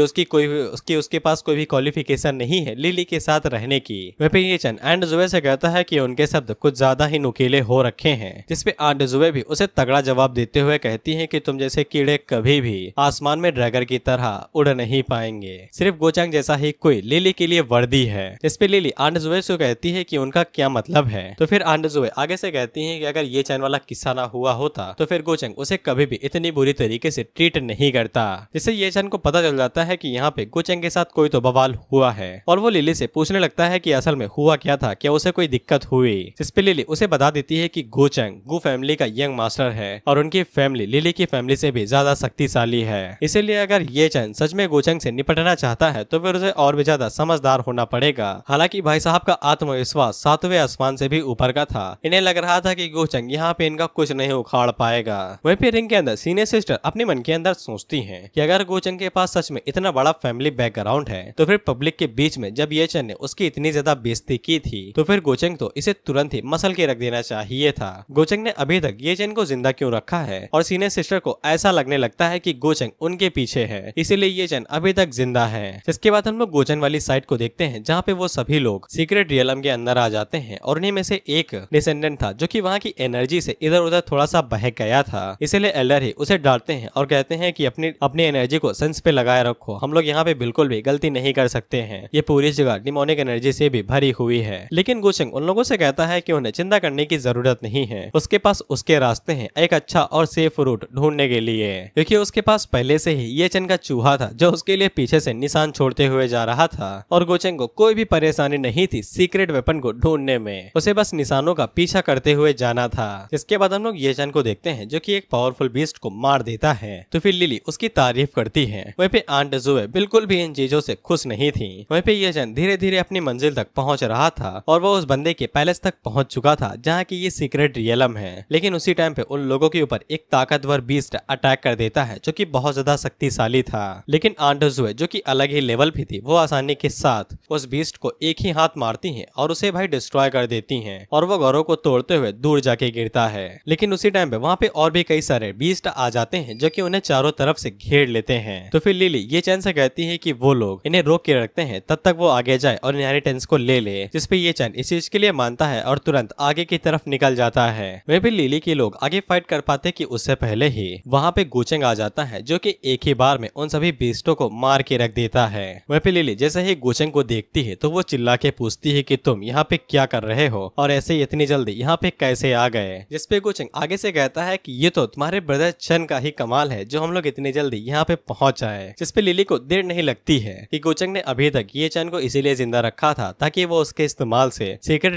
उसके पास कोई भी क्वालिफिकेशन नहीं है लिली के साथ रहने की। वहीं पे ये चैन आंट जुए से कहता है कि उनके शब्द कुछ ज्यादा ही नुकीले हो रखे हैं, जिसपे आंट जुए भी उसे तगड़ा जवाब देते हुए कहती है कि तुम जैसे कीड़े कभी भी आसमान में ड्रैगन की तरह उड़ नहीं पाएंगे, सिर्फ गोचांग जैसा ही कोई लिली के लिए वर्दी है। इस पे लिली आंट जुए से कहती है कि उनका क्या मतलब है। तो फिर आंट जुए आगे से कहती है कि अगर ये चैन वाला किस्सा ना हुआ होता तो फिर गोचांग उसे कभी भी इतनी बुरी तरीके से ट्रीट नहीं करता। जिससे ये चैन को पता चल जाता है कि यहाँ पे गोचांग के साथ कोई तो बवाल हुआ है और वो लिली से पूछने लगता है कि असल में हुआ क्या था, क्या उसे कोई दिक्कत हुई। जिस पे लिली उसे बता देती है कि गोचांग गु फैमिली का यंग मास्टर है और उनकी फैमिली लिली की फैमिली से भी ज्यादा शक्तिशाली है। इसीलिए अगर ये चैन सच में गोचांग से निपटना चाहता है तो फिर उसे और भी ज्यादा समझदार होना पड़ेगा। हालांकि भाई साहब का आत्मविश्वास 7वें आसमान से भी ऊपर का था। इन्हें लग रहा था कि गोचांग यहाँ पे इनका कुछ नहीं उखाड़ पाएगा। वहीं पे रिंग के अंदर सीनियर सिस्टर अपने मन के अंदर सोचती है कि अगर गोचांग के पास सच में इतना बड़ा फैमिली बैकग्राउंड है तो फिर पब्लिक के बीच में जब ये चैन ने उसकी इतनी ज्यादा बेइज्जती की थी तो फिर गोचांग तो इसे तुरंत ही मसल के रख देना चाहिए था। गोचांग ने अभी तक ये चैन को जिंदा क्यों रखा है और सीनियर सिस्टर को ऐसा लगने लगता है कि गोचांग उनके पीछे है, इसीलिए ये चैन अभी तक जिंदा है। इसके बाद हम लोग गोचांग वाली साइड को देखते हैं जहाँ पे वो सभी लोग सीक्रेट रियलम के अंदर आ जाते हैं और उन्हीं में से एक डिसेंडेंट था जो कि वहाँ की एनर्जी से इधर उधर थोड़ा सा बहक गया था। इसीलिए एल्डर ही उसे डांटते हैं और कहते हैं कि अपनी एनर्जी को सेंस पे लगाए रखो, हम लोग यहाँ पे बिल्कुल भी गलती नहीं कर सकते हैं, ये पूरी जगह डिमोनिक एनर्जी से भी भरी हुई है। लेकिन गोचांग उन लोगों से कहता है कि उन्हें चिंता करने की जरूरत नहीं है, उसके पास उसके रास्ते हैं एक अच्छा और सेफ रूट ढूंढने के लिए, क्योंकि उसके पास पहले से ही ये चैन का चूहा था जो उसके लिए पीछे से निशान छोड़ते हुए जा रहा था और गोचांग को कोई भी परेशानी नहीं थी सीक्रेट वेपन को ढूंढने में, उसे बस निशानों का पीछा करते हुए जाना था। इसके बाद हम लोग ये चैन को देखते हैं जो कि एक पावरफुल बीस्ट को मार देता है तो फिर लिली उसकी तारीफ करती है। वहीं पे आंट जुए बिल्कुल भी इन चीजों से खुश नहीं थी। वहीं पे ये चैन धीरे धीरे अपनी मंजिल तक पहुंच रहा था और वो उस बंदे के पैलेस तक पहुंच चुका था जहाँ की ये सीक्रेट रियलम है। लेकिन उसी टाइम पे उन लोगों के ऊपर एक ताकतवर बीस्ट अटैक कर देता है जो कि बहुत ज्यादा शक्तिशाली था। लेकिन आंट जुए जो कि अलग ही लेवल भी थी वो आसानी के साथ उस बीस्ट को एक ही हाथ मारती है और उसे भाई डिस्ट्रॉय कर देती है और वो घरों को तोड़ते हुए दूर जाके गिरता है। लेकिन उसी टाइम पे वहाँ पे और भी कई सारे बीस्ट आ जाते हैं जो कि उन्हें चारों तरफ से घेर लेते हैं। तो फिर लिली ये चैन से कहती है कि वो लोग इन्हें रोक के रखते हैं तब तक वो आगे जाए और इनहेरिटेंस को ले ले, जिसपे ये चैन इस चीज के लिए मानता है और तुरंत आगे की तरफ निकल जाता है। वहीं पे लिली के लोग आगे फाइट कर पाते कि उससे पहले ही वहाँ पे गोचांग आ जाता है जो कि एक ही बार में उन सभी बीस्टों को मार के रख देता है। वहीं पे लिली जैसे ही गोचांग को देखती है तो वो चिल्ला के पूछती है कि तुम यहाँ पे क्या कर रहे हो और ऐसे ही इतनी जल्दी यहाँ पे कैसे आ गए। जिसपे गोचांग आगे से कहता है कि ये तो तुम्हारे ब्रदर chen का ही कमाल है जो हम लोग इतनी जल्दी यहाँ पे पहुंच आए। जिसपे लिली को देर नहीं लगती है कि गोचांग ने अभी तक ये चैन को इसीलिए जिंदा रखा था ताकि वो उसके इस्तेमाल से सीक्रेट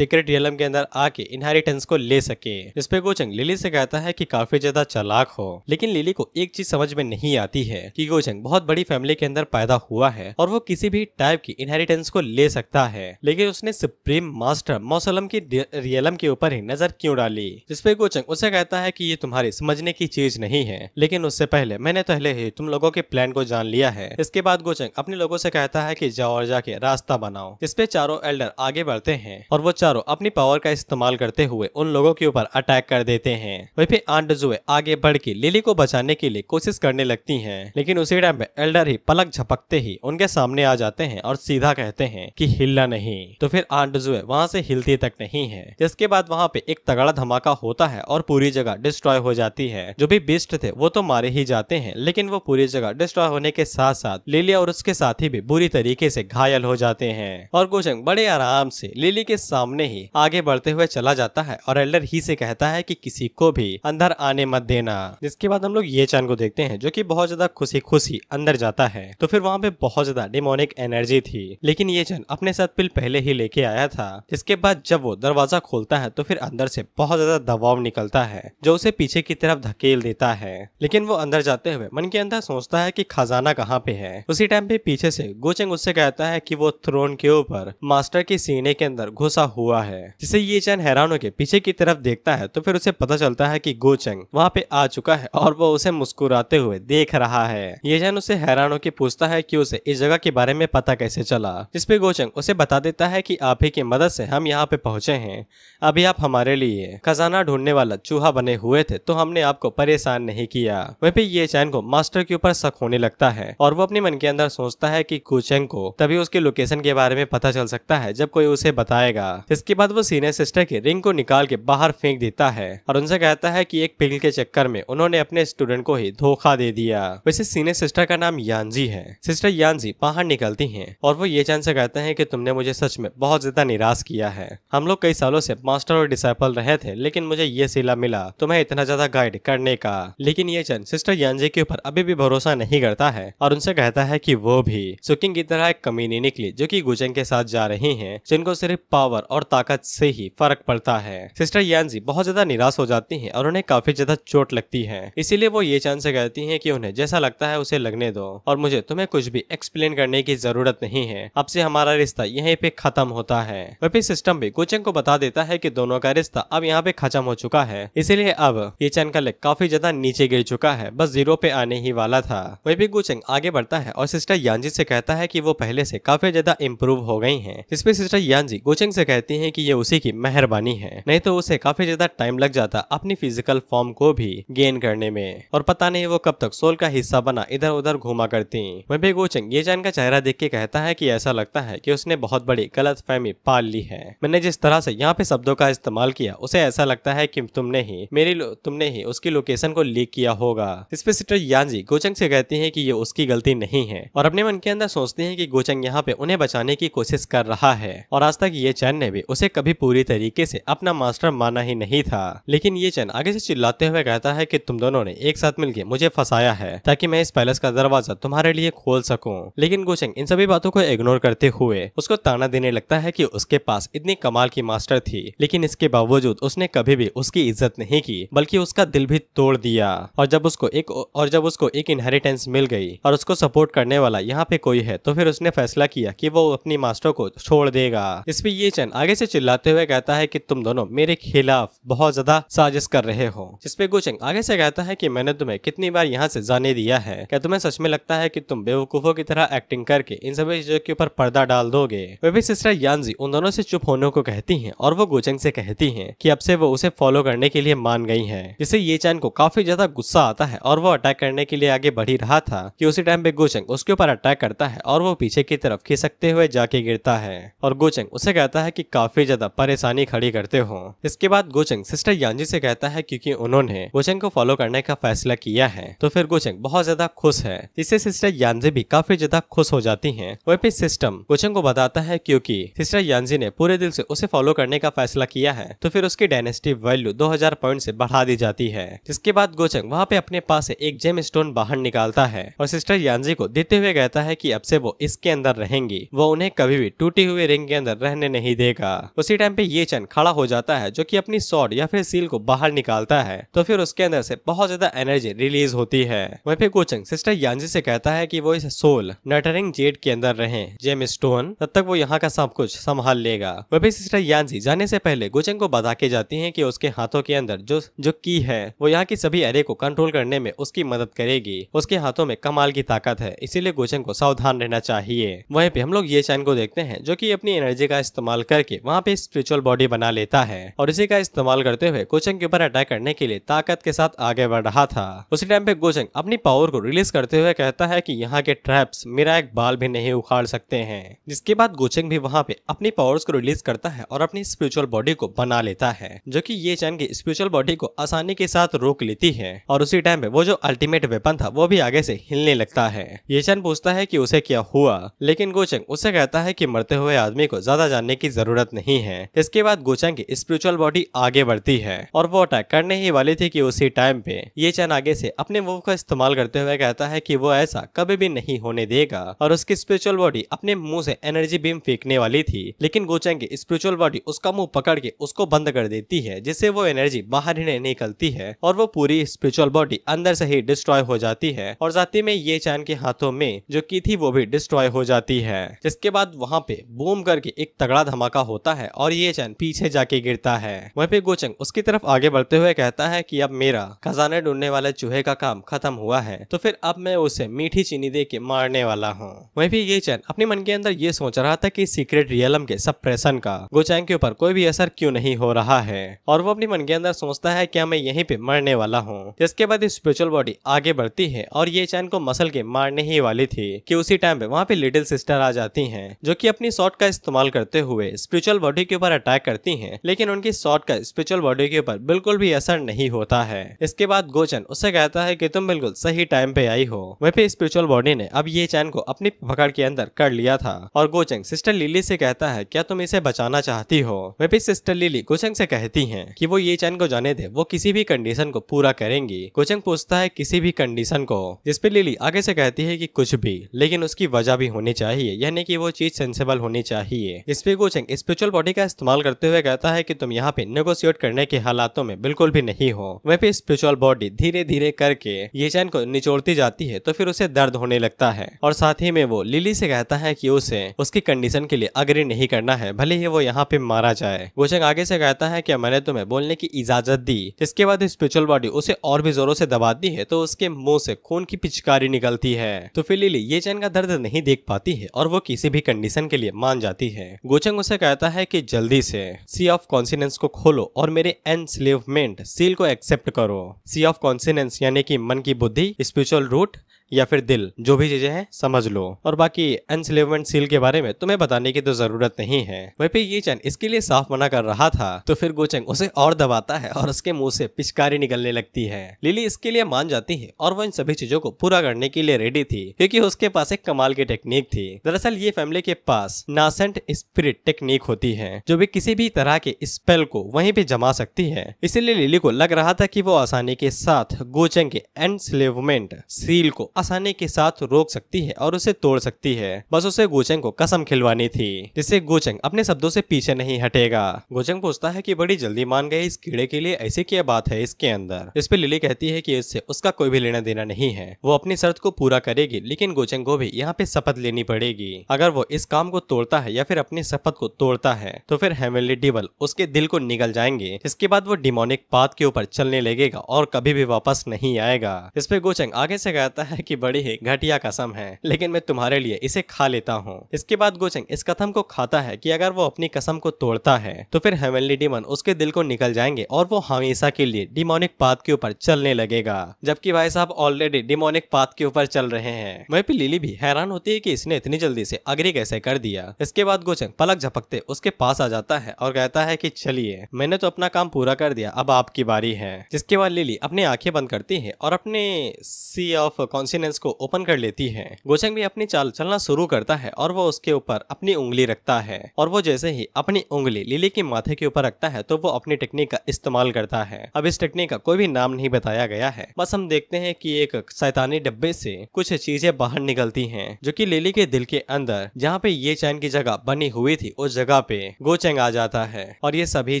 रियलम के अंदर आके इनहेरिटेंस को ले सके। जिसपे गोचांग लिली से कहता है कि काफी ज्यादा चालाक हो। लेकिन लिली को एक चीज समझ में नहीं आती है कि गोचांग बहुत बड़ी फैमिली के अंदर पैदा हुआ है और वो किसी भी टाइप की इनहेरिटेंस को ले सकता है, लेकिन उसने सुप्रीम मास्टर मौसलम की रियलम के ऊपर ही नजर क्यों डाली। जिसपे गोचांग उसे कहता है कि ये तुम्हारी समझने की चीज नहीं है, लेकिन उससे पहले मैंने पहले ही तुम लोगों के प्लान को जान लिया है। इसके बाद गोचांग अपने लोगों से कहता है कि जाओ और जाके रास्ता बनाओ। जिसपे चारों एल्डर आगे बढ़ते हैं और वो चारों अपनी पावर का इस्तेमाल करते हुए उन लोगों के ऊपर अटैक कर देते हैं। वहीं पे आंट जुए आगे बढ़ के लिली को बचाने के लिए कोशिश करने लगती हैं, लेकिन उसी टाइम पे एल्डर ही पलक झपकते ही उनके सामने आ जाते हैं और सीधा कहते हैं कि हिलना नहीं। तो फिर आंट जुए वहां से हिलती तक नहीं है, जिसके बाद वहां पे एक तगड़ा धमाका होता है और पूरी जगह डिस्ट्रॉय हो जाती है। जो भी बीस्ट थे वो तो मारे ही जाते हैं, लेकिन वो पूरी जगह डिस्ट्रॉय होने के साथ साथ लिली और उसके साथी भी बुरी तरीके से घायल हो जाते हैं। और गोचंग बड़े आराम से लिली के सामने ही आगे बढ़ते हुए चला जाता है और एल्डर ही से कहता है कि किसी को भी अंदर आने मत देना। जिसके बाद हम लोग ये चान को देखते हैं जो कि बहुत ज्यादा खुशी खुशी अंदर जाता है। तो फिर वहाँ पे बहुत ज्यादा डिमोनिक एनर्जी थी, लेकिन ये चान अपने साथ पिल पहले ही लेके आया था। जिसके बाद जब वो दरवाजा खोलता है तो फिर अंदर से बहुत ज्यादा दबाव निकलता है जो उसे पीछे की तरफ धकेल देता है। लेकिन वो अंदर जाते हुए मन के अंदर सोचता है कि खजाना कहाँ पे है। उसी टाइम पे पीछे से गोचंग उससे कहता है कि वो थ्रोन के ऊपर मास्टर के सीने के अंदर घुसा हुआ है। जिसे ये चान हैरान होकर पीछे की तरफ देखता है तो फिर उसे पता चलता है कि गोचंग वहाँ पे आ चुका है और वो उसे मुस्कुराते हुए देख रहा है। ये चान उसे हैरान होकर पूछता है कि उसे इस जगह के बारे में पता कैसे चला। जिसपे गोचंग उसे बता देता है कि आप ही की मदद से हम यहाँ पे पहुंचे हैं। अभी आप हमारे लिए खजाना ढूंढने वाला चूहा बने हुए थे तो हमने आपको परेशान नहीं किया। वहीं पे ये चैन को मास्टर के ऊपर शक होने लगता है और वो अपने मन के अंदर सोचता है कि गोचंग को तभी उसके लोकेशन के बारे में पता चल सकता है जब कोई उसे बताएगा। इसके बाद वो सीनियर सिस्टर के रिंग को निकाल के बाहर फेंक देता है और उनसे कहता है कि एक पिल के चक्कर में उन्होंने अपने स्टूडेंट को ही धोखा दे दिया। वैसे सीनियर सिस्टर का नाम यांजी है। सिस्टर यांजी बाहर निकलती हैं और वो ये चांद से कहते हैं कि तुमने मुझे सच में बहुत ज्यादा निराश किया है। हम लोग कई सालों से मास्टर और डिसाइपल रहे थे, लेकिन मुझे ये सिला मिला तुम्हें इतना ज्यादा गाइड करने का। लेकिन ये चांद सिस्टर यांजी के ऊपर अभी भी भरोसा नहीं करता है और उनसे कहता है कि वो भी सुकिंग की तरह एक कमीनी निकली जो कि गोचंग के साथ जा रही हैं, जिनको सिर्फ पावर और ताकत से ही फर्क पड़ता है। सिस्टर यांजी बहुत ज्यादा निराश हो जाती हैं और उन्हें काफी ज्यादा चोट लगती है। इसीलिए वो ये चांद से कहती हैं कि उन्हें जैसा लगता है उसे लगने दो और मुझे तुम्हें कुछ भी एक्सप्लेन करने की जरूरत नहीं है। अब से हमारा रिश्ता यहीं पे खत्म होता है। वह भी सिस्टम भी गोचंग को बता देता है कि दोनों का रिश्ता अब यहाँ पे खत्म हो चुका है, इसीलिए अब ये चांद का लेग काफी ज्यादा नीचे गिर चुका है, बस 0 पे आने ही वाला था। वही भी गोचंग आगे बढ़ता है और सिस्टर यांजी से कहता है कि वो पहले से काफी ज्यादा इम्प्रूव हो गई हैं। जिसपे सिस्टर यांजी गोचंग से कहती हैं कि ये उसी की मेहरबानी है, नहीं तो उसे काफी ज्यादा टाइम लग जाता अपनी फिजिकल फॉर्म को भी गेन करने में, और पता नहीं वो कब तक सोल का हिस्सा बना इधर उधर घूमा करती। वही भी गोचंग ये चांद का चेहरा देख के कहता है कि ऐसा लगता है कि उसने बहुत बड़ी गलतफहमी पाल ली है। मैंने जिस तरह से यहाँ पे शब्दों का इस्तेमाल किया उसे ऐसा लगता है कि तुमने ही उसकी लोकेशन को लीक किया होगा। इस पे सिस्टर यांजी गोचंग से कहती है कि ये उसकी गलती नहीं है और अपने मन के अंदर सोचती है कि गोचंग यहाँ पे उन्हें बचाने की कोशिश कर रहा है और आज तक ये चैन ने भी उसे कभी पूरी तरीके से अपना मास्टर माना ही नहीं था। लेकिन ये चैन आगे से चिल्लाते हुए कहता है कि तुम दोनों ने एक साथ मिलकर मुझे फंसाया है ताकि मैं इस पैलेस का दरवाजा तुम्हारे लिए खोल सकूं। लेकिन गोचंग इन सभी बातों को इग्नोर करते हुए उसको ताना देने लगता है कि उसके पास इतनी कमाल की मास्टर थी, लेकिन इसके बावजूद उसने कभी भी उसकी इज्जत नहीं की बल्कि उसका दिल भी तोड़ दिया। और जब उसको एक इनहेरिटेंस मिल गई और उसको सपोर्ट करने वाला यहाँ पे कोई है तो फिर उसने फैसला किया कि वो अपनी मास्टर को छोड़ देगा। इस पे ये चैन आगे से चिल्लाते हुए कहता है कि तुम दोनों मेरे खिलाफ बहुत ज्यादा साजिश कर रहे हो। जिसपे गोचंग आगे से कहता है कि मैंने तुम्हें कितनी बार यहाँ से जाने दिया है, क्या तुम्हें सच में लगता है कि तुम बेवकूफों की तरह एक्टिंग करके इन सभी चीजों के ऊपर पर्दा डाल दोगे। वे भी सिस्टर यांजी उन दोनों से चुप होने को कहती हैं और वो गोचंग से कहती हैं कि अब से वो उसे फॉलो करने के लिए मान गई हैं। जिससे ये चान को काफी ज्यादा गुस्सा आता है और वो अटैक करने के लिए आगे बढ़ ही रहा था कि उसी टाइम पे गोचंग उसके ऊपर अटैक करता है और वो पीछे की तरफ खिसकते हुए जाके गिरता है और गोचंग उसे कहता है कि काफी ज्यादा परेशानी खड़ी करते हो। इसके बाद गोचंग सिस्टर यांजी से कहता है क्योंकि उन्होंने गोचंग को फॉलो करने का फैसला किया है तो फिर गोचंग बहुत ज्यादा खुश है, जिससे सिस्टर यांजी भी काफी ज्यादा खुश हो जाती हैं। वहीं पे सिस्टम गोचंग को बताता है क्योंकि सिस्टर यांजी ने पूरे दिल से उसे फॉलो करने का फैसला किया है तो फिर उसकी डायनेस्टी वैल्यू 2000 पॉइंट से बढ़ा दी जाती है। जिसके बाद गोचंग वहाँ पे अपने पास से एक जेम स्टोन बाहर निकालता है और सिस्टर यांजी को देते हुए कहता है कि अब से वो इसके अंदर रहेंगी, वो उन्हें कभी भी टूटी हुई रिंग के अंदर रहने नहीं देगा। उसी टाइम पे ये चन खड़ा हो जाता है जो कि अपनी सॉर्ड या फिर सील को बाहर निकालता है तो फिर उसके अंदर से बहुत ज्यादा एनर्जी रिलीज होती है। वहीं पे गोचंग सिस्टर यांजी से कहता है कि वो इस सोल नटरिंग जेड के अंदर रहे जेम स्टोन, तब तक वो यहाँ का सब कुछ संभाल लेगा। वह भी सिस्टर यांजी जाने से पहले गोचंग को बता के जाती हैं कि उसके हाथों के अंदर जो की है वो यहाँ की सभी एरे को कंट्रोल करने में उसकी मदद करेगी। उसके हाथों में कमाल की ताकत है, इसीलिए गोचंग को सावधान रहना चाहिए। वहीं पे हम लोग ये चैन को देखते हैं जो कि अपनी एनर्जी का इस्तेमाल करके वहाँ पे स्पिरिचुअल बॉडी बना लेता है और इसी उसी का इस्तेमाल करते हुए गोचंग के ऊपर अटैक करने के लिए ताकत के साथ आगे बढ़ रहा था। उसी टाइम पे गोचंग अपनी पावर को रिलीज करते हुए कहता है कि यहाँ के ट्रैप्स मेरा एक बाल भी नहीं उखाड़ सकते हैं। जिसके बाद गोचंग भी वहाँ पे अपनी पावर्स को रिलीज करता है और अपनी स्पिरिचुअल बॉडी को बना लेता है, जो कि ये चैन की स्पिरिचुअल बॉडी को आसानी के साथ रोक लेती है। और उसी टाइम पे वो जो अल्टीमेट वेपन था वो भी आगे से हिलने लगता है। ये चैन पूछता है कि उसे क्या हुआ, लेकिन गोचंग उससे कहता है कि मरते हुए आदमी को ज्यादा जानने की जरूरत नहीं है। इसके बाद गोचंग की स्पिरिचुअल बॉडी आगे बढ़ती है और वो अटैक करने ही वाली थी कि उसी टाइम पे ये चैन आगे से अपने मूव का इस्तेमाल करते हुए कहता है कि वो ऐसा कभी भी नहीं होने देगा और उसकी स्पिरिचुअल बॉडी अपने मुंह से एनर्जी बीम फेंकने वाली थी, लेकिन गोचंग की स्पिरिचुअल बॉडी उसका मुंह पकड़ के उसको बंद कर देती है, जिससे वो एनर्जी बाहर ही नहीं निकलती है और वो पूरी स्पिरिचुअल बॉडी अंदर से ही डिस्ट्रॉय हो जाती है और साथ में ये चैन के हाथों में जो की थी वो भी डिस्ट्रॉय हो जाती है। जिसके बाद वहाँ पे बूम करके एक तगड़ा धमाका होता है और ये चैन पीछे जाके गिरता है। वहीं पे गोचंग उसकी तरफ आगे बढ़ते हुए कहता है कि अब मेरा खजाने ढूंढने वाले चूहे का काम खत्म हुआ है, तो फिर अब मैं उसे मीठी चीनी दे के मारने वाला हूँ। वहीं पे ये चैन अपने मन के अंदर ये सोच रहा था कि सीक्रेट रियलम के सप्रेशन का गोचंग के ऊपर कोई भी असर क्यों नहीं हो रहा है, और वो अपने मन के अंदर सोचता है क्या मैं यहीं पे मरने वाला हूँ। जिसके बाद स्पिरिचुअल बॉडी आगे बढ़ती है और ये चैन को मसल के मारने ही वाली थी कि उसी टाइम पे वहाँ पे लिटिल सिस्टर आ जाती हैं, जो कि अपनी शॉट का इस्तेमाल करते हुए स्पिरिचुअल बॉडी के ऊपर अटैक करती हैं, लेकिन उनकी शॉट का स्पिरिचुअल बॉडी के ऊपर बिल्कुल भी असर नहीं होता है। इसके बाद गोचन उससे कहता है कि तुम बिल्कुल सही टाइम पे आई हो। वहीं पे स्पिरिचुअल बॉडी ने अब ये चैन को अपनी पकड़ के अंदर कर लिया था और गोचंग सिस्टर लिली से कहता है क्या तुम इसे बचाना चाहती हो। वहीं पे सिस्टर लिली गोचंग से कहती हैं कि वो ये चैन को जाने दे, वो किसी भी कंडीशन को पूरा करेंगी। गोचंग पूछता है किसी भी कंडीशन को, जिसपे लिली आगे से कहती है कि कुछ भी, लेकिन उसकी वजह भी होनी चाहिए, यानी कि वो चीज सेंसेबल होनी चाहिए। इस पे गोचंग स्पिरिचुअल बॉडी का इस्तेमाल करते हुए कहता है कि तुम यहाँ पे नेगोशिएट करने के हालातों में बिल्कुल भी नहीं हो। वहीं पे स्पिरिचुअल बॉडी धीरे धीरे करके ये चैन को निचोड़ती जाती है तो फिर उसे दर्द होने लगता है और साथ ही में वो लिली से कहता है कि उसे उसकी कंडीशन के लिए अग्री नहीं करना है, भले ही वो यहाँ पे मारा जाए। गोचंग आगे से कहता है कि मैंने तुम्हें बोलने की इजाजत दी। इसके बाद स्पिरिचुअल बॉडी उसे और भी जोरों से दबाती है तो उसके मुंह से खून की पिचकारी निकलती है। तो फिर लिली ये चैन का दर्द नहीं देख पाती है और वो किसी भी कंडीशन के लिए मान जाती है। गोचंग उसे कहता है कि जल्दी से सी ऑफ कॉन्सिनेंस को खोलो और मेरे एनस्लेवमेंट सील को एक्सेप्ट करो। सी ऑफ कॉन्सिनेंस यानी कि मन की बुद्धि, स्पिरिचुअल रूट या फिर दिल, जो भी चीजें हैं समझ लो, और बाकी एनस्लेवमेंट सील के बारे में तुम्हें बताने की तो जरूरत नहीं है। वहीं पे ये चैन इसके लिए साफ मना कर रहा था तो फिर गोचंग उसे और दबाता है और उसके मुंह से पिचकारी निकलने लगती है। लिली इसके लिए मान जाती है और वो इन सभी चीजों को पूरा करने के लिए रेडी थी क्योंकि उसके पास एक कमाल की टेक्निक थी। दरअसल ये फैमिली के पास नासेंट स्पिरिट टेक्निक होती है जो भी किसी भी तरह के स्पेल को वहीं पे जमा सकती है। इसीलिए लिली को लग रहा था कि वो आसानी के साथ गोचंग के एनस्लेवमेंट सील को आसानी के साथ रोक सकती है और उसे तोड़ सकती है। बस उसे गोचंग को कसम खिलवानी थी जिससे गोचंग अपने शब्दों से पीछे नहीं हटेगा। गोचंग पूछता है कि बड़ी जल्दी मान गए इस कीड़े के लिए, ऐसी क्या बात है इसके अंदर। इस पे लिली कहती है कि इससे उसका कोई भी लेना देना नहीं है, वो अपनी शर्त को पूरा करेगी, लेकिन गोचंग को भी यहाँ पे शपथ लेनी पड़ेगी। अगर वो इस काम को तोड़ता है या फिर अपनी शपथ को तोड़ता है तो फिर हेवनली डेविल उसके दिल को निगल जाएंगे। इसके बाद वो डिमोनिक पाथ के ऊपर चलने लगेगा और कभी भी वापस नहीं आएगा। इस पे गोचंग आगे से कहता है कि बड़ी ही घटिया कसम है, लेकिन मैं तुम्हारे लिए इसे खा लेता हूँ। इसके बाद गोचंग इस कसम को खाता है कि अगर वो अपनी कसम को तोड़ता है तो फिर हेवनली डीमन उसके दिल को निकल जाएंगे और वो हमेशा के लिए डिमोनिक पाथ के ऊपर चलने लगेगा, जबकि भाई साहब ऑलरेडी डिमोनिक पाथ के ऊपर चल रहे हैं। वहीं पे लिली भी हैरान होती है कि इसने इतनी जल्दी से अग्री कैसे कर दिया। इसके बाद गोचंग पलक झपकते उसके पास आ जाता है और कहता है कि चलिए मैंने तो अपना काम पूरा कर दिया, अब आपकी बारी है। जिसके बाद लिली अपनी आंखें बंद करती है और अपने सी ऑफ कॉन्सिनेंस को ओपन कर लेती है। गोचंग भी अपनी चाल चलना शुरू करता है और वो उसके ऊपर अपनी उंगली रखता है और वो जैसे ही अपनी उंगली लिली के माथे के ऊपर रखता है तो वो अपनी टेक्निक का इस्तेमाल करता है। अब इस टेक्निक का कोई भी नाम नहीं बताया गया है, बस हम देखते हैं कि एक शैतानी डब्बे से कुछ चीजें बाहर निकलती हैं जो कि लिली के दिल के अंदर जहाँ पे ये चैन की जगह बनी हुई थी उस जगह पे गोचंग आ जाता है और ये सभी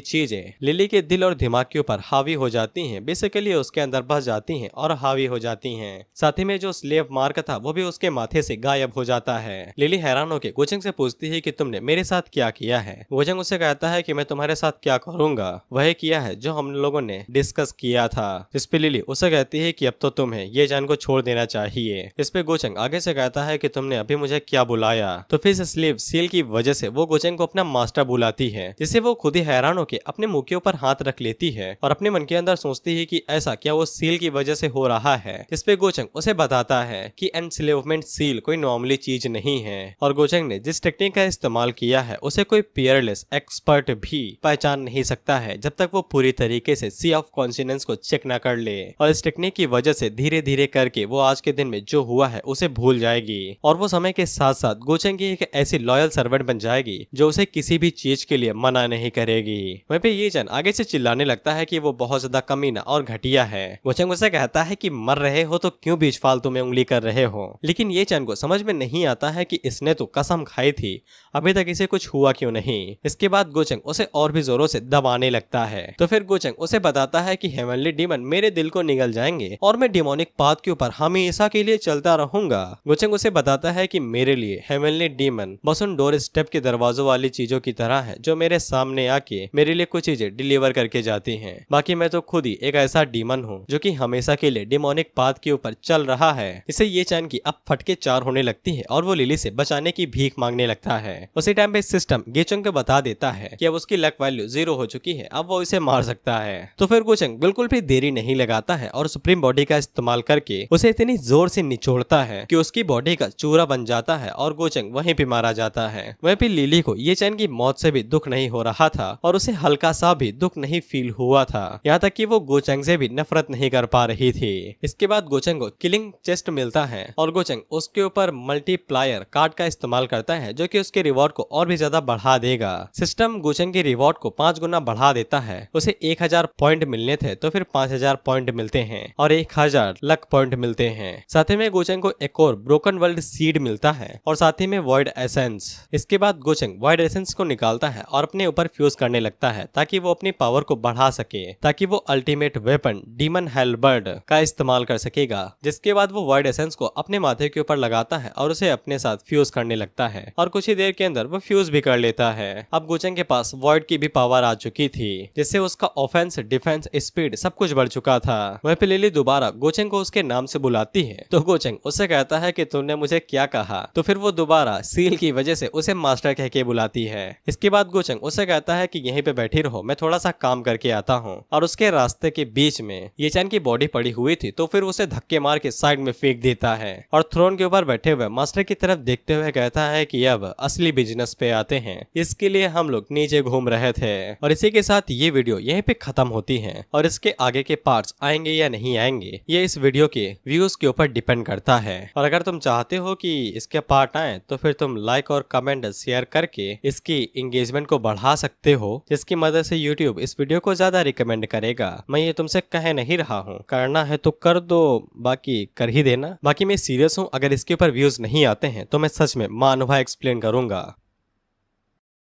चीजें लिली के दिल और दिमाग के ऊपर हावी हो जाती हैं, बेसिकली उसके अंदर बस जाती हैं और हावी हो जाती हैं। साथ ही में जो स्लेव मार्क था वो भी उसके माथे से गायब हो जाता है। लिली हैरान होकर गोचंग से पूछती है कि तुमने मेरे साथ क्या किया है। गोचंग उससे कहता है कि मैं तुम्हारे साथ क्या करूंगा, वह किया है जो हम लोगों ने डिस्कस किया था। इस पे लिली उसे कहती है कि अब तो तुम्हें ये जान को छोड़ देना चाहिए। इस पे गोचंग आगे से कहता है कि तुमने अभी मुझे क्या बुलाया। तो फिर स्लेव सील की वजह से वो गोचंग को अपना मास्टर बुलाती है, जिससे वो खुद ही हैरान होकर होकर अपने मुंह के ऊपर हाथ रख लेती है और अपने मन के अंदर सोचती है कि ऐसा क्या वो सील की वजह से हो रहा है। इस पे गोचंग उसे बताता है कि एनस्लेवमेंट सील कोई नॉर्मली चीज नहीं है और गोचंग ने जिस टेक्निक का इस्तेमाल किया है उसे कोई पियरलेस एक्सपर्ट भी पहचान नहीं सकता है जब तक वो पूरी तरीके से सी ऑफ कॉन्शियस को चेक न कर ले। और इस टेक्निक की वजह से धीरे धीरे करके वो आज के दिन में जो हुआ है उसे भूल जाएगी और वो समय के साथ साथ गोचंग की एक ऐसी लॉयल सर्वेंट बन जाएगी जो उसे किसी भी चीज के लिए मना नहीं करेगी। वहीं पे ये चन आगे से चिल्लाने लगता है कि वो बहुत ज्यादा कमीना और घटिया है। गोचंग उसे कहता है कि मर रहे हो तो क्यों बीच फालतू में उंगली कर रहे हो, लेकिन ये चन को समझ में नहीं आता है कि इसने तो कसम खाई थी, अभी तक इसे कुछ हुआ क्यों नहीं। इसके बाद गोचंग उसे और भी जोरों से दबाने लगता है। तो फिर गोचंग उसे बताता है कि हेवनली डीमन मेरे दिल को निगल जाएंगे और मैं डिमोनिक पाथ के ऊपर हमेशा के लिए चलता रहूंगा। गोचंग उसे बताता है कि मेरे लिए हेवनली डीमन बस उन डोर स्टेप के दरवाजों वाली चीजों की तरह है जो मेरे सामने आके मेरे लिए कुछ चीजें डिलीवर करके जाती हैं। बाकी मैं तो खुद ही एक ऐसा डीमन हूँ जो कि हमेशा के लिए डिमोनिक पाथ के ऊपर चल रहा है। इसे ये चैन की अब फटके चार होने लगती है और वो लिली से बचाने की भीख मांगने लगता है। उसी टाइम पे सिस्टम गोचंग को बता देता है कि अब उसकी लक वैल्यू 0 हो चुकी है, अब वो इसे मार सकता है। तो फिर गोचंग बिल्कुल भी देरी नहीं लगाता है और सुप्रीम बॉडी का इस्तेमाल करके उसे इतनी जोर से निचोड़ता है कि उसकी बॉडी का चूरा बन जाता है और गोचंग वहीं पे मारा जाता है। वहीं पे लिली को ये चैन की मौत से भी दुख नहीं हो रहा था और उसे हल्का सा भी दुख नहीं फील हुआ था, यहाँ तक कि वो गोचंग से भी नफरत नहीं कर पा रही थी। इसके बाद गोचंग को किलिंग चेस्ट मिलता है और गोचंग उसके ऊपर मल्टीप्लायर कार्ड का इस्तेमाल करता है जो कि उसके रिवॉर्ड को और भी ज्यादा बढ़ा देगा। सिस्टम गोचंग के रिवॉर्ड को 5 गुना बढ़ा देता है। उसे 1000 पॉइंट मिलने थे तो फिर 5000 पॉइंट मिलते हैं और 1000 लक पॉइंट मिलते हैं। साथ ही में गोचंग को एक और ब्रोकन वर्ल्ड सीड मिलता है और साथ ही में वॉइड एसेंस। इसके बाद गोचंग वॉइड एसेंस को निकालता है और अपने ऊपर फ्यूज करने लगता है ताकि वो अपनी पावर को बढ़ा सके, ताकि वो अल्टीमेट वेपन डीमन हेलबर्ड का इस्तेमाल कर सकेगा। जिसके बाद वो वॉइड एसेंस को अपने माथे के ऊपर लगाता है और उसे अपने साथ फ्यूज करने लगता है और कुछ ही देर के अंदर वो फ्यूज भी कर लेता है। अब गोचंग के पास वॉइड की भी पावर आ चुकी थी जिससे उसका ऑफेंस, डिफेंस, स्पीड सब कुछ बढ़ चुका था। वहीं पे लिली दोबारा गोचंग को उसके नाम से बुलाती है तो गोचंग उससे कहता है कि तुमने मुझे क्या कहा। तो फिर वो दोबारा सील की वजह से उसे मास्टर कह के बुलाती है। इसके बाद गोचंग उससे कहता है कि यहीं पे बैठी रहो, मैं थोड़ा सा काम करके आता हूँ। और उसके रास्ते के बीच में ये चैन की बॉडी पड़ी हुई थी तो फिर उसे धक्के मार के साइड में फेंक देता है और थ्रोन के ऊपर बैठे हुए मास्टर की तरफ देखते हुए कहता है कि अब असली बिजनेस पे आते हैं, इसके लिए हम लोग नीचे घूम रहे थे। और इसी के साथ ये वीडियो यहीं पे खत्म होती है और इसके आगे के पार्ट्स आएंगे या नहीं आएंगे ये इस वीडियो के व्यूज के ऊपर डिपेंड करता है। और अगर तुम चाहते हो कि इसके पार्ट आए तो फिर तुम लाइक और कमेंट शेयर करके इसकी एंगेजमेंट को बढ़ा सकते हो, जिसकी मदद से यूट्यूब इस वीडियो को ज्यादा रिकमेंड करेगा। मैं ये तुमसे कह नहीं रहा हूँ, करना है तो कर दो, बाकी कर ही देना। बाकी मैं सीरियस हूँ, अगर इसके ऊपर व्यूज नहीं आते हैं तो मैं सच में मानवा एक्सप्लेन करूंगा।